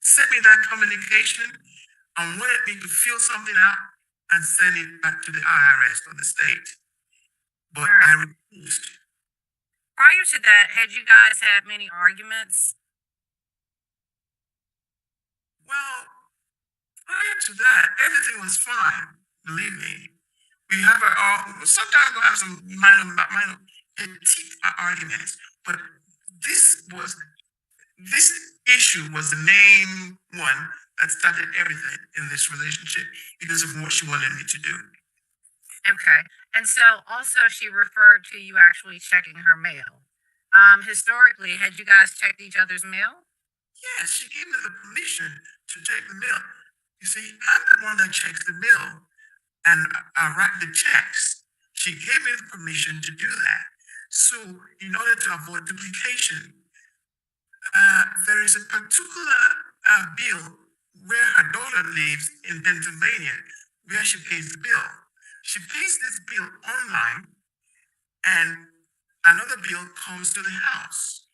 S5: sent me that communication and wanted me to fill something out and send it back to the IRS or the state. But I refused.
S4: Prior to that, had you guys had many arguments?
S5: Well, prior to that, everything was fine. Believe me. We have sometimes we have some minor petite arguments, but this issue was the main one that started everything in this relationship because of what she wanted me to do.
S4: Okay. And so also she referred to you actually checking her mail. Historically, had you guys checked each other's mail?
S5: Yes, she gave me the permission to check the mail. You see, I'm the one that checks the mail and I write the checks. She gave me the permission to do that. So in order to avoid duplication, there is a particular bill where her daughter lives in Pennsylvania, where she pays the bill. She pays this bill online, and another bill comes to the house.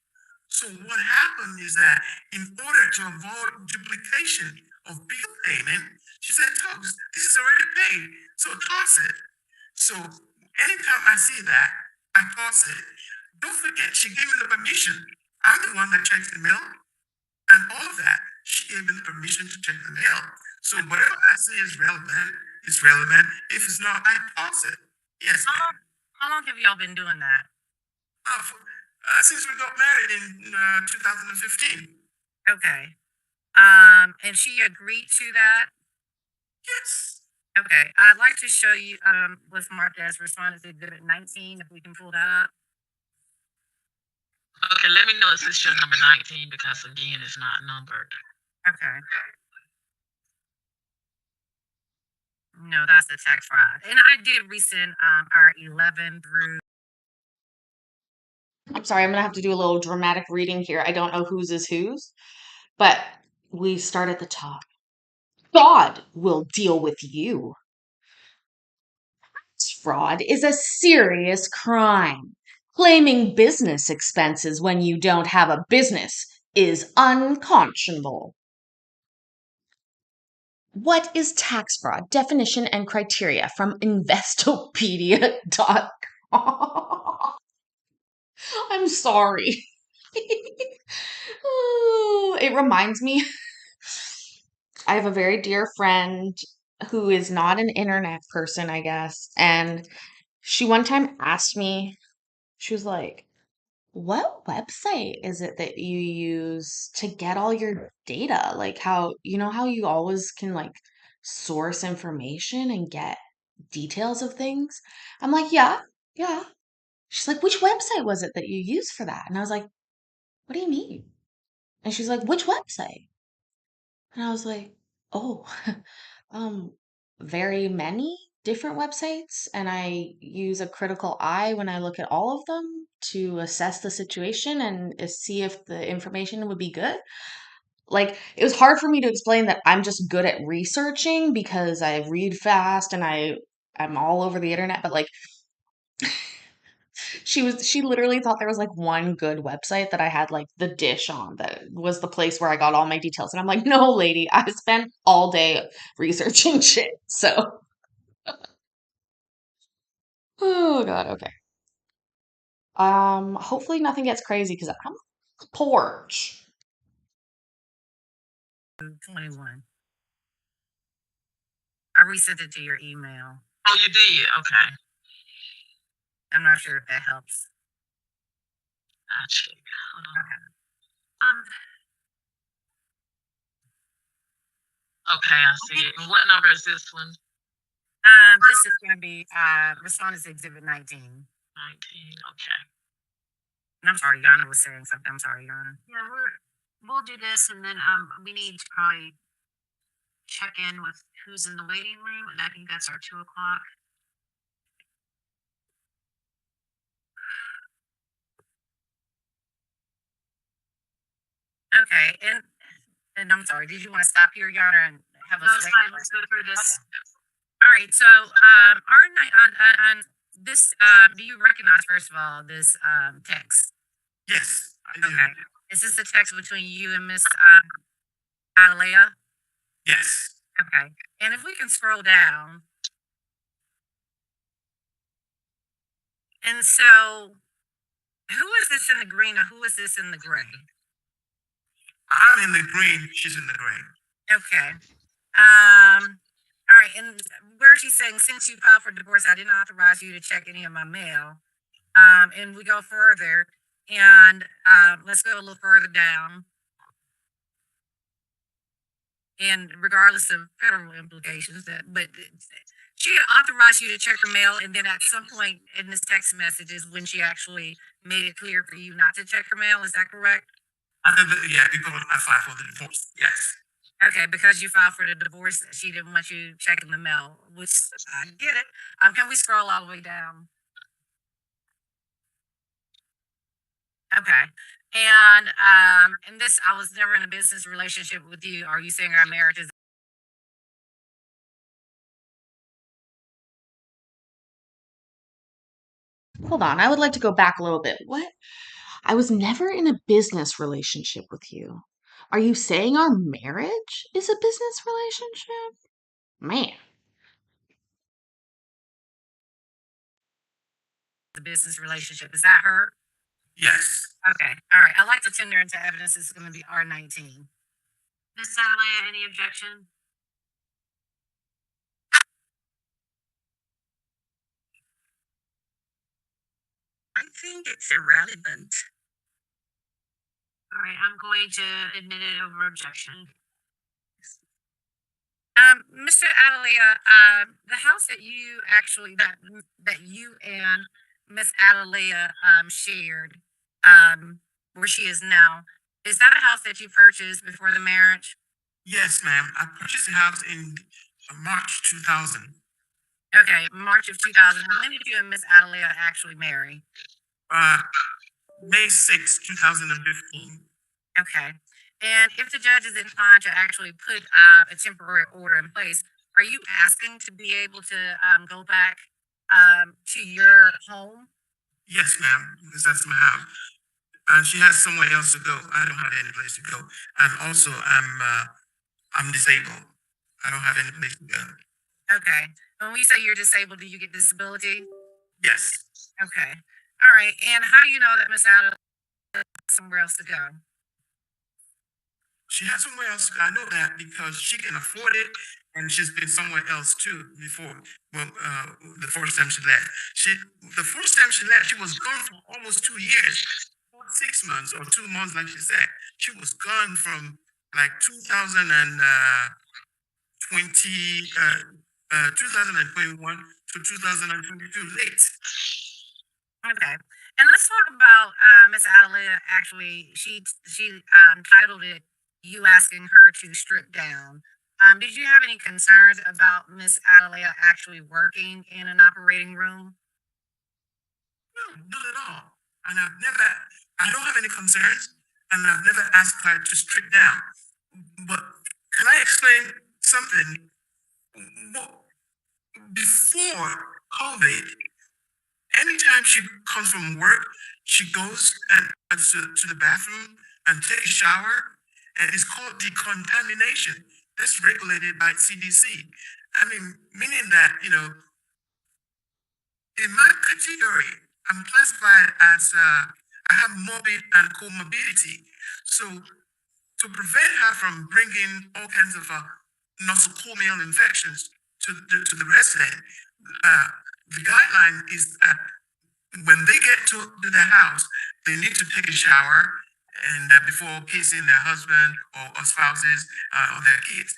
S5: So what happened is that in order to avoid duplication of bill payment, she said, "Tubbs, this is already paid, so toss it." So anytime I see that, I toss it. Don't forget, she gave me the permission. I'm the one that checks the mail, and all of that. She gave me the permission to check the mail. So whatever I say is relevant, is relevant. If it's not, I toss it. Yes.
S4: How long have y'all been doing that?
S5: Since we got married in 2015.
S4: Okay. And she agreed to that?
S5: Yes.
S4: Okay. I'd like to show you what's marked as Respondent to Exhibit 19, if we can pull that up.
S6: Okay, let me know if this is your number 19 because again, it's not numbered.
S4: Okay. No, that's the tax fraud. And I did resend our 11 through.
S1: I'm sorry, I'm going to have to do a little dramatic reading here. I don't know whose is whose, but we start at the top. God will deal with you. Fraud is a serious crime. Claiming business expenses when you don't have a business is unconscionable. What is tax fraud? Definition and criteria from Investopedia.com. I'm sorry. Oh, it reminds me, I have a very dear friend who is not an internet person, I guess. And she one time asked me, she was like, what website is it that you use to get all your data? Like how, how you always can like source information and get details of things? I'm like, yeah, yeah. She's like, which website was it that you used for that? And I was like, what do you mean? And she's like, which website? And I was like, oh, um, very many different websites. And I use a critical eye when I look at all of them to assess the situation and see if the information would be good. Like, it was hard for me to explain that I'm just good at researching because I read fast and I'm all over the internet, but like she literally thought there was like one good website that I had like the dish on that was the place where I got all my details. And I'm like, no, lady, I spent all day researching shit. So, oh God, okay. Hopefully nothing gets crazy because I'm on the porch.
S4: 21. I resent it to your email.
S6: Oh, you did? Okay.
S4: I'm not sure if that helps.
S6: I'll check. Hold on. Okay, I see it. And what number is this one?
S4: This is going to be Respondent's Exhibit 19.
S6: 19. Okay.
S4: And I'm sorry, Yana was saying something. I'm sorry, Yana.
S2: Yeah, we'll do this, and then we need to probably check in with who's in the waiting room, and I think that's our 2 o'clock.
S4: Okay, and I'm sorry, did you want to stop here, Yana, and have a
S2: No, it's fine. Let's go through this.
S4: All right, so our night on this, do you recognize first of all this text?
S5: Yes, I do.
S4: Okay, is this the text between you and Miss Adalea?
S5: Yes.
S4: Okay, and if we can scroll down, and so who is this in the green or who is this in the gray?
S5: I'm in the green, she's in the gray.
S4: Okay. All right, and where she's saying, since you filed for divorce, I didn't authorize you to check any of my mail. And we go further, and let's go a little further down. And regardless of federal implications, but she authorized you to check her mail, and then at some point in this text message is when she actually made it clear for you not to check her mail. Is that correct?
S5: Yeah, because I filed for the divorce. Yes.
S4: Okay, because you filed for the divorce, she didn't want you checking the mail, which I get it. Can we scroll all the way down? Okay. And this, I was never in a business relationship with you. Are you saying our marriage is
S1: Hold on, I would like to go back a little bit. What? I was never in a business relationship with you. Are you saying our marriage is a business relationship? Man.
S4: a business relationship? Is that her?
S5: Yes.
S4: Okay. All right. I'd like to tender into evidence. This is going to be R19.
S2: Miss Adalea, any objection?
S3: I think it's irrelevant.
S2: All right, I'm going to admit it over objection.
S4: Mr. Adalea, the house that you actually that you and Miss Adalea shared, where she is now, is that a house that you purchased before the marriage?
S5: Yes, ma'am. I purchased the house in March 2000.
S4: Okay, March of 2000. When did you and Miss Adalea actually marry?
S5: May 6, 2015.
S4: Okay. And if the judge is inclined to actually put a temporary order in place, are you asking to be able to go back to your home?
S5: Yes, ma'am, because that's my house. And she has somewhere else to go. I don't have any place to go. And also, I'm disabled. I don't have any place to go.
S4: Okay. When we say you're disabled, do you get disability?
S5: Yes.
S4: Okay. All right. And how do you know that Miss Adams has somewhere else to go?
S5: She has somewhere else. I know that because she can afford it, and she's been somewhere else too before. Well, the first time she left, the first time she left, she was gone for almost 2 years, 6 months or 2 months, like she said. She was gone from like 2021 to 2022 late.
S4: Okay. And let's talk about Miss Adelaide. Actually, she titled it "You Asking Her to Strip Down." Did you have any concerns about Miss Adelaide actually working in an operating room?
S5: No, not at all. And I don't have any concerns, and I've never asked her to strip down. But can I explain something? Well, before COVID, anytime she comes from work, she goes and to the bathroom and take a shower, and it's called decontamination. That's regulated by CDC. I mean, meaning that in my category, I'm classified as I have morbid and comorbidity. So to prevent her from bringing all kinds of nosocomial infections to the resident, uh, the guideline is that when they get to their house, they need to take a shower and before kissing their husband or spouses or their kids.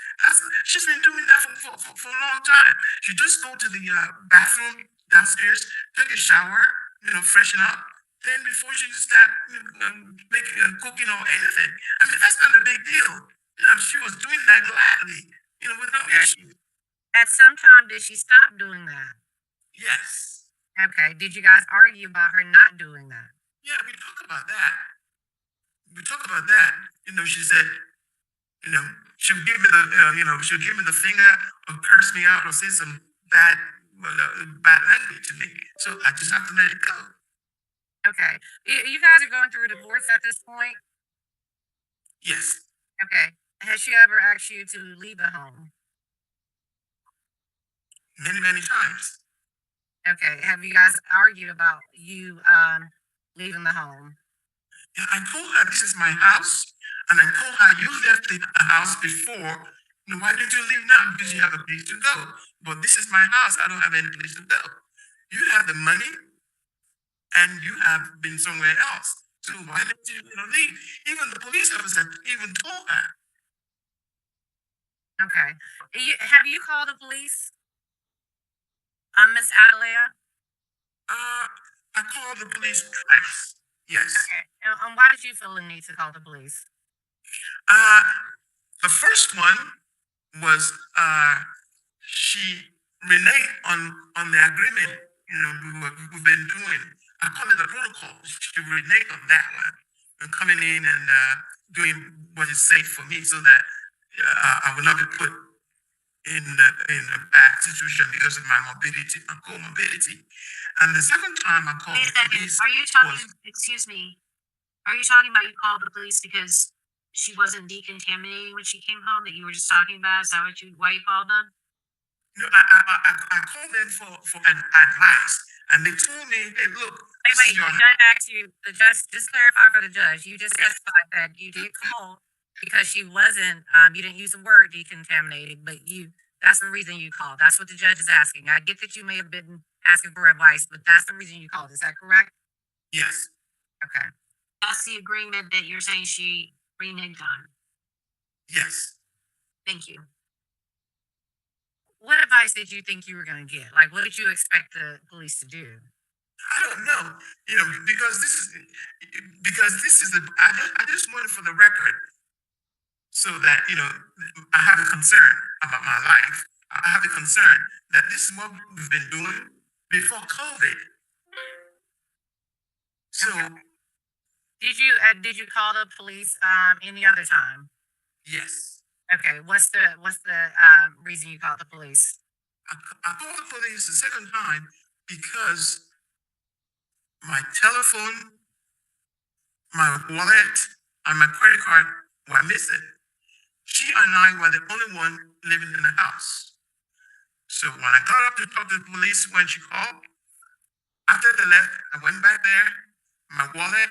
S5: She's been doing that for a long time. She just go to the bathroom downstairs, take a shower, freshen up. Then before she start making cooking or anything, I mean that's not a big deal. She was doing that gladly, with no issue.
S4: At some time, did she stop doing that?
S5: Yes.
S4: Okay. Did you guys argue about her not doing that?
S5: Yeah, we talk about that. We talk about that. She said, she'll give me she'll give me the finger or curse me out or say some bad language to me. So I just have to let it go.
S4: Okay. You guys are going through a divorce at this point?
S5: Yes.
S4: Okay. Has she ever asked you to leave the home?
S5: Many, many times.
S4: Okay. Have you guys argued about you leaving the home?
S5: Yeah, I told her this is my house, and I told her you left the house before. Why didn't you leave now? Because you have a place to go. But this is my house. I don't have any place to go. You have the money, and you have been somewhere else. So why didn't you leave? Even the police officer even told her.
S4: Okay. Have you called the police? Miss Adelaide?
S5: I called the police twice. Yes.
S4: Okay. And why did you feel the need to call the police?
S5: The first one was she reneged on the agreement we've been doing. I call it the protocol. She reneged on that one and coming in and doing what is safe for me so that I will not be put in a bad situation because of my morbidity, my comorbidity. And the second time I called
S2: Wait a
S5: the
S2: second.
S5: police
S2: Are you talking?
S5: was
S2: Excuse me. Are you talking about you called the police because she wasn't decontaminating when she came home that you were just talking about? Is that why you called them?
S5: I called them for an advice, and they told me, "Hey, look,
S4: Wait,
S5: this is
S4: wait.
S5: your
S4: The judge asked you. The judge just clarify for the judge. You just testified that you did call because she wasn't. You didn't use the word decontaminated, but you. That's the reason you called. That's what the judge is asking. I get that you may have been asking for advice, but that's the reason you called. Is that correct?
S5: yes,
S4: Okay.
S2: That's the agreement that you're saying she reneged on.
S5: yes."
S2: Thank you.
S4: What advice did you think you were going to get? Like, what did you expect the police to do?
S5: I don't know, because this is I just want it for the record so that I have a concern about my life. I have a concern that this is what we've been doing before COVID. So
S4: Did you call the police any other time?
S5: Yes.
S4: Okay, what's the reason you called the police?
S5: I called the police the second time because my telephone, my wallet, and my credit card were missing. She and I were the only one living in the house. So when I got up to talk to the police when she called, after they left, I went back there, my wallet,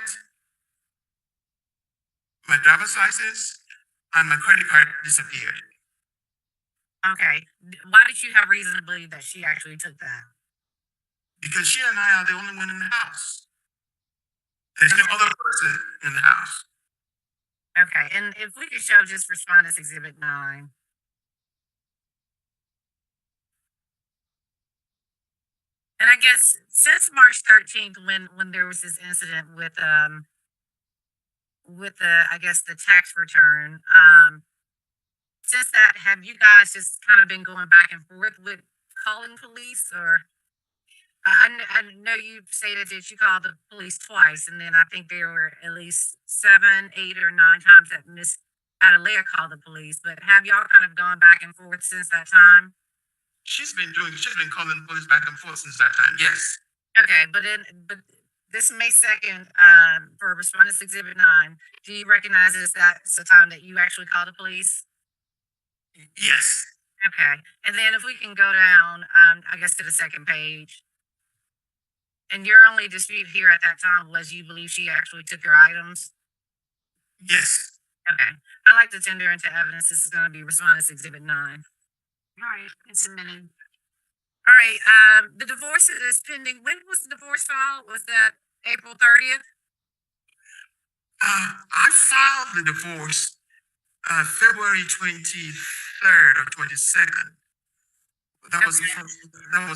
S5: my driver's license, and my credit card disappeared.
S4: Okay, why did you have reason to believe that she actually took that?
S5: Because she and I are the only one in the house. There's no other person in the house.
S4: Okay, and if we could show just Respondent's Exhibit 9. And I guess since March 13th, when there was this incident with the I guess the tax return, since that, have you guys just kind of been going back and forth with calling police, or I know you stated that you called the police twice, and then I think there were at least 7, 8, or 9 times that Miss Adelea called the police. But have y'all kind of gone back and forth since that time?
S5: She's been calling the police back and forth since that time, yes.
S4: Okay, but this May 2nd, for Respondent's Exhibit 9, do you recognize that's the time that you actually called the police?
S5: Yes.
S4: Okay, and then if we can go down, I guess to the second page. And your only dispute here at that time was you believe she actually took your items?
S5: Yes.
S4: Okay, I'd like to tender into evidence. This is going to be Respondent's Exhibit 9.
S2: All right, it's a minute.
S4: All right, the divorce is pending. When was the divorce filed? Was that April 30th?
S5: I filed the divorce February 23rd or 22nd. That was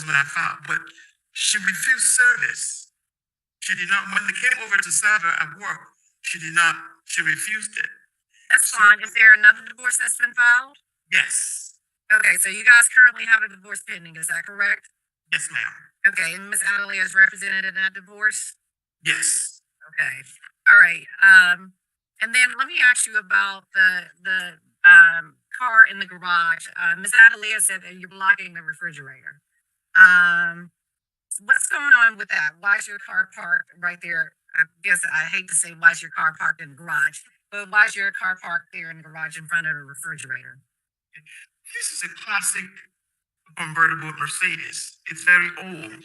S5: when I filed, but she refused service. She did not, when they came over to serve her at work, she refused it.
S4: That's fine. Is there another divorce that's been filed?
S5: Yes.
S4: Okay, so you guys currently have a divorce pending, is that correct?
S5: Yes, ma'am.
S4: Okay, and Miss Adelia is represented in that divorce?
S5: Yes.
S4: Okay, all right. And then let me ask you about the car in the garage. Miss Adelia said that you're blocking the refrigerator. What's going on with that? Why is your car parked right there? I guess I hate to say why is your car parked in the garage, but why is your car parked there in the garage in front of the refrigerator?
S5: This is a classic convertible Mercedes. It's very old.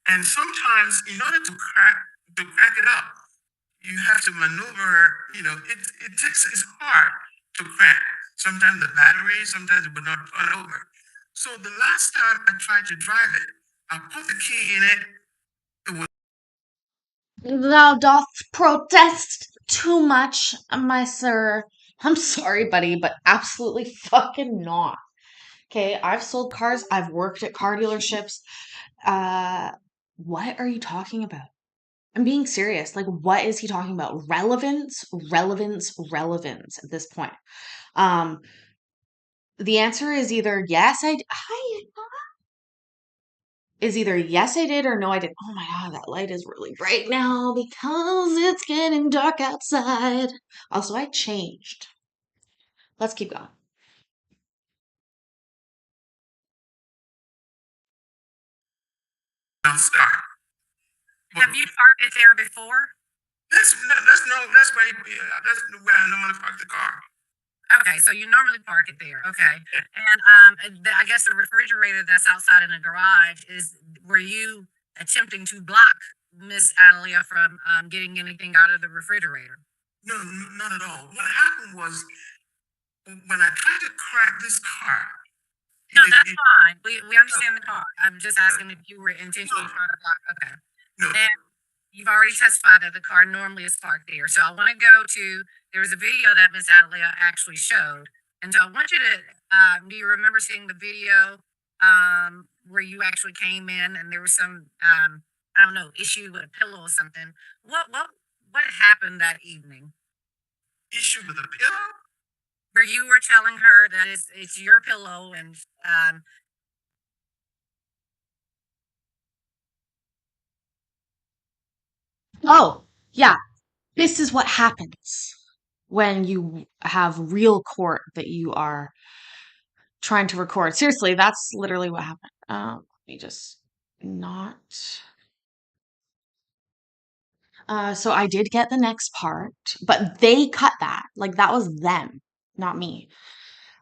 S5: And sometimes in order to crack it up, you have to maneuver, it's hard to crack. Sometimes the battery, sometimes it would not turn over. So the last time I tried to drive it, I put the key in it.
S1: Thou dost protest too much, my sir. I'm sorry, buddy, but absolutely fucking not. Okay, I've sold cars, I've worked at car dealerships. What are you talking about? I'm being serious. Like, what is he talking about? Relevance at this point. The answer is either yes, yes, I did, or no, I didn't. Oh my God, that light is really bright now because it's getting dark outside. Also, I changed. Let's keep going.
S5: Star.
S4: Have you parked it there before?
S5: That's where I normally park the car.
S4: Okay, so you normally park it there. Okay, and I guess the refrigerator that's outside in the garage were you attempting to block Miss Adelia from getting anything out of the refrigerator?
S5: No, not at all. What happened was when I tried to crack this car.
S4: No, that's fine. We understand the car. I'm just asking if you were intentionally trying to block. Okay.
S5: No.
S4: And you've already testified that the car normally is parked there. So I want to go to, there was a video that Miss Adelia actually showed. And so I want you to, do you remember seeing the video where you actually came in and there was some, I don't know, issue with a pillow or something? What happened that evening?
S5: Issue with a pillow?
S4: Where you were telling her that it's your pillow and
S1: Oh, yeah. This is what happens when you have real court that you are trying to record. Seriously, that's literally what happened. Let me just not. So I did get the next part, but they cut that. Like that was them, not me.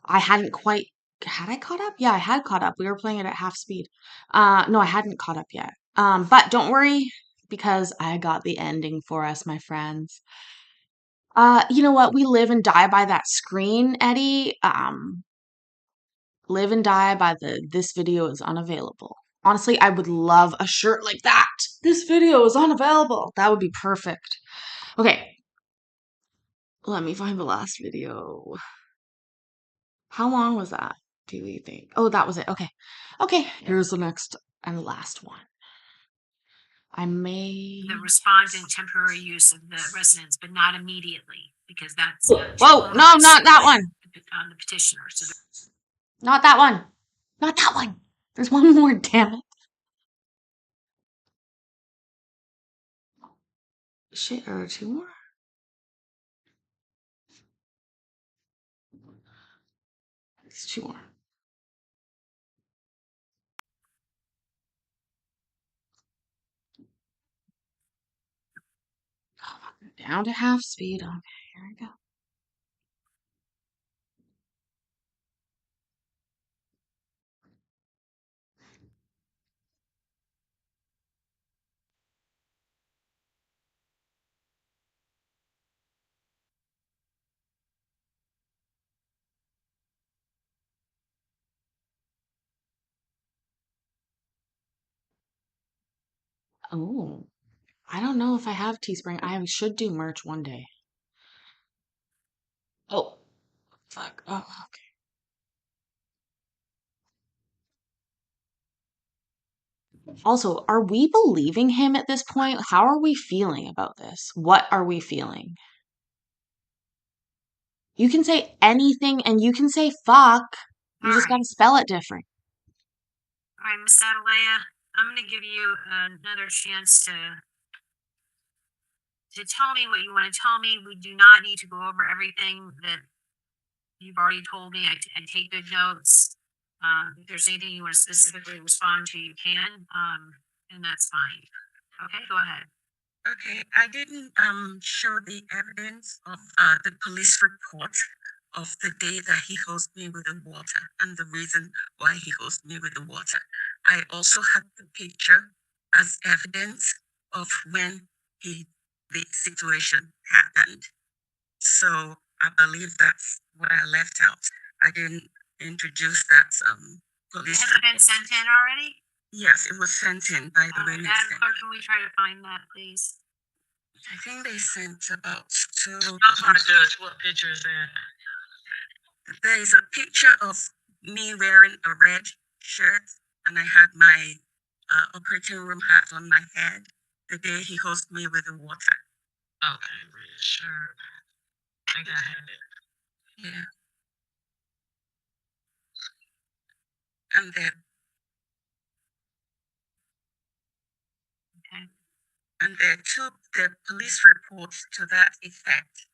S1: I hadn't quite. Had I caught up? Yeah, I had caught up. We were playing it at half speed. No, I hadn't caught up yet. But don't worry because I got the ending for us, my friends. You know what? We live and die by that screen, Eddie. Live and die by this video is unavailable. Honestly, I would love a shirt like that. This video is unavailable. That would be perfect. Okay. Let me find the last video. How long was that? Do you think? Oh, that was it. Okay. Okay, here's the next and last one. I may.
S2: The respondent temporary use of the residence, but not immediately, because that's
S1: Whoa, no, not that one.
S2: On the petitioner. So
S1: Not that one. Not that one. There's one more, damn it. Shit, are there two more? There's two more. Down to half speed. Okay, here we go. Oh, I don't know if I have Teespring. I should do merch one day. Oh, fuck. Oh, okay. Also, are we believing him at this point? How are we feeling about this? What are we feeling? You can say anything and you can say fuck. You
S2: all
S1: just
S2: right.
S1: gotta spell it different.
S2: All right, Miss Atalaya, I'm going to give you another chance to tell me what you want to tell me. We do not need to go over everything that you've already told me. I take good notes. If there's anything you want to specifically respond to, you can, and that's fine. Okay, go ahead.
S3: Okay, I didn't show the evidence of the police report of the day that he hosed me with the water and the reason why he hosed me with the water. I also have the picture as evidence of when the situation happened. So I believe that's what I left out. I didn't introduce that police
S2: Has it been
S3: report.
S2: sent in already?
S3: Yes, it was sent in by the way.
S2: Madam Clerk, can we try to find that, please?
S3: I think they sent about two.
S6: I'm sorry, Judge, what picture is that?
S3: There is a picture of me wearing a red shirt, and I had my operating room hat on my head the day he hosted me with the water.
S6: Okay, red shirt. I think I have it.
S3: Yeah. And then
S2: Okay.
S3: and there are the police reports to that effect.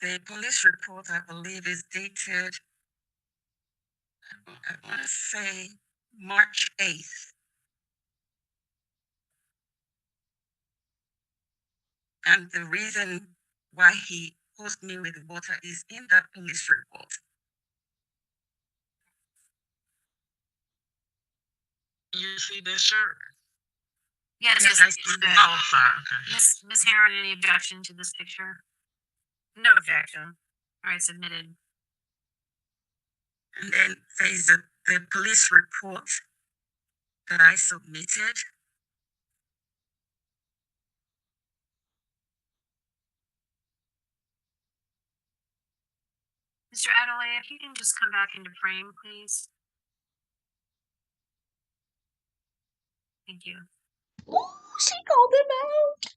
S3: The police report, I believe, is dated, I want to say March 8th. And the reason why he hosted me with water is in that police report.
S6: You see this shirt?
S2: Yes,
S3: Yes, I see that.
S6: Oh, sorry. Okay.
S2: Miss Heron, any objection to this picture? No objection. All right, submitted.
S3: And then there's the police report that I submitted.
S2: Mr. Adelaide, if you can just come back into frame, please. Thank you.
S1: Ooh, she called him out.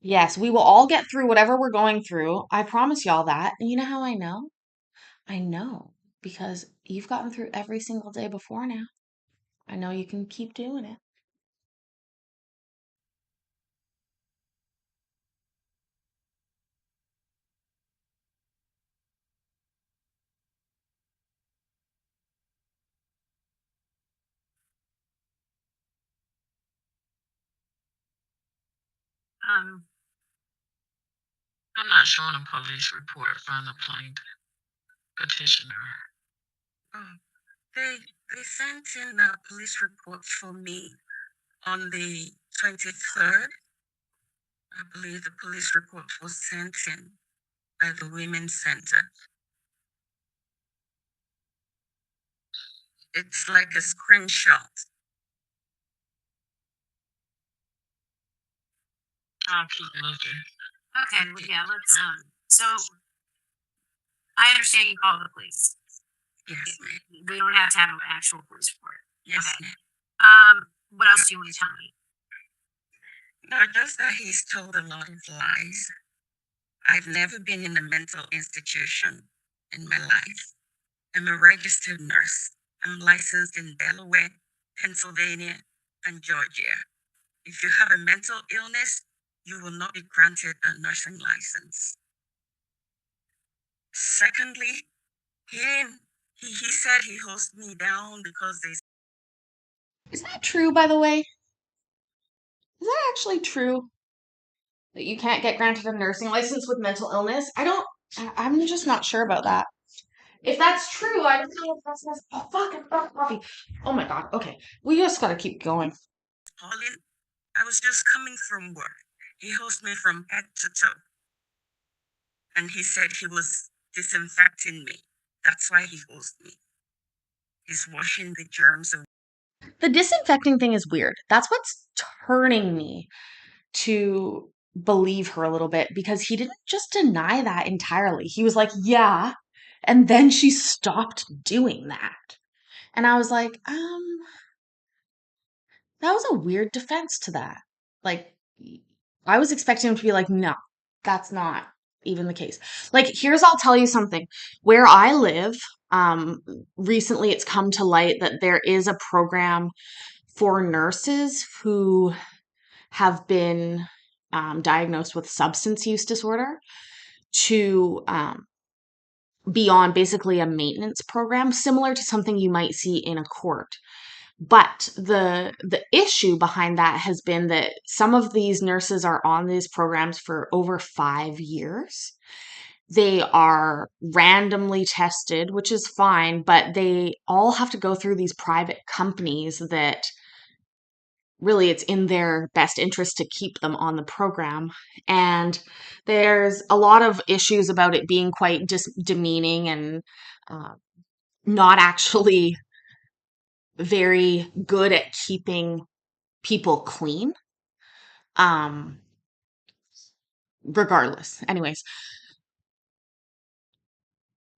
S1: Yes, we will all get through whatever we're going through. I promise y'all that. And you know how I know? I know because you've gotten through every single day before now. I know you can keep doing it.
S6: I'm not showing a police report from the plaintiff petitioner.
S3: Oh, they sent in a police report for me on the 23rd. I believe the police report was sent in by the Women's Center. It's like a screenshot.
S6: I'll keep looking.
S2: Okay, well, yeah, let's, so I understand you call the police.
S3: Yes, ma'am.
S2: We don't have to have an actual police report.
S3: Yes,
S2: Okay.
S3: ma'am.
S2: What else do you want to tell me?
S3: No, just that he's told a lot of lies. I've never been in a mental institution in my life. I'm a registered nurse. I'm licensed in Delaware, Pennsylvania, and Georgia. If you have a mental illness, you will not be granted a nursing license. Secondly, he said he holds me down because they.
S1: Is that true, by the way? Is that actually true? That you can't get granted a nursing license with mental illness? I'm just not sure about that. If that's true, I don't know if that's oh fuck, I forgot coffee. Oh my god, okay. We just gotta keep going.
S3: Pauline, I was just coming from work. He holds me from head to toe. And he said he was disinfecting me. That's why he holds me. He's washing the germs away.
S1: The disinfecting thing is weird. That's what's turning me to believe her a little bit because he didn't just deny that entirely. He was like, yeah. And then she stopped doing that. And I was like, that was a weird defense to that. Like, I was expecting him to be like, no, that's not even the case. Like, I'll tell you something. Where I live, recently it's come to light that there is a program for nurses who have been diagnosed with substance use disorder to be on basically a maintenance program similar to something you might see in a court. But the issue behind that has been that some of these nurses are on these programs for over 5 years. They are randomly tested, which is fine, but they all have to go through these private companies that really it's in their best interest to keep them on the program. And there's a lot of issues about it being quite demeaning and not actually very good at keeping people clean. Regardless. Anyways,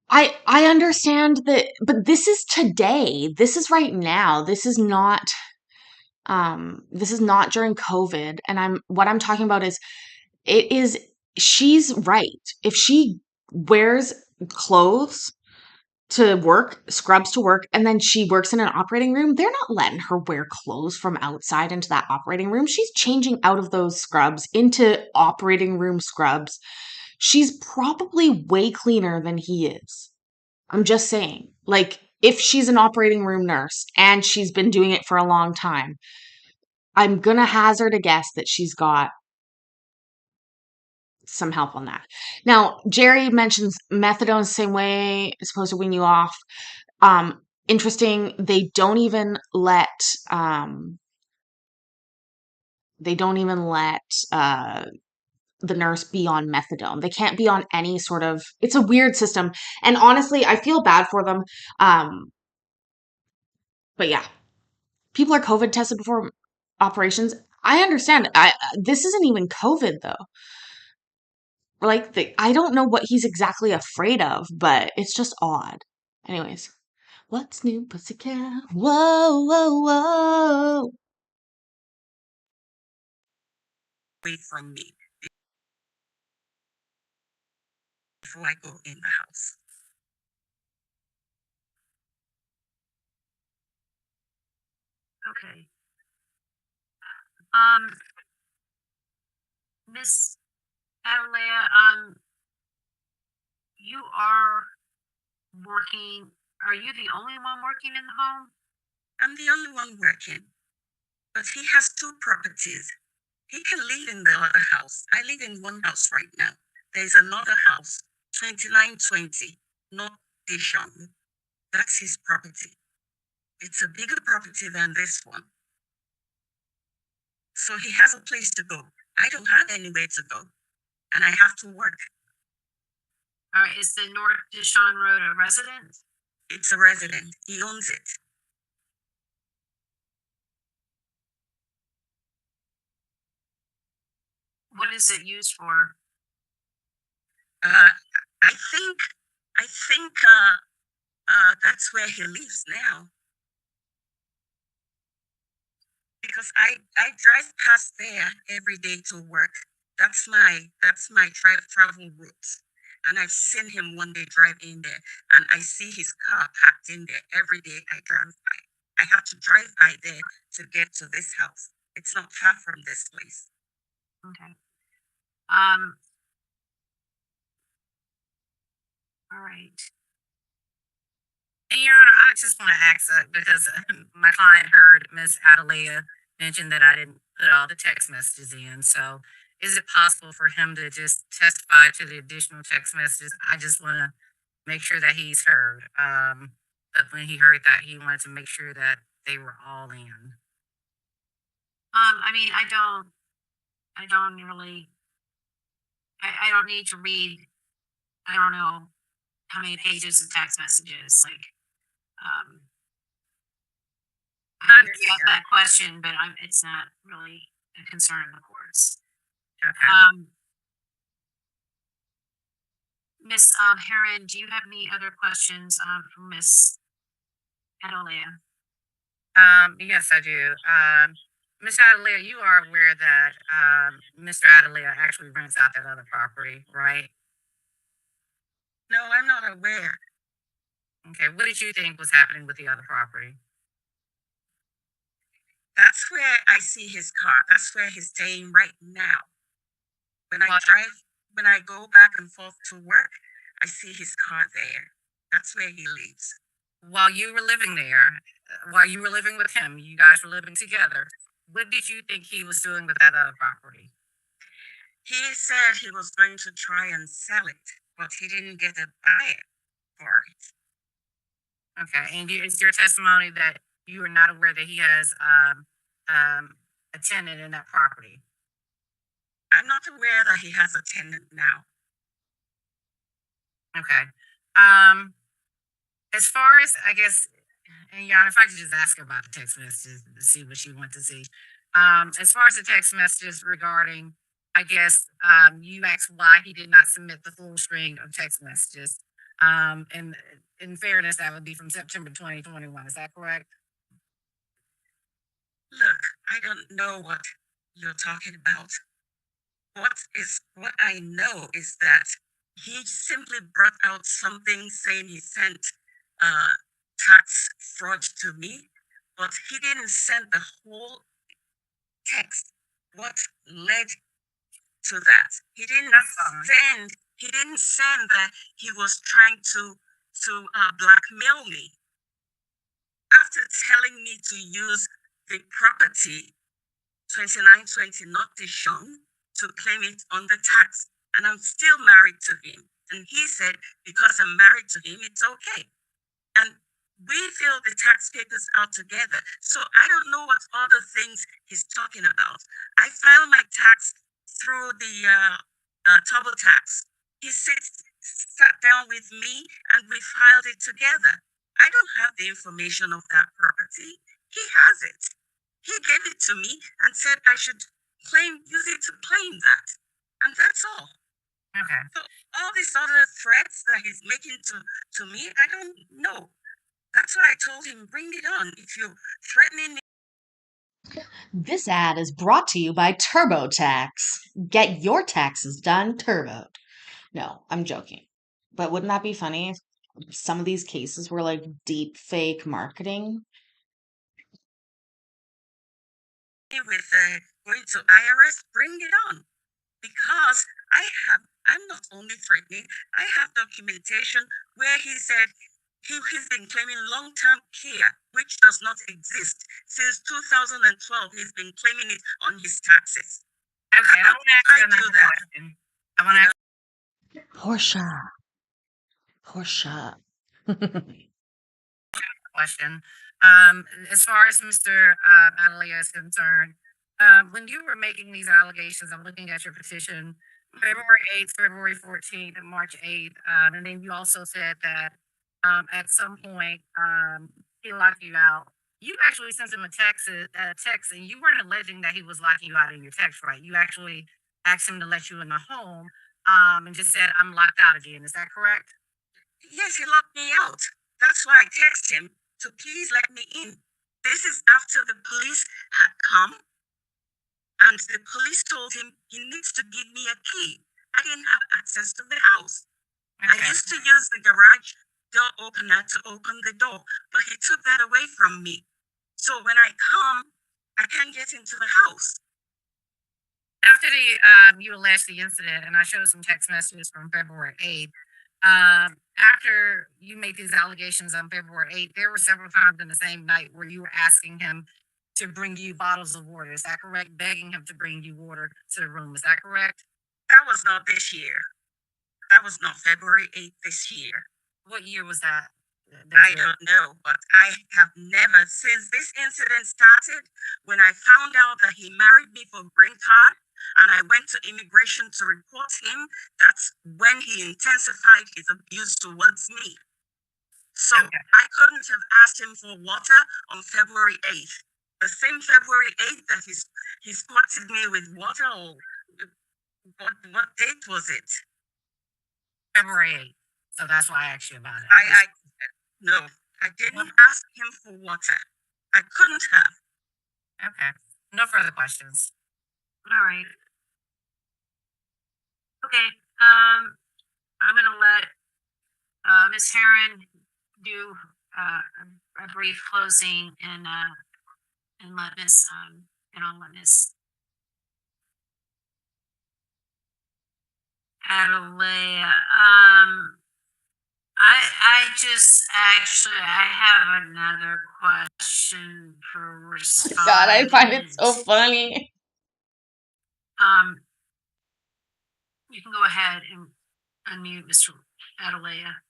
S1: I understand that, but this is today. This is right now. This is not during COVID. And what I'm talking about is she's right. If she wears clothes to work, scrubs to work, and then she works in an operating room, they're not letting her wear clothes from outside into that operating room. She's changing out of those scrubs into operating room scrubs. She's probably way cleaner than he is. I'm just saying. Like, if she's an operating room nurse and she's been doing it for a long time, I'm going to hazard a guess that she's got some help on that. Now, Jerry mentions methadone the same way it's supposed to wean you off. Interesting, they don't even let the nurse be on methadone. They can't be on any sort of, it's a weird system. And honestly, I feel bad for them. But yeah, people are COVID tested before operations. I understand. This isn't even COVID though. Like, I don't know what he's exactly afraid of, but it's just odd. Anyways, what's new, pussycat? Whoa, whoa, whoa.
S3: Away from me before I go in the house.
S2: Okay. Miss Adelaide, you are working. Are you the only one working in the home?
S3: I'm the only one working, but he has 2 properties. He can live in the other house. I live in one house right now. There's another house, 2920, North Dishon. That's his property. It's a bigger property than this one. So he has a place to go. I don't have anywhere to go, and I have to work.
S2: All right, is the North Deshaun Road a residence?
S3: It's a resident. He owns it.
S2: What is it used for?
S3: I think that's where he lives now. Because I drive past there every day to work. That's my travel route. And I've seen him one day drive in there, and I see his car parked in there every day I drive by. I have to drive by there to get to this house. It's not far from this place.
S2: Okay. All right.
S4: And Your Honor, I just want to ask because my client heard Miss Adelia mention that I didn't put all the text messages in. So is it possible for him to just testify to the additional text messages? I just want to make sure that he's heard. But when he heard that, he wanted to make sure that they were all in.
S2: I mean, I don't really, I don't need to read, I don't know how many pages of text messages, like, I get that question, but it's not really a concern of the courts.
S4: Okay.
S2: Miss Heron, do you have any other questions from Miss Adelia?
S4: Yes, I do. Miss Adelia, you are aware that Mr. Adelia actually rents out that other property, right?
S3: No, I'm not aware.
S4: Okay. What did you think was happening with the other property?
S3: That's where I see his car. That's where he's staying right now. When I go back and forth to work, I see his car there. That's where he lives.
S4: While you were living there, while you were living with him, you guys were living together. What did you think he was doing with that other property?
S3: He said he was going to try and sell it, but he didn't get a buyer for it.
S4: Okay. And is your testimony that you are not aware that he has a tenant in that property?
S3: I'm not aware that he has a tenant now.
S4: Okay. As far as I guess, and Jan, if I could just ask her about the text messages to see what she wants to see. As far as the text messages regarding, I guess, you asked why he did not submit the full string of text messages. And in fairness, that would be from September 2021. Is that correct?
S3: Look, I don't know what you're talking about. What I know is that he simply brought out something saying he sent tax fraud to me, but he didn't send the whole text. What led to that? He didn't send that he was trying to blackmail me. After telling me to use the property 2920 North Dishon to claim it on the tax, and I'm still married to him. And he said, because I'm married to him, it's okay. And we filled the tax papers out together. So I don't know what other things he's talking about. I filed my tax through the TurboTax. He sat down with me and we filed it together. I don't have the information of that property. He has it. He gave it to me and said I should use it to claim that. And that's all.
S4: Okay.
S3: So all these other threats that he's making to me, I don't know. That's why I told him, bring it on. If you're threatening me.
S1: This ad is brought to you by TurboTax. Get your taxes done turboed. No, I'm joking. But wouldn't that be funny if some of these cases were like deep fake marketing?
S3: With going to IRS, bring it on. Because I'm not only threatening, I have documentation where he said he's been claiming long-term care, which does not exist. Since 2012, he's been claiming it on his taxes.
S4: Okay, I want to ask you
S3: I do
S4: another
S3: that.
S4: question. I want to ask
S1: Portia.
S4: a question. As far as Mr. Adelia is concerned, when you were making these allegations, I'm looking at your petition, February 8th, February 14th, and March 8th. And then you also said that at some point he locked you out. You actually sent him a text, and you weren't alleging that he was locking you out in your text, right? You actually asked him to let you in the home and just said, I'm locked out again. Is that correct?
S3: Yes, he locked me out. That's why I texted him to please let me in. This is after the police had come, and the police told him he needs to give me a key. I didn't have access to the house. I
S4: Okay.
S3: used to use the garage door opener to open the door, but he took that away from me. So when I come, I can't get into the house.
S4: After you alleged the incident, and I showed some text messages from February 8th, after you made these allegations on February 8th, there were several times in the same night where you were asking him to bring you bottles of water. Is that correct? Begging him to bring you water to the room. Is that correct?
S3: That was not this year. That was not February 8th this year.
S4: What year was that?
S3: I don't know, but I have never, since this incident started, when I found out that he married me for green card and I went to immigration to report him, that's when he intensified his abuse towards me. So
S4: Okay.
S3: I couldn't have asked him for water on February 8th. The same February 8th that he spotted me with water, or what date was it?
S4: February 8th. So that's why I asked you about it.
S3: No, I didn't ask him for water. I couldn't have.
S4: Okay. No further questions.
S2: All right. Okay. I'm gonna let Ms. Heron do a brief closing and let Ms. and I'll let Ms. Adelia. I just actually I have another question for Respondent.
S1: God, I find it so funny.
S2: You can go ahead and unmute Mr. Adelia.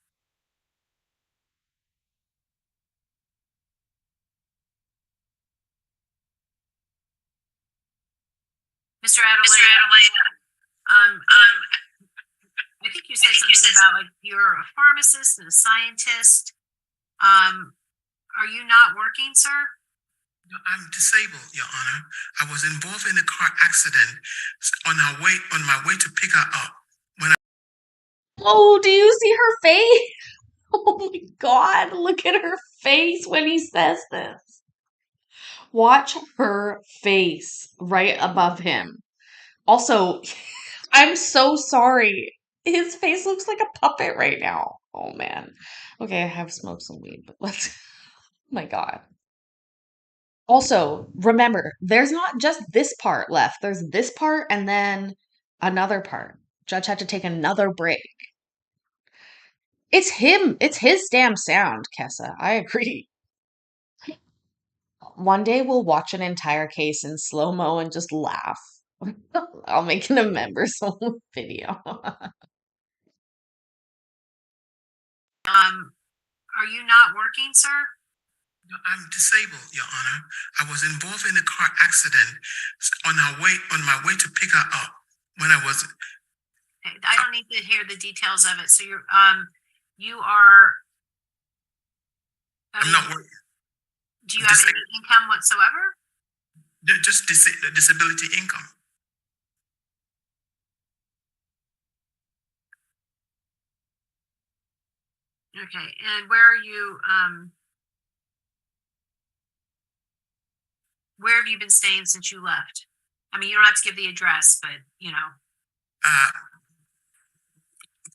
S2: Mr. Adelia, I think you said something about like you're a pharmacist and a scientist. Are you not working, sir?
S5: No, I'm disabled, Your Honor. I was involved in a car accident on my way to pick her up.
S1: Oh, do you see her face? Oh my God, look at her face when he says this. Watch her face right above him. Also, I'm so sorry. His face looks like a puppet right now. Oh man. Okay, I have smoked some weed, but let's. Oh my God. Also, remember, there's not just this part left. There's this part and then another part. Judge had to take another break. It's him. It's his damn sound, Kessa. I agree. One day we'll watch an entire case in slow-mo and just laugh. I'll make an members only video.
S2: Are you not working, sir?
S5: No, I'm disabled, Your Honor. I was involved in a car accident on my way to pick her up when I was.
S2: I don't need to hear the details of it. So you are.
S5: I'm not working.
S2: Do you have any income whatsoever?
S5: Just disability income.
S2: Okay, and where are you? Where have you been staying since you left? I mean, you don't have to give the address, but you know.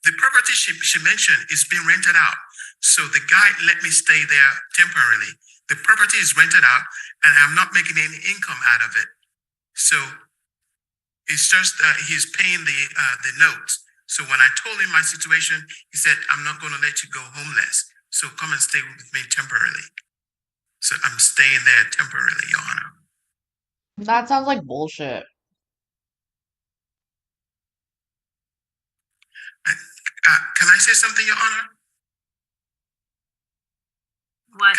S5: The property she mentioned is being rented out, so the guy let me stay there temporarily. The property is rented out, and I'm not making any income out of it. So it's just he's paying the notes. So when I told him my situation, he said, "I'm not going to let you go homeless. So come and stay with me temporarily." So I'm staying there temporarily, Your Honor.
S1: That sounds like bullshit.
S5: Can I say something, Your Honor?
S2: What?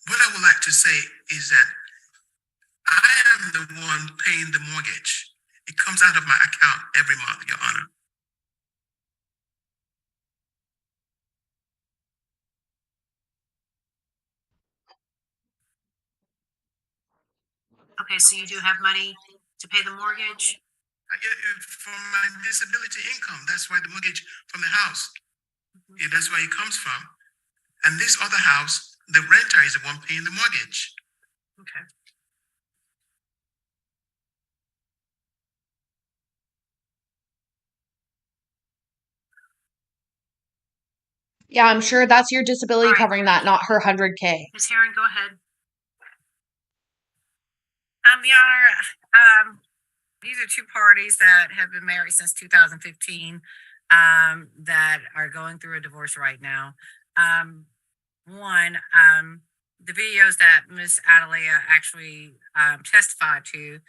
S5: What I would like to say is that I am the one paying the mortgage. It comes out of my account every month, Your Honor.
S2: Okay, so you do have money to pay the mortgage?
S5: From my disability income. That's why the mortgage from the house. Yeah, that's where it comes from. And this other house, the renter is the one paying the mortgage.
S2: Okay.
S1: Yeah, I'm sure that's your disability
S2: All right.
S1: covering that, not her 100K.
S2: Ms. Herring, go ahead. Your Honor, these are two parties that have been married since 2015, that are going through a divorce right now. The videos that Miss Adelia actually testified to,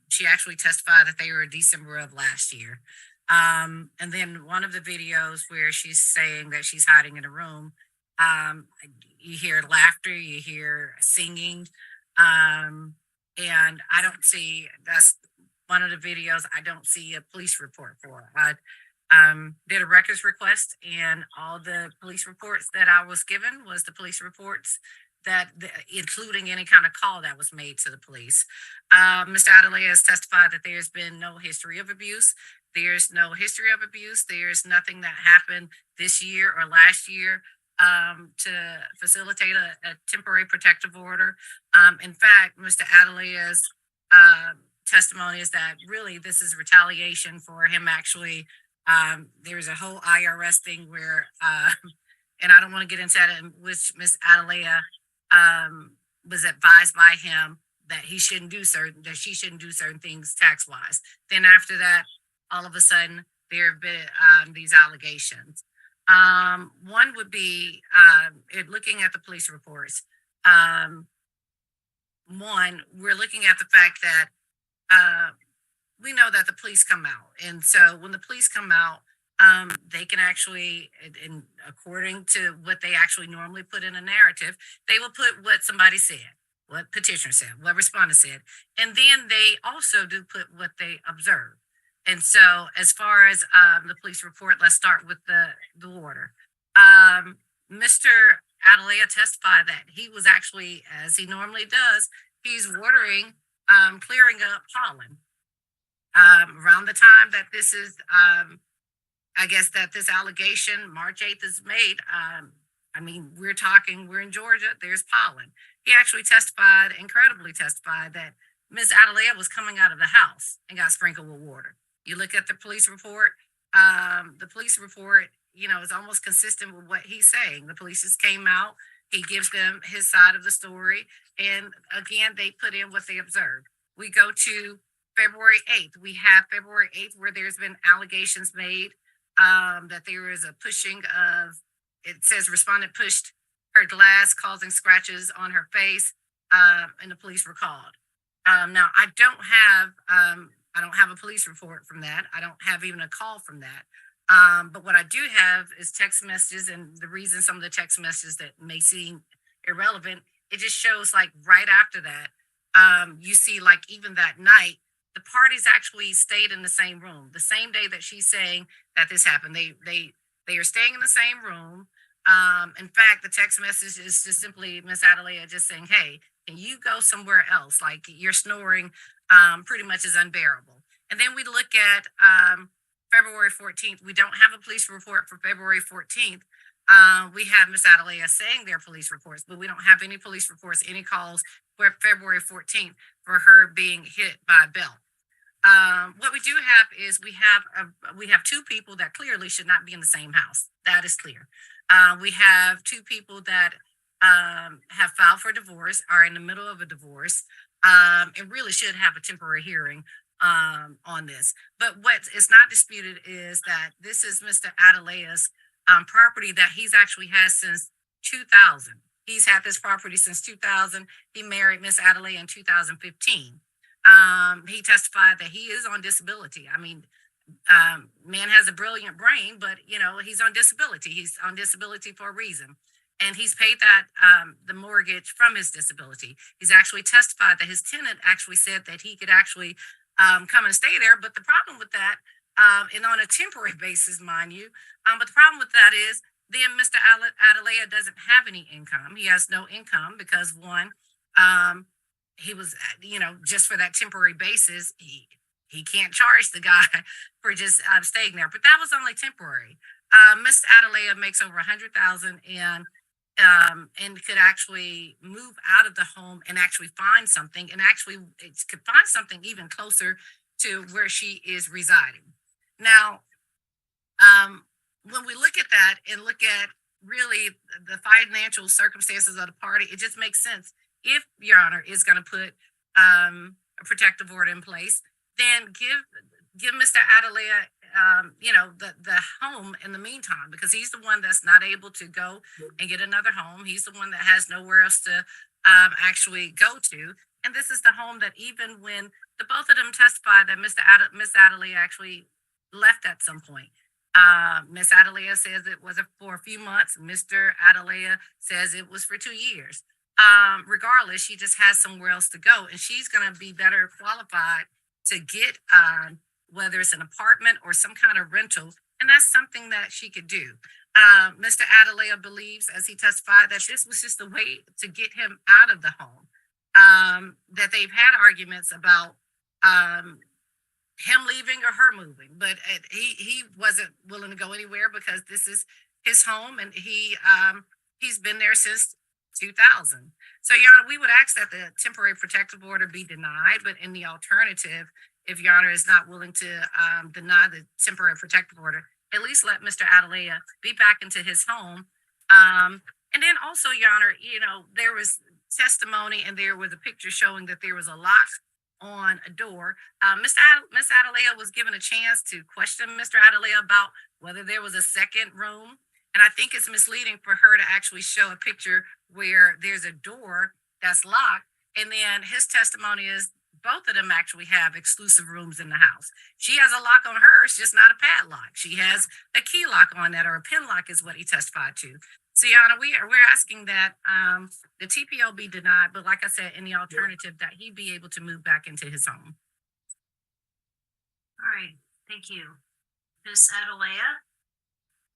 S2: she actually testified that they were December of last year. And then one of the videos where she's saying that she's hiding in a room, you hear laughter, you hear singing, and I don't see, that's one of the videos I don't see a police report for. I did a records request, and all the police reports that I was given was the police reports including any kind of call that was made to the police. Mr. Adelia has testified that there's been no history of abuse. There's no history of abuse. There's nothing that happened this year or last year to facilitate a temporary protective order. In fact, Mr. Adelia's testimony is that really this is retaliation for him actually. There's a whole IRS thing where, and I don't want to get into that, in which Miss Adelia was advised by him that she shouldn't do certain things tax wise. Then after that, all of a sudden there have been these allegations. One would be looking at the police reports. One, we're looking at the fact that we know that the police come out. And so when the police come out, they can actually, according to what they actually normally put in a narrative, they will put what somebody said, what petitioner said, what respondent said. And then they also do put what they observed. And so as far as the police report, let's start with the order. Mr. Adelia testified that he was actually, as he normally does, he's watering, clearing up pollen. Around the time that this is, I guess that this allegation, March 8th, is made, I mean, we're in Georgia, there's pollen. He actually incredibly testified that Ms. Adelia was coming out of the house and got sprinkled with water. You look at the police report, is almost consistent with what he's saying. The police just came out, he gives them his side of the story, and again, they put in what they observed. We go to February 8th. We have February 8th where there's been allegations made that there is a pushing of, it says respondent pushed her glass, causing scratches on her face, and the police were called. Now, I don't have a police report from that. I don't have even a call from that. But what I do have is text messages, and the reason some of the text messages that may seem irrelevant, it just shows like right after that, you see like even that night, the parties actually stayed in the same room. The same day that she's saying that this happened, they are staying in the same room. In fact, the text message is just simply Miss Adelia just saying, "Hey, can you go somewhere else? Like your snoring pretty much is unbearable." And then we look at February 14th. We don't have a police report for February 14th. We have Miss Adelia saying their police reports, but we don't have any police reports, any calls for February 14th for her being hit by a belt. What we do have is we have two people that clearly should not be in the same house. That is clear. We have two people that have filed for divorce, are in the middle of a divorce, and really should have a temporary hearing on this. But what is not disputed is that this is Mr. Adelia's property that he's actually had since 2000. He's had this property since 2000. He married Miss Adelia in 2015. He testified that he is on disability. I mean,
S4: Man has a brilliant brain, but he's on disability. He's on disability for a reason. And he's paid that the mortgage from his disability. He's actually testified that his tenant actually said that he could actually come and stay there. But the problem with that, and on a temporary basis, mind you, but the problem with that is then Mr. Adelea doesn't have any income. He has no income because one, he was, just for that temporary basis, he can't charge the guy for just staying there. But that was only temporary. Miss Adelea makes over 100,000 and could actually move out of the home and actually find something, and actually it could find something even closer to where she is residing. Now, when we look at that and look at really the financial circumstances of the party, it just makes sense. If Your Honor is going to put a protective order in place, then give Mr. Adelea, the home in the meantime, because he's the one that's not able to go and get another home. He's the one that has nowhere else to actually go to. And this is the home that even when the both of them testified that Miss Adelea actually left at some point. Miss Adelea says it was for a few months. Mr. Adelea says it was for 2 years. Regardless, she just has somewhere else to go, and she's going to be better qualified to get whether it's an apartment or some kind of rental, and that's something that she could do. Mr. Adelea believes, as he testified, that this was just a way to get him out of the home. That they've had arguments about him leaving or her moving, but he wasn't willing to go anywhere because this is his home, and he's been there since 2000. So, Your Honor, we would ask that the temporary protective order be denied, but in the alternative, if Your Honor is not willing to deny the temporary protective order, at least let Mr. Adelea be back into his home. And then also, Your Honor, there was testimony and there was a picture showing that there was a lock on a door. Miss Adelea was given a chance to question Mr. Adelea about whether there was a second room. And I think it's misleading for her to actually show a picture where there's a door that's locked. And then his testimony is both of them actually have exclusive rooms in the house. She has a lock on hers, just not a padlock. She has a key lock on that, or a pin lock is what he testified to. So, Your Honor, we're asking that the TPO be denied, but like I said, in the alternative, that he be able to move back into his home.
S2: All right, thank you. Ms. Adelea,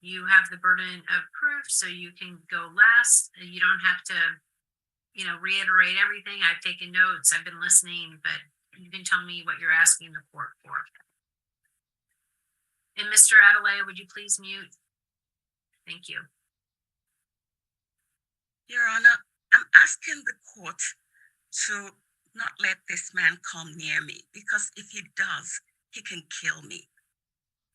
S2: you have the burden of proof, so you can go last. You don't have to, reiterate everything. I've taken notes, I've been listening, but you can tell me what you're asking the court for. And Mr. Adelea, would you please mute? Thank you.
S3: Your Honor, I'm asking the court to not let this man come near me, because if he does, he can kill me.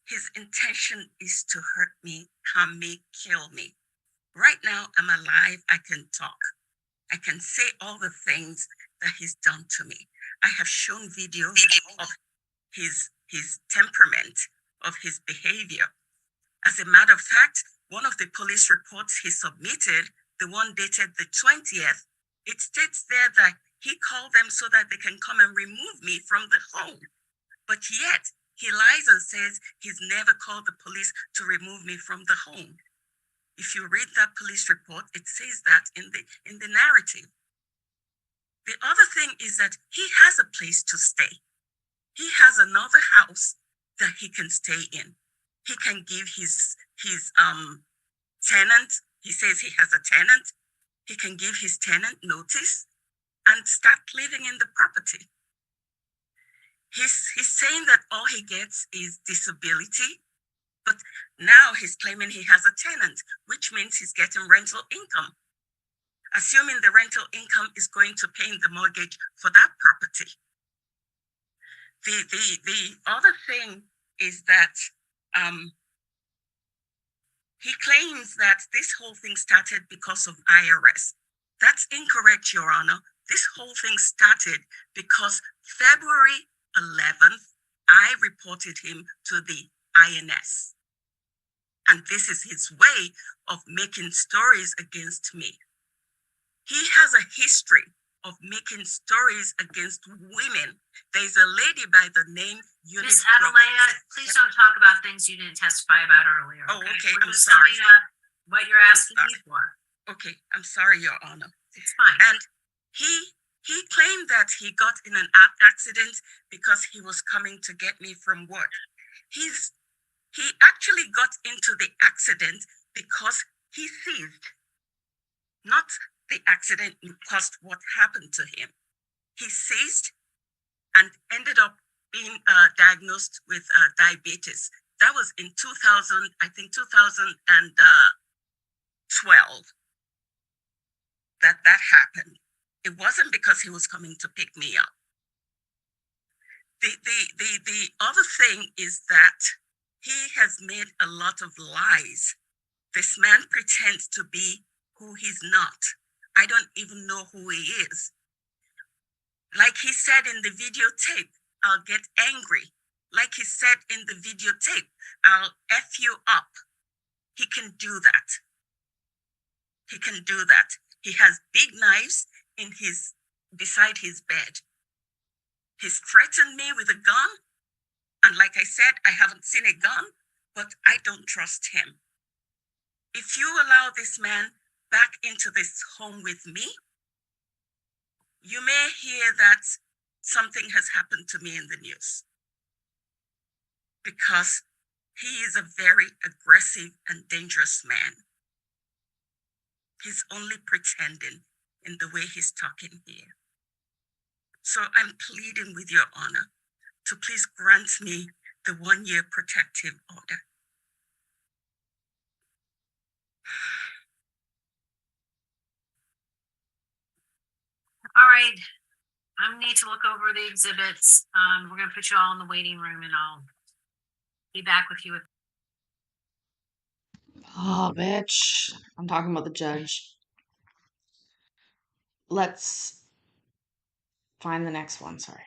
S3: His intention is to hurt me, harm me, kill me. Right now, I'm alive. I can talk. I can say all the things that he's done to me. I have shown videos of his temperament, of his behavior. As a matter of fact, one of the police reports he submitted, the one dated the 20th, it states there that he called them so that they can come and remove me from the home. But yet, he lies and says he's never called the police to remove me from the home. If you read that police report, it says that in the narrative. The other thing is that he has a place to stay. He has another house that he can stay in. He can give his tenant, he says he has a tenant, he can give his tenant notice and start living in the property. He's saying that all he gets is disability, but now he's claiming he has a tenant, which means he's getting rental income. Assuming the rental income is going to pay the mortgage for that property. The other thing is that he claims that this whole thing started because of IRS. That's incorrect, Your Honor. This whole thing started because February 11th, I reported him to the INS. And this is his way of making stories against me. He has a history of making stories against women. There's a lady by the name
S2: Miss Adelea, please don't talk about things you didn't testify about earlier.
S3: Oh, okay,
S2: We're
S3: I'm
S2: just
S3: sorry.
S2: summing up what you're asking me for.
S3: Okay, I'm sorry, Your Honor.
S2: It's fine.
S3: And he claimed that he got in an accident because he was coming to get me from work. He actually got into the accident because he seized. Not the accident caused what happened to him. He seized and ended up being diagnosed with diabetes. That was in 2000, I think 2012 that happened. It wasn't because he was coming to pick me up. The other thing is that he has made a lot of lies. This man pretends to be who he's not. I don't even know who he is. Like he said in the videotape, I'll get angry. Like he said in the videotape, I'll F you up. He can do that. He can do that. He has big knives beside his bed. He's threatened me with a gun. And like I said, I haven't seen a gun, but I don't trust him. If you allow this man back into this home with me, you may hear that something has happened to me in the news. Because he is a very aggressive and dangerous man. He's only pretending in the way he's talking here. So I'm pleading with Your Honor to please grant me the 1-year protective order.
S2: All right. I need to look over the exhibits. We're going to put you all in the waiting room and I'll be back with you.
S1: Oh, bitch. I'm talking about the judge. Let's find the next one. Sorry.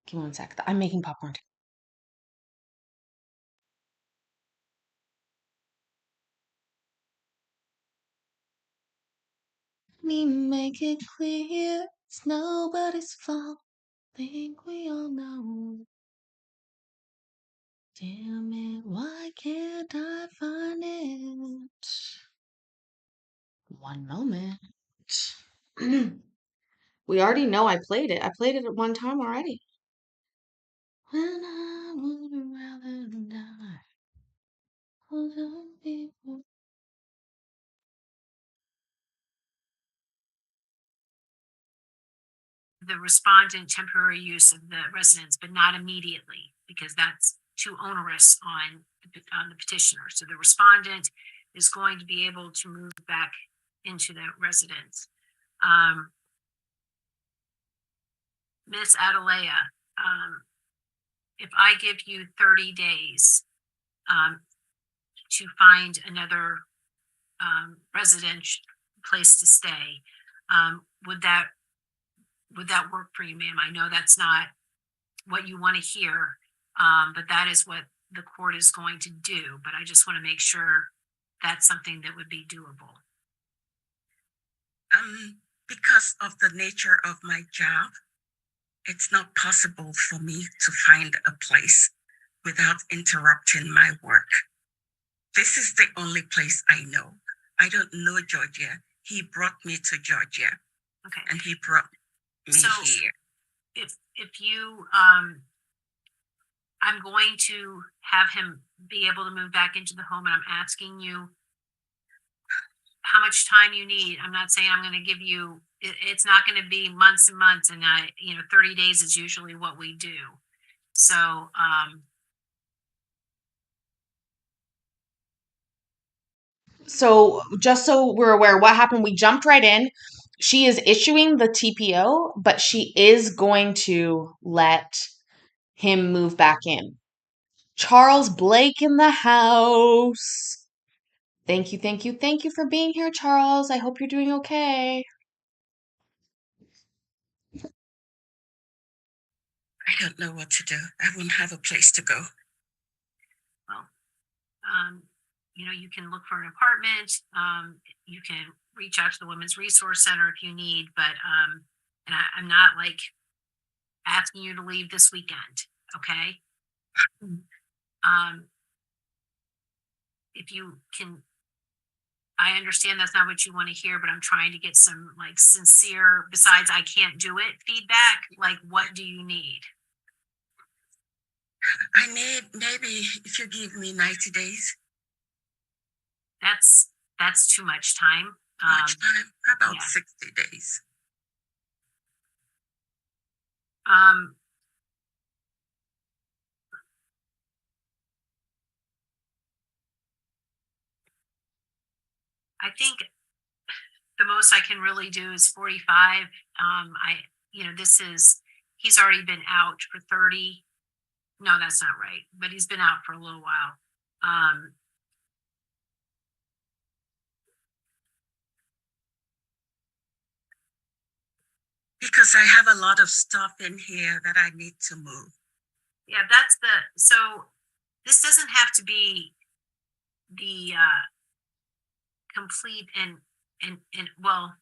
S1: Give me 1 sec. I'm making popcorn. Me make it clear it's nobody's fault. Think we all know. Damn it, why can't I find it? One moment. We already know I played it. I played it at one time already. When I would rather die. For some people.
S2: The respondent temporary use of the residence, but not immediately, because that's too onerous on the petitioner. So the respondent is going to be able to move back into that residence. Miss Adelea, if I give you 30 days to find another residential place to stay, would that work for you, ma'am? I know that's not what you want to hear, but that is what the court is going to do. But I just want to make sure that's something that would be doable.
S3: Because of the nature of my job, it's not possible for me to find a place without interrupting my work. This is the only place I know. I don't know Georgia. He brought me to Georgia.
S2: Okay.
S3: And he brought me here.
S2: If you, I'm going to have him be able to move back into the home, and I'm asking you how much time you need. I'm not saying I'm going to give you, it's not going to be months and months, and 30 days is usually what we do. So,
S1: So just so we're aware, what happened, we jumped right in. She is issuing the TPO, but she is going to let him move back in. Charles Blake in the house. Thank you, thank you, thank you for being here, Charles. I hope you're doing okay.
S3: I don't know what to do. I won't have a place to go.
S2: well, you can look for an apartment. You can reach out to the Women's Resource Center if you need, but And I'm not like asking you to leave this weekend, okay? If you can, I understand that's not what you want to hear, but I'm trying to get some like sincere, besides I can't do it feedback. Like, what do you need?
S3: I need maybe if you give me 90 days.
S2: That's too much time.
S3: Much time? How about
S2: yeah.
S3: 60 days?
S2: I think the most I can really do is 45. He's already been out for 30. No, that's not right, but he's been out for a little while.
S3: Because I have a lot of stuff in here that I need to move.
S2: Yeah, so this doesn't have to be the complete and well,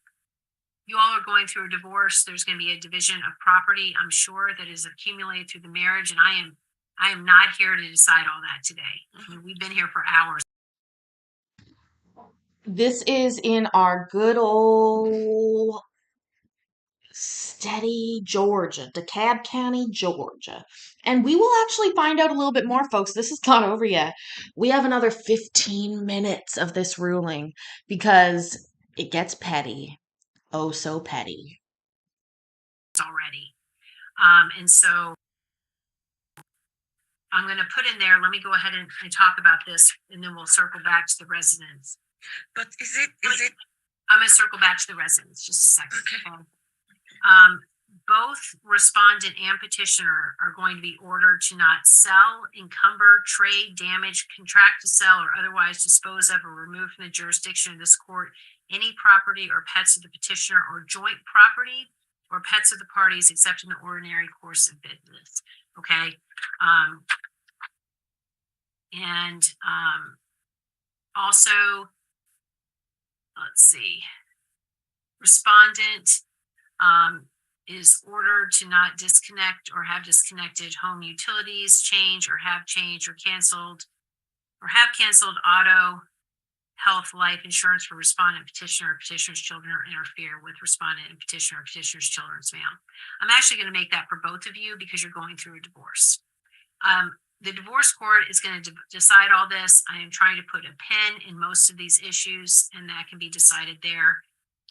S2: you all are going through a divorce. There's going to be a division of property, I'm sure, that is accumulated through the marriage, and I am not here to decide all that today. I mean, we've been here for hours.
S1: This is in our good old steady Georgia, DeKalb County, Georgia. And we will actually find out a little bit more, folks. This is not over yet. We have another 15 minutes of this ruling because it gets petty. Oh, so petty.
S2: Already. And so I'm going to put in there, let me go ahead and talk about this, and then we'll circle back to the residents.
S3: But is it?
S2: I'm going to circle back to the residents just a second.
S3: Okay.
S2: Both respondent and petitioner are going to be ordered to not sell, encumber, trade, damage, contract to sell, or otherwise dispose of or remove from the jurisdiction of this court any property or pets of the petitioner or joint property or pets of the parties except in the ordinary course of business. Okay. Also, let's see, respondent is ordered to not disconnect or have disconnected home utilities, change or have changed or canceled auto, health, life insurance for respondent, petitioner, or petitioner's children, or interfere with respondent and petitioner or petitioner's children's mail. I'm actually going to make that for both of you because you're going through a divorce. The divorce court is going to decide all this. I am trying to put a pin in most of these issues, and that can be decided there.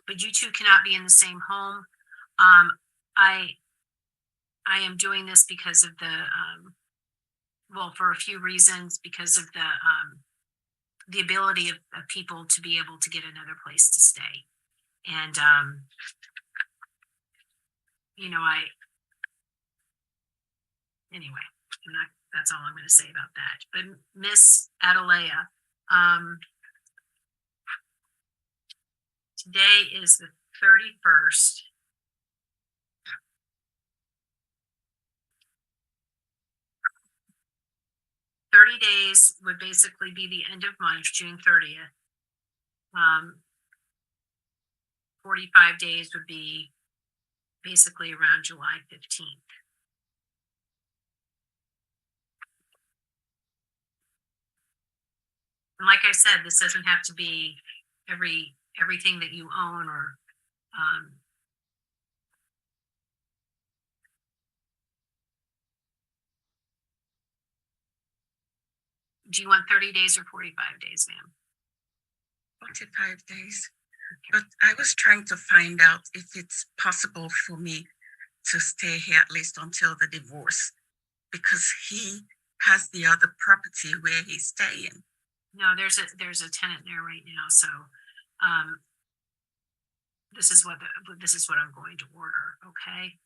S2: But you two cannot be in the same home. I am doing this because of for a few reasons, because of the ability of people to be able to get another place to stay. And, anyway, that's all I'm going to say about that. But Miss Adelea, today is the 31st. 30 days would basically be the end of month, June 30th. 45 days would be basically around July 15th. And like I said, this doesn't have to be everything that you own or do you want 30 days or 45 days, ma'am?
S3: 45 days. But I was trying to find out if it's possible for me to stay here at least until the divorce, because he has the other property where he's staying.
S2: No, there's a tenant there right now, so this is what I'm going to order. Okay.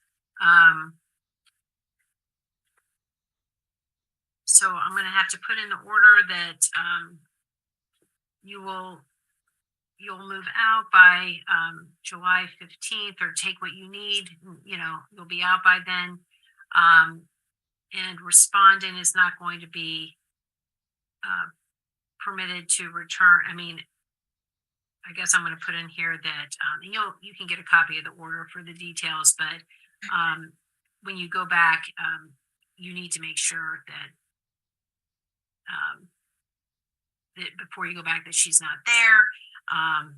S2: So I'm going to have to put in the order that you'll move out by July 15th, or take what you need. You'll be out by then. And respondent is not going to be permitted to return. I mean, I guess I'm going to put in here that and you can get a copy of the order for the details, but when you go back, you need to make sure that that before you go back that she's not there, and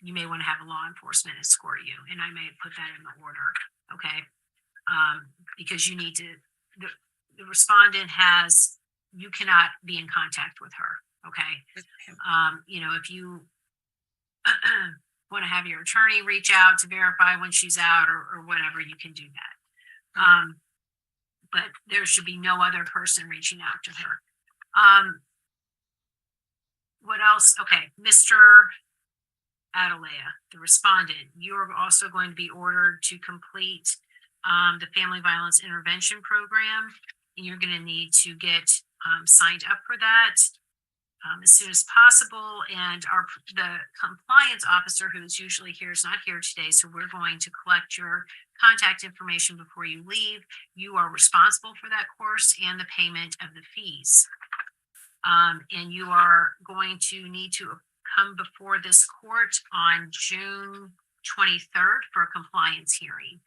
S2: you may want to have a law enforcement escort you, and I may put that in the order, okay? Because you need to, the respondent you cannot be in contact with her, okay? If you want to have your attorney reach out to verify when she's out or whatever, you can do that. But there should be no other person reaching out to her. What else? Okay, Mr. Adelea, the respondent, you are also going to be ordered to complete the Family Violence Intervention Program. And you're going to need to get signed up for that as soon as possible. And the compliance officer, who is usually here, is not here today. So we're going to collect your contact information before you leave. You are responsible for that course and the payment of the fees. And you are going to need to come before this court on June 23rd for a compliance hearing.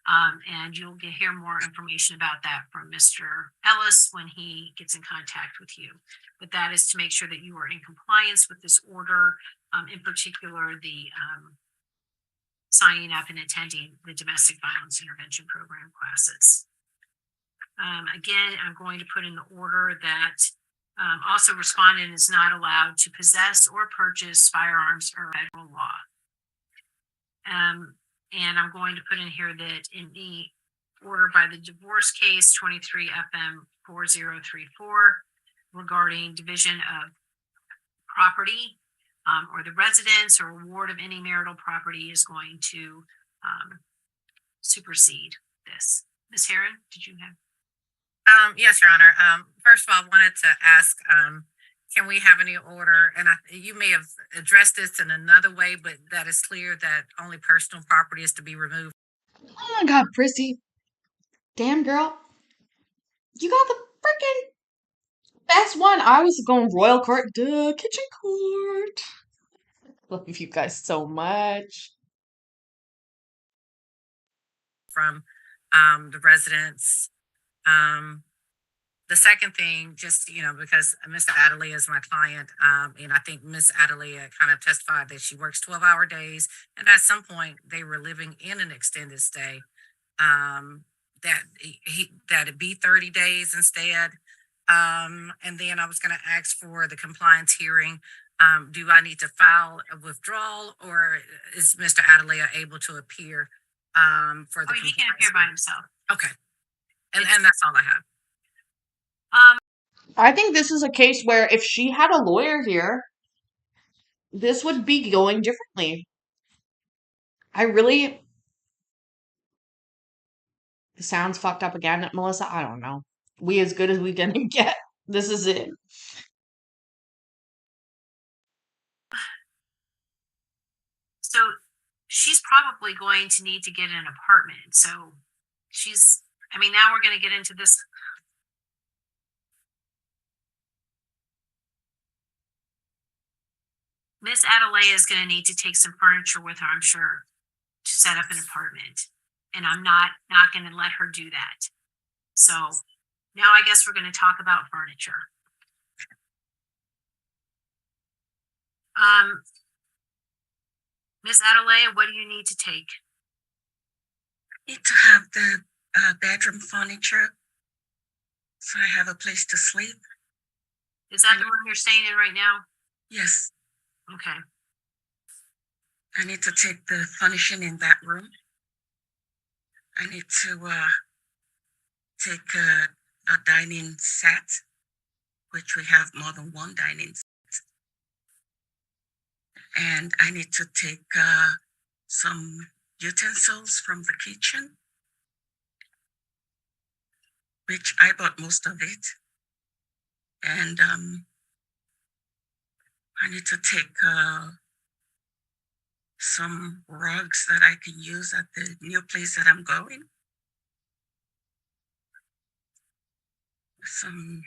S2: And you'll hear more information about that from Mr. Ellis when he gets in contact with you. But that is to make sure that you are in compliance with this order, in particular the signing up and attending the Domestic Violence Intervention Program classes. Again, I'm going to put in the order that also respondent is not allowed to possess or purchase firearms or federal law. And I'm going to put in here that in the order by the divorce case 23 FM 4034 regarding division of property or the residence or award of any marital property is going to supersede this. Ms. Herron, did you have?
S4: Yes, Your Honor. First of all, I wanted to ask, can we have any order? And you may have addressed this in another way, but that is clear that only personal property is to be removed.
S1: Oh my God, Prissy. Damn, girl. You got the freaking best one. I was going royal court, kitchen court. Love you guys so much.
S4: From the residents. The second thing, just, because Ms. Adelea is my client, and I think Ms. Adelea kind of testified that she works 12-hour days, and at some point they were living in an extended stay, that it be 30 days instead. And then I was going to ask for the compliance hearing. Do I need to file a withdrawal, or is Mr. Adelea able to appear for the
S2: he can appear by himself.
S4: Okay. And that's all I have.
S1: I think this is a case where if she had a lawyer here, this would be going differently. It sounds fucked up again, Melissa. I don't know. We as good as we gonna get. This is it.
S2: So she's probably going to need to get an apartment. So now we're going to get into this. Miss Adelea is going to need to take some furniture with her, I'm sure, to set up an apartment. And I'm not going to let her do that. So now I guess we're going to talk about furniture. Miss Adelea, what do you need to take?
S3: I need to have the bedroom furniture so I have a place to sleep.
S2: Is that the room you're staying in right now?
S3: Yes.
S2: Okay.
S3: I need to take the furnishing in that room. I need to take a dining set, which we have more than one dining set. And I need to take some utensils from the kitchen, which I bought most of it. And I need to take some rugs that I can use at the new place that I'm going. Some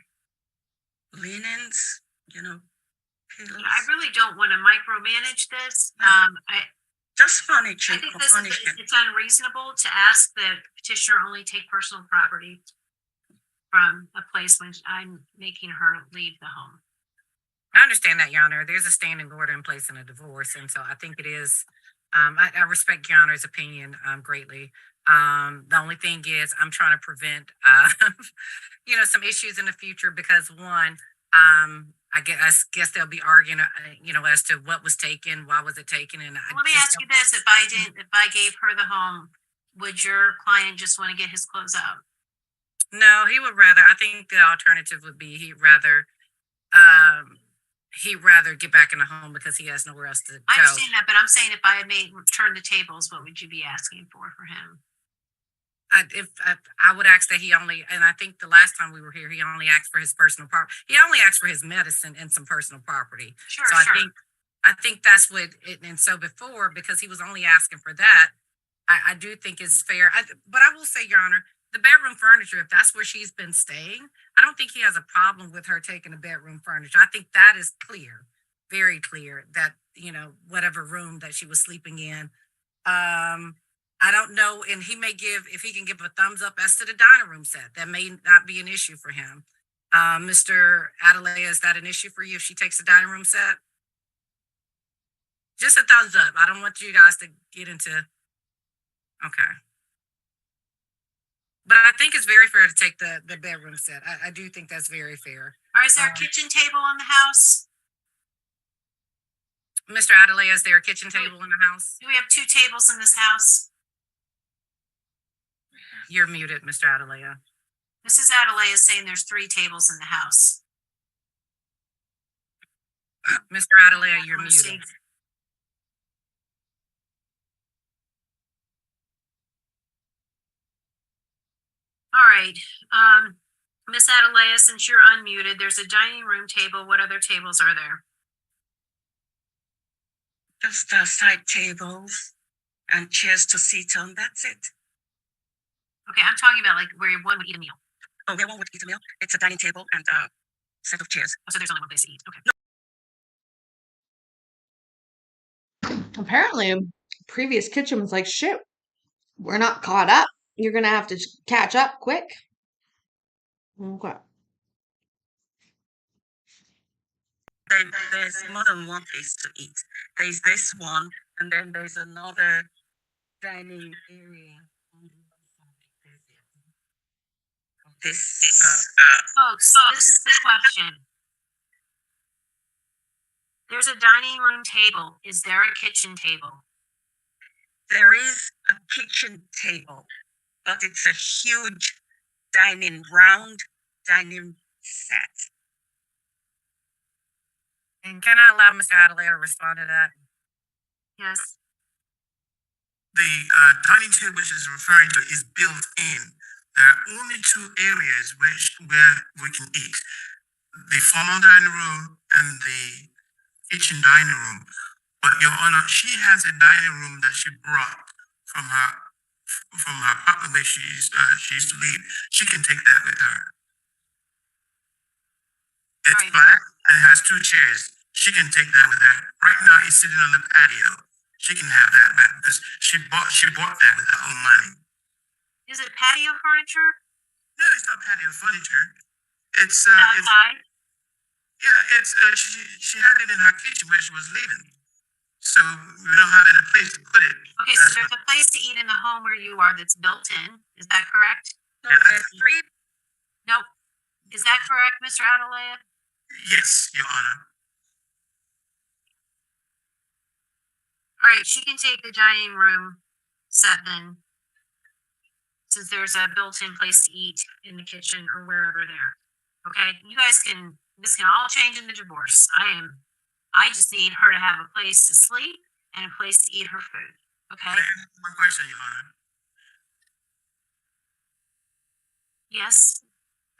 S3: linens,
S2: I really don't want to micromanage this.
S3: Just furniture
S2: I think
S3: for
S2: this
S3: furniture.
S2: it's unreasonable to ask the petitioner only take personal property from a place when I'm making her leave the home.
S4: I understand that, Your Honor. There's a standing order in place in a divorce, and so I think it is. I respect Your Honor's opinion greatly. The only thing is, I'm trying to prevent, some issues in the future because one, I guess they'll be arguing, as to what was taken, why was it taken, and
S2: Let me ask you this: if I gave her the home, would your client just want to get his clothes out?
S4: No, he would rather. I think the alternative would be he'd rather get back in the home because he has nowhere else to go.
S2: I understand that, but I'm saying if I had turned the tables, what would you be asking for him?
S4: I would ask that he only, and I think the last time we were here, he only asked for his personal property. He only asked for his medicine and some personal property.
S2: Sure,
S4: so
S2: sure.
S4: I think that's what it, and so before, because he was only asking for that, I do think it's fair. But I will say, Your Honor, the bedroom furniture, if that's where she's been staying, I don't think he has a problem with her taking the bedroom furniture. I think that is clear, very clear, that, whatever room that she was sleeping in. I don't know, and he may if he can give a thumbs up as to the dining room set, that may not be an issue for him. Mr. Adelea, is that an issue for you if she takes the dining room set? Just a thumbs up. I don't want you guys to get into, okay. But I think it's very fair to take the bedroom set. I do think that's very fair.
S2: All right, is there a kitchen table in the house?
S4: Mr. Adelea, is there a kitchen table in the house?
S2: Do we have 2 tables in this house?
S4: You're muted, Mr. Adelea.
S2: Mrs. Adelea is saying there's 3 tables in the house.
S4: Mr. Adelea, you're muted.
S2: See. All right. Miss Adelea, since you're unmuted, there's a dining room table. What other tables are there?
S3: Just side tables and chairs to sit on. That's it.
S2: Okay, I'm talking about like where one would eat a meal.
S3: Oh, where one would eat a meal? It's a dining table and a set of chairs.
S2: Oh, so there's only one place to eat. Okay.
S1: Apparently, previous kitchen was like, shit, we're not caught up. You're gonna have to catch up quick. Okay.
S3: There's more than one place to eat. There's this one, and then there's another dining area.
S2: Folks, this is the question. There's a dining room table. Is there a kitchen table?
S3: There is a kitchen table, but it's a huge round dining set.
S4: And can I allow Mr. Adelea to respond to that?
S2: Yes.
S5: The dining table she's referring to is built in. There are only 2 areas where we can eat. The formal dining room and the kitchen dining room. But Your Honor, she has a dining room that she brought from her apartment where she used to live. She can take that with her. It's black and it has 2 chairs. She can take that with her. Right now, it's sitting on the patio. She can have that back because she bought that with her own money.
S2: Is it patio furniture?
S5: No, it's not patio furniture. It's
S2: outside?
S5: It's she had it in her kitchen where she was living. So we don't have any place to put it.
S2: Okay, so there's a place to eat in the home where you are that's built in. Is that correct?
S3: No, there's 3.
S2: No. Is that correct, Mr. Adelea?
S5: Yes, Your Honor.
S2: All right, she can take the dining room set then, since there's a built-in place to eat in the kitchen or wherever there. Okay, this can all change in the divorce. I just need her to have a place to sleep and a place to eat her food. Okay?
S5: My question, Your Honor.
S2: Yes.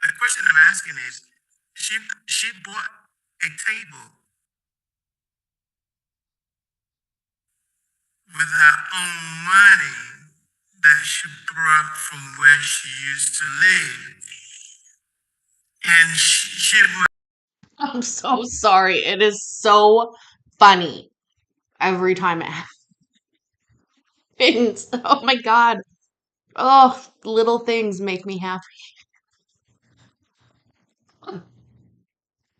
S5: The question I'm asking is, she bought a table with her own money that she brought from where she used to live. And she
S1: I'm so sorry. It is so funny every time it happens. Oh my God. Oh, little things make me happy.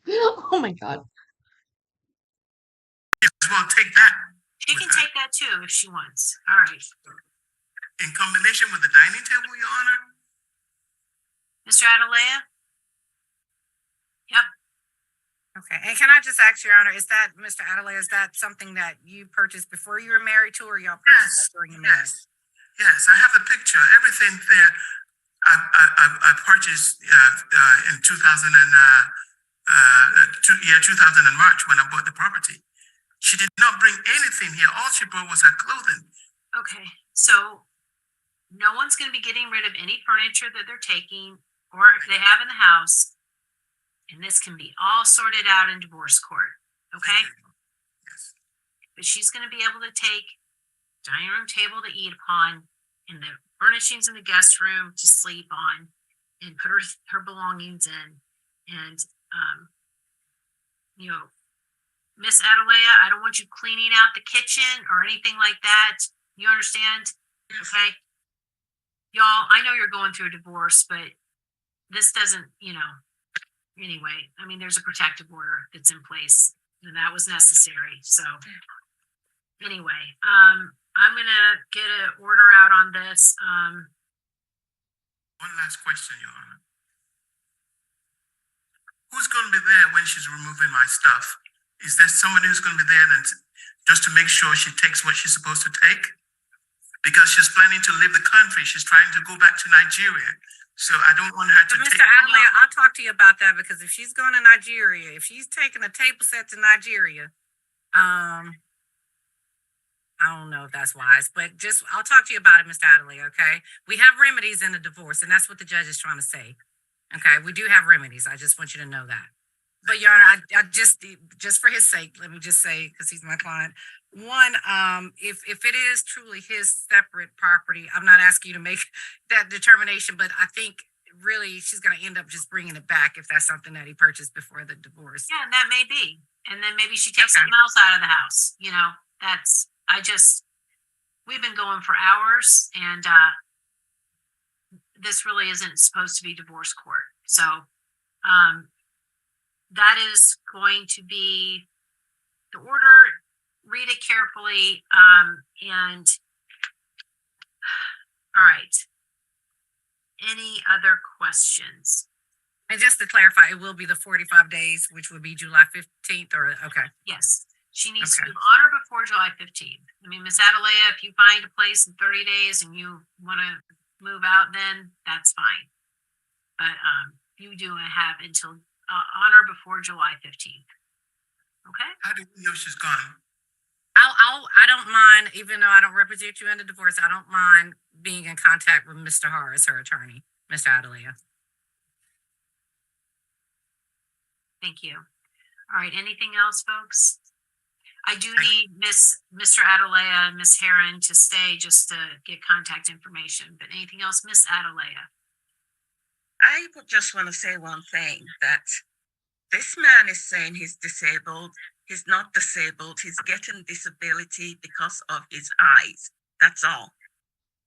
S1: Oh my God.
S5: As well, take that.
S2: She
S5: with
S2: can
S5: her.
S2: take that too if she wants. All right.
S5: In combination with the dining table, Your Honor.
S2: Mr. Adelea? Yep.
S4: Okay, and can I just ask, Your Honor, is that, Mr. Adelaide, is that something that you purchased before you were married to, or y'all purchased that during your marriage?
S5: Yes, I have the picture. Everything there. I purchased in 2000 and 2000 in March when I bought the property. She did not bring anything here. All she brought was her clothing.
S2: Okay. So no one's going to be getting rid of any furniture that they're taking or they have in the house. And this can be all sorted out in divorce court. Okay.
S5: Yes.
S2: But she's going to be able to take dining room table to eat upon and the furnishings in the guest room to sleep on and put her belongings in. And, you know, Miss Adelea, I don't want you cleaning out the kitchen or anything like that. You understand?
S5: Yes.
S2: Okay. Y'all, I know you're going through a divorce, but this doesn't, anyway, I mean, there's a protective order that's in place and that was necessary. So anyway, I'm going to get an order out on this.
S5: One last question, Your Honor. Who's going to be there when she's removing my stuff? Is there somebody who's going to be there then just to make sure she takes what she's supposed to take? Because she's planning to leave the country. She's trying to go back to Nigeria. So I don't want her to
S4: But
S5: take...
S4: Mr. Adelaide, I'll talk to you about that, because if she's going to Nigeria, if she's taking a table set to Nigeria, I don't know if that's wise, but just, I'll talk to you about it, Mr. Adelaide, okay? We have remedies in the divorce, and that's what the judge is trying to say. Okay, we do have remedies. I just want you to know that. But Your Honor, I just for his sake, let me just say, because he's my client, one, if it is truly his separate property, I'm not asking you to make that determination, but I think really she's going to end up just bringing it back if that's something that he purchased before the divorce.
S2: Yeah, that may be. And then maybe she takes
S4: Okay.
S2: something else out of the house. We've been going for hours and this really isn't supposed to be divorce court. So that is going to be the order. Read it carefully. And all right. Any other questions?
S4: And just to clarify, it will be the 45 days, which would be July 15th, or, okay.
S2: Yes. She needs
S4: Okay.
S2: to move on or before July 15th. I mean, Miss Adelea, if you find a place in 30 days and you want to move out, then that's fine. But you do have until on or before July 15th. Okay?
S5: How do we know she's gone?
S4: I don't mind, even though I don't represent you in the divorce, I don't mind being in contact with Mr. Har as her attorney, Mr. Adelea.
S2: Thank you. All right. Anything else, folks? I do need Mr. Adelea and Miss Heron to stay just to get contact information. But anything else, Miss Adelea?
S3: I would just want to say one thing, that this man is saying he's disabled. He's not disabled. He's getting disability because of his eyes. That's all.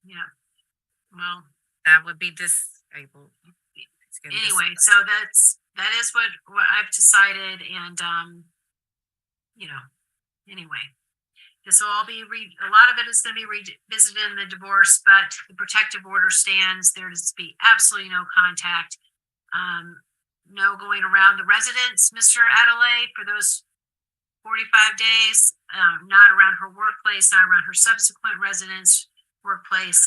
S2: Yeah. Well,
S4: That would be disabled.
S2: anyway, so that is what I've decided, and anyway, this will all be a lot of it is going to be revisited in the divorce, but the protective order stands. There to be absolutely no contact, no going around the residence, Mr. Adelaide, for those 45 days, not around her workplace, not around her subsequent residence, workplace.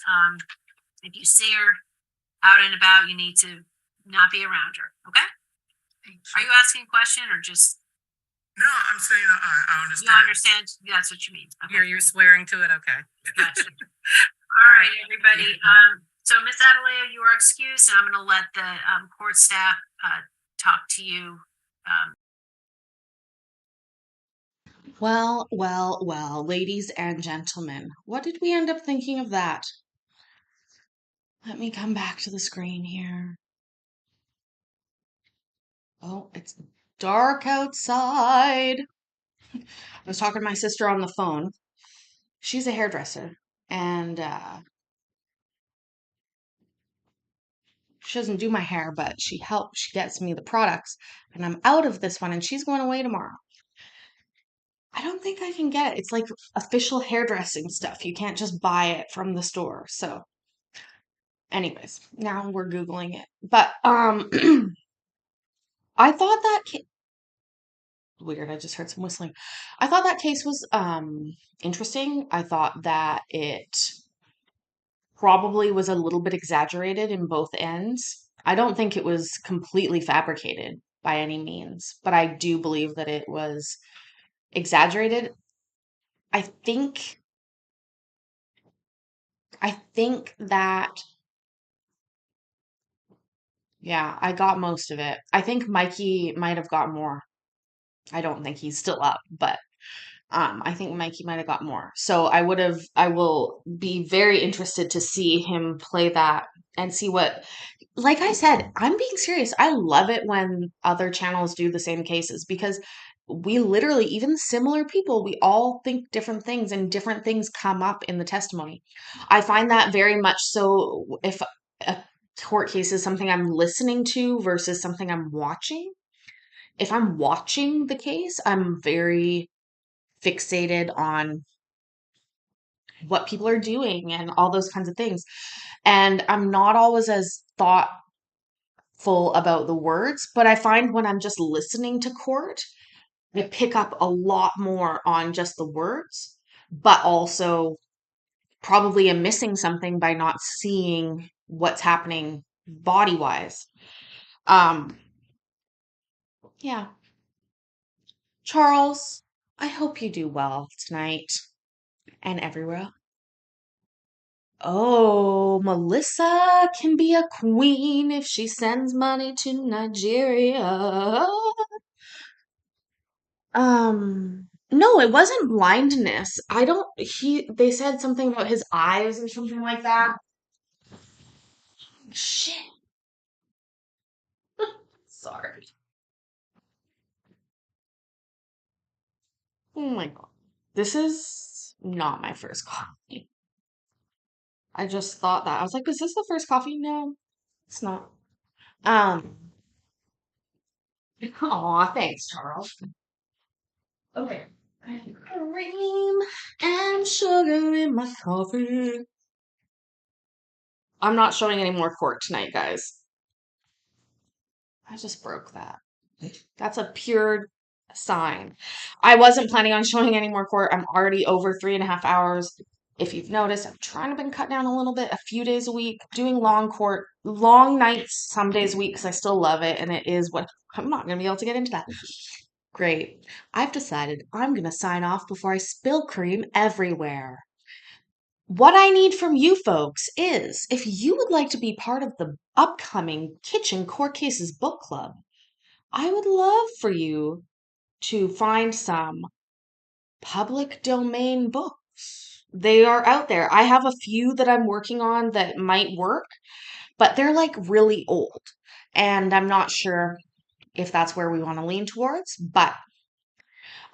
S2: If you see her out and about, you need to not be around her. Okay? Are you asking a question or just?
S5: No, I'm saying I understand.
S2: You understand? That's what you mean. Okay.
S4: You're swearing to it, okay.
S2: Gotcha. All right, everybody. So Miss Adelea, you are excused, and I'm going to let the court staff talk to you.
S1: Well, ladies and gentlemen, what did we end up thinking of that? Let me come back to the screen here. Oh, it's dark outside. I was talking to my sister on the phone. She's a hairdresser, and she doesn't do my hair, but she helps. She gets me the products, and I'm out of this one, and she's going away tomorrow. I don't think I can get it. It's like official hairdressing stuff. You can't just buy it from the store. So, anyways, now we're Googling it. But I thought that weird, I just heard some whistling. I thought that case was interesting. I thought that it probably was a little bit exaggerated in both ends. I don't think it was completely fabricated by any means, but I do believe that it was exaggerated. I think that yeah, I got most of it. I think Mikey might have got more. I don't think he's still up, but I think Mikey might have got more. So I will be very interested to see him play that and see what, like I said, I'm being serious. I love it when other channels do the same cases because we literally, even similar people, we all think different things and different things come up in the testimony. I find that very much so if a court case is something I'm listening to versus something I'm watching. If I'm watching the case, I'm very fixated on what people are doing and all those kinds of things. And I'm not always as thoughtful about the words, but I find when I'm just listening to court, I pick up a lot more on just the words, but also probably am missing something by not seeing what's happening body wise. Yeah. Charles, I hope you do well tonight and everywhere. Oh, Melissa can be a queen if she sends money to Nigeria. No, it wasn't blindness. I don't, they said something about his eyes or something like that. Shit. Sorry. Oh my God. This is not my first coffee. I just thought that. I was like, is this the first coffee? No, it's not. Um, Aw, thanks, Charles. Okay. Cream and sugar in my coffee. I'm not showing any more court tonight, guys. I just broke that. That's a pure sign. I wasn't planning on showing any more court. I'm already over 3.5 hours. If you've noticed, I'm trying to been cut down a little bit, a few days a week, doing long court, long nights, some days a week, because I still love it, and it is what I'm not going to be able to get into that. Great. I've decided I'm going to sign off before I spill cream everywhere. What I need from you folks is if you would like to be part of the upcoming Kitchen Court Cases book club, I would love for you to find some public domain books. They are out there. I have a few that I'm working on that might work, but they're like really old. And I'm not sure if that's where we want to lean towards, but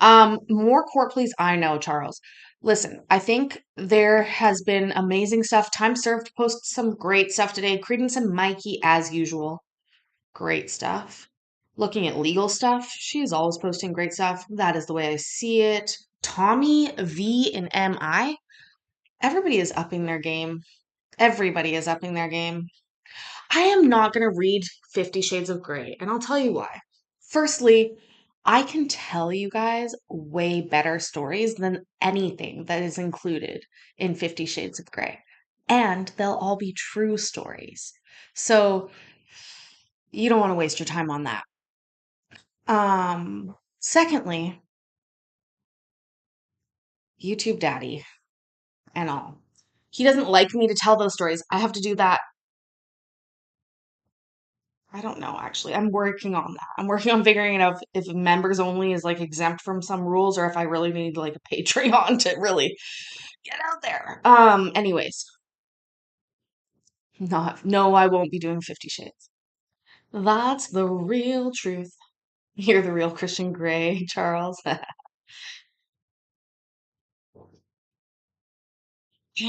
S1: more court please. I know, Charles. Listen, I think there has been amazing stuff. Time Served posts some great stuff today. Credence and Mikey, as usual, great stuff. Looking at legal stuff, she is always posting great stuff. That is the way I see it. Tommy V and MI, everybody is upping their game. Everybody is upping their game. I am not going to read 50 Shades of Grey, and I'll tell you why. Firstly, I can tell you guys way better stories than anything that is included in 50 Shades of Grey. And they'll all be true stories. So you don't want to waste your time on that. Secondly, YouTube Daddy and all. He doesn't like me to tell those stories. I have to do that. I don't know, actually. I'm working on that. I'm working on figuring out if members only is like exempt from some rules or if I really need like a Patreon to really get out there. Anyways. No, I won't be doing 50 Shades. That's the real truth. You're the real Christian Grey, Charles. I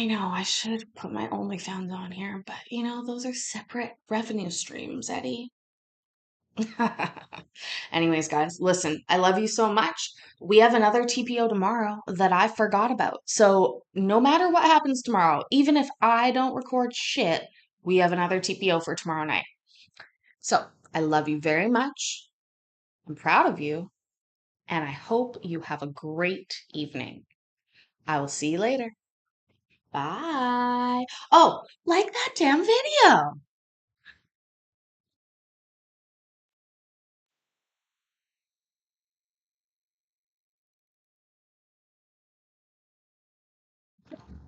S1: know I should put my OnlyFans on here, but those are separate revenue streams, Eddie. Anyways, guys, listen, I love you so much. We have another TPO tomorrow that I forgot about. So, no matter what happens tomorrow, even if I don't record shit, we have another TPO for tomorrow night. So, I love you very much. I'm proud of you. And I hope you have a great evening. I will see you later. Bye. Oh, like that damn video.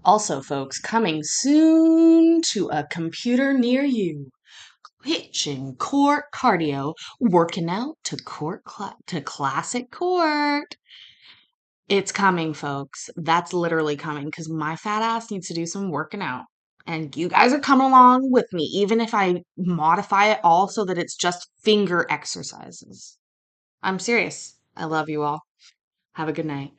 S1: Also, folks, coming soon to a computer near you. Hitching court cardio, working out to to classic court. It's coming, folks. That's literally coming because my fat ass needs to do some working out. And you guys are coming along with me, even if I modify it all so that it's just finger exercises. I'm serious. I love you all. Have a good night.